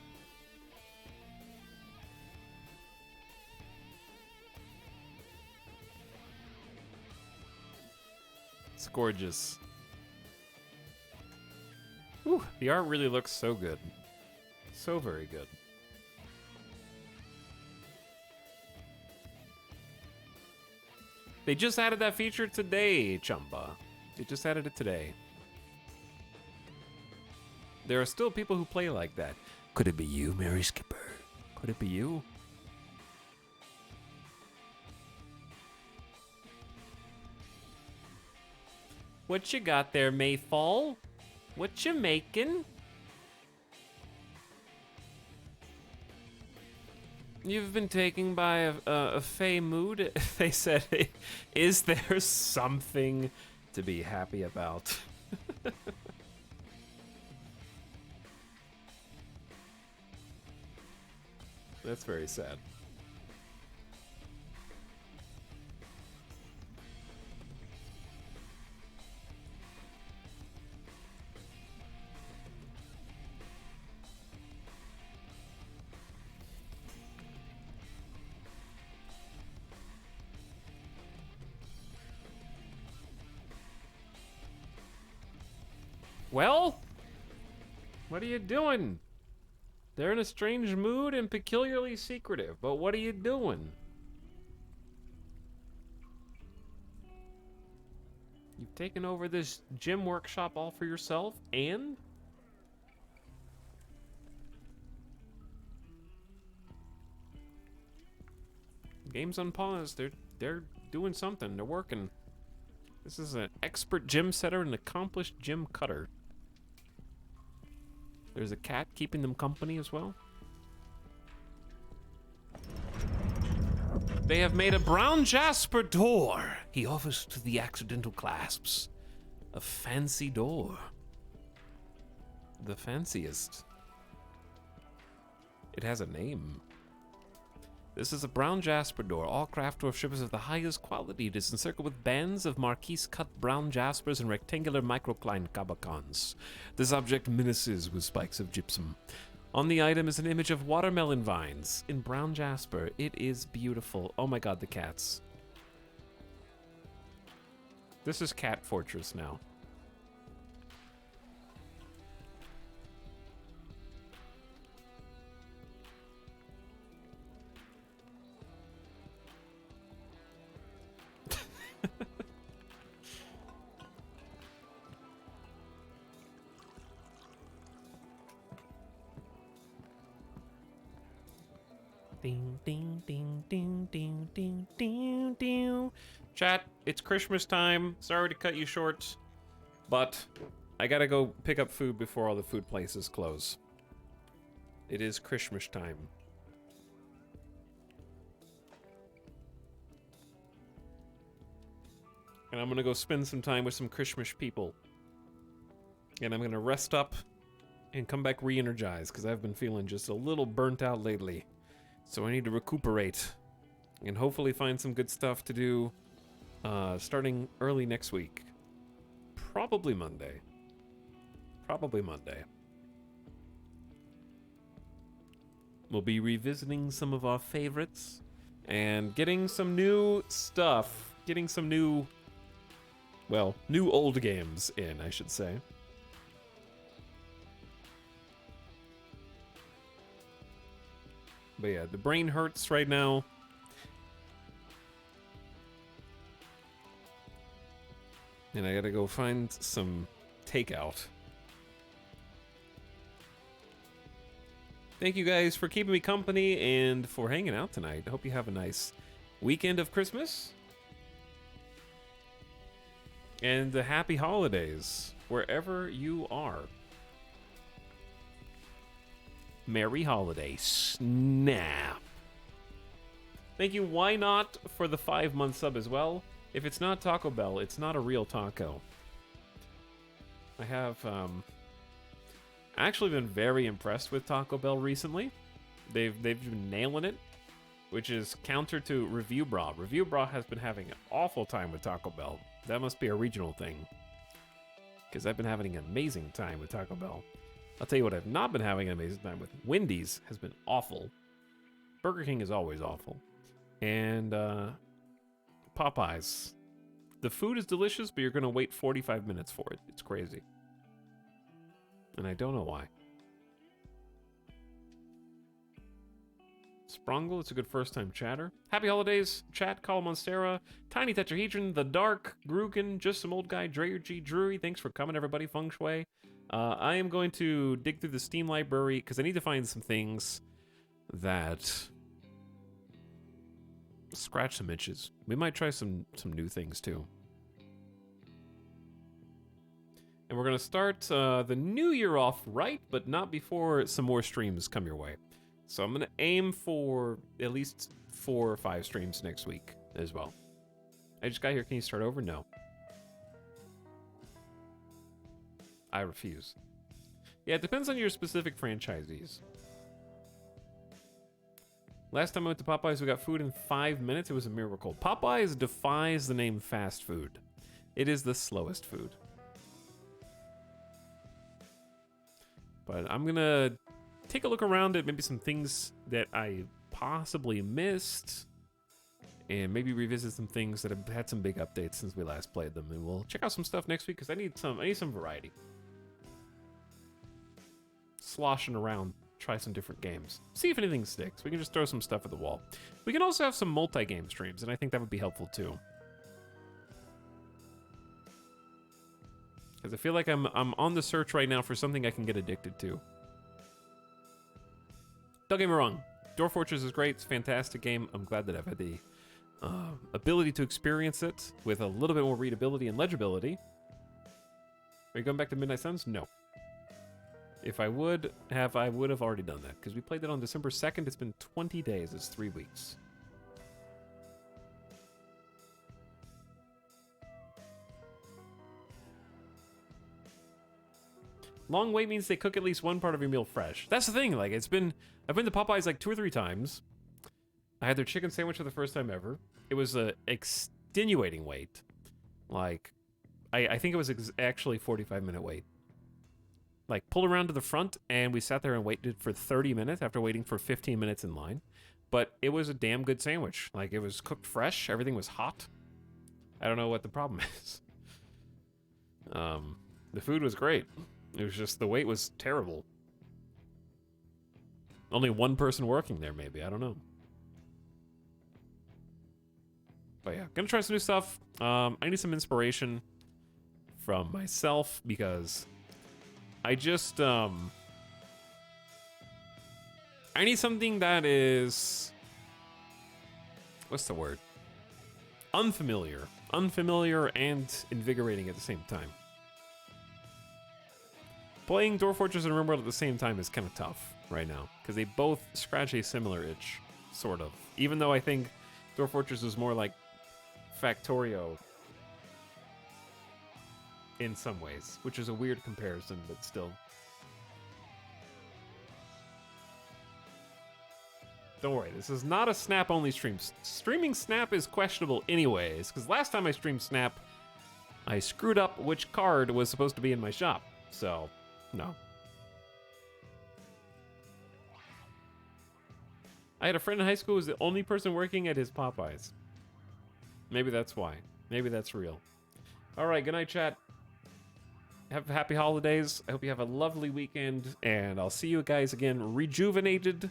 It's gorgeous. Whew, the art really looks so good. So very good. They just added that feature today, Chumba. They just added it today. There are still people who play like that. Could it be you, Mary Skipper? Could it be you? What you got there, Mayfall? What you making? You've been taken by a fey mood. They said, is there something to be happy about? That's very sad. Well, what are you doing? They're in a strange mood and peculiarly secretive, but what are you doing? You've taken over this gym workshop all for yourself, and? Game's on pause. They're doing something. They're working. This is an expert gym setter and an accomplished gym cutter. There's a cat keeping them company as well. They have made a brown jasper door. He offers to the accidental clasps. A fancy door. The fanciest. It has a name. This is a brown jasper door. All craft dwarf shippers of the highest quality. It is encircled with bands of marquise-cut brown jaspers and rectangular microcline cabacons. This object menaces with spikes of gypsum. On the item is an image of watermelon vines in brown jasper. It is beautiful. Oh my god, the cats. This is Cat Fortress now. Ding, ding, ding, ding, ding, ding, ding, ding. Chat, it's Christmas time. Sorry to cut you short, but I gotta go pick up food before all the food places close. It is Christmas time. And I'm gonna go spend some time with some Christmas people. And I'm gonna rest up and come back re-energized, because I've been feeling just a little burnt out lately. So I need to recuperate and hopefully find some good stuff to do starting early next week. Probably Monday. Probably Monday. We'll be revisiting some of our favorites and getting some new stuff. Getting some new, well, new old games in, I should say. But yeah, the brain hurts right now. And I gotta go find some takeout. Thank you guys for keeping me company and for hanging out tonight. I hope you have a nice weekend of Christmas. And a happy holidays, wherever you are. Merry holidays. Snap. Thank you, Why Not, for the 5-month sub as well. If it's not Taco Bell, it's not a real taco. I have actually been very impressed with Taco Bell recently. They've been nailing it, which is counter to Review Bra. Review Bra has been having an awful time with Taco Bell. That must be a regional thing, because I've been having an amazing time with Taco Bell. I'll tell you what I've not been having an amazing time with. Wendy's has been awful. Burger King is always awful. And Popeyes. The food is delicious, but you're going to wait 45 minutes for it. It's crazy. And I don't know why. Sprongle, it's a good first-time chatter. Happy holidays, chat, Call Monstera, Tiny Tetrahedron, The Dark, Grugan, Just Some Old Guy, Dreyer G. Drury, thanks for coming, everybody, Feng Shui. I am going to dig through the Steam library, because I need to find some things that scratch some itches. We might try some new things, too. And we're going to start the new year off right, but not before some more streams come your way. So I'm going to aim for at least 4 or 5 streams next week as well. I just got here. Can you start over? No. I refuse. Yeah, it depends on your specific franchisees. Last time I went to Popeyes, we got food in 5 minutes. It was a miracle. Popeyes defies the name fast food. It is the slowest food. But I'm going to take a look around at maybe some things that I possibly missed. And maybe revisit some things that have had some big updates since we last played them. And we'll check out some stuff next week because I need some variety. Sloshing around, try some different games. See if anything sticks. We can just throw some stuff at the wall. We can also have some multi-game streams, and I think that would be helpful too. Because I feel like I'm on the search right now for something I can get addicted to. Don't get me wrong. Dwarf Fortress is great. It's a fantastic game. I'm glad that I've had the ability to experience it with a little bit more readability and legibility. Are you going back to Midnight Suns? No. If I would have already done that. Because we played it on December 2nd. It's been 20 days. It's 3 weeks. Long wait means they cook at least one part of your meal fresh. That's the thing. Like, I've been to Popeyes like 2 or 3 times. I had their chicken sandwich for the first time ever. It was a extenuating wait. Like, I think it was actually 45-minute wait. Like, pulled around to the front, and we sat there and waited for 30 minutes after waiting for 15 minutes in line. But it was a damn good sandwich. Like, it was cooked fresh. Everything was hot. I don't know what the problem is. The food was great. It was just the wait was terrible. Only one person working there, maybe. I don't know. But yeah, gonna try some new stuff. I need some inspiration from myself because I just I need something that is, what's the word? Unfamiliar and invigorating at the same time. Playing Dwarf Fortress and RimWorld at the same time is kind of tough right now because they both scratch a similar itch, sort of. Even though I think Dwarf Fortress is more like Factorio in some ways, which is a weird comparison, but still. Don't worry, this is not a Snap-only stream. Streaming Snap is questionable anyways, because last time I streamed Snap, I screwed up which card was supposed to be in my shop, so, no. I had a friend in high school who was the only person working at his Popeyes. Maybe that's why. Maybe that's real. Alright, good night, chat. Have happy holidays. I hope you have a lovely weekend, and I'll see you guys again rejuvenated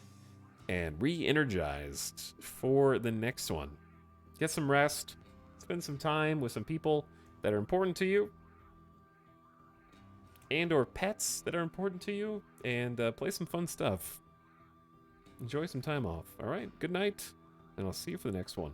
and re-energized for the next one. Get some rest. Spend some time with some people that are important to you. And or pets that are important to you. And play some fun stuff. Enjoy some time off. Alright, good night. And I'll see you for the next one.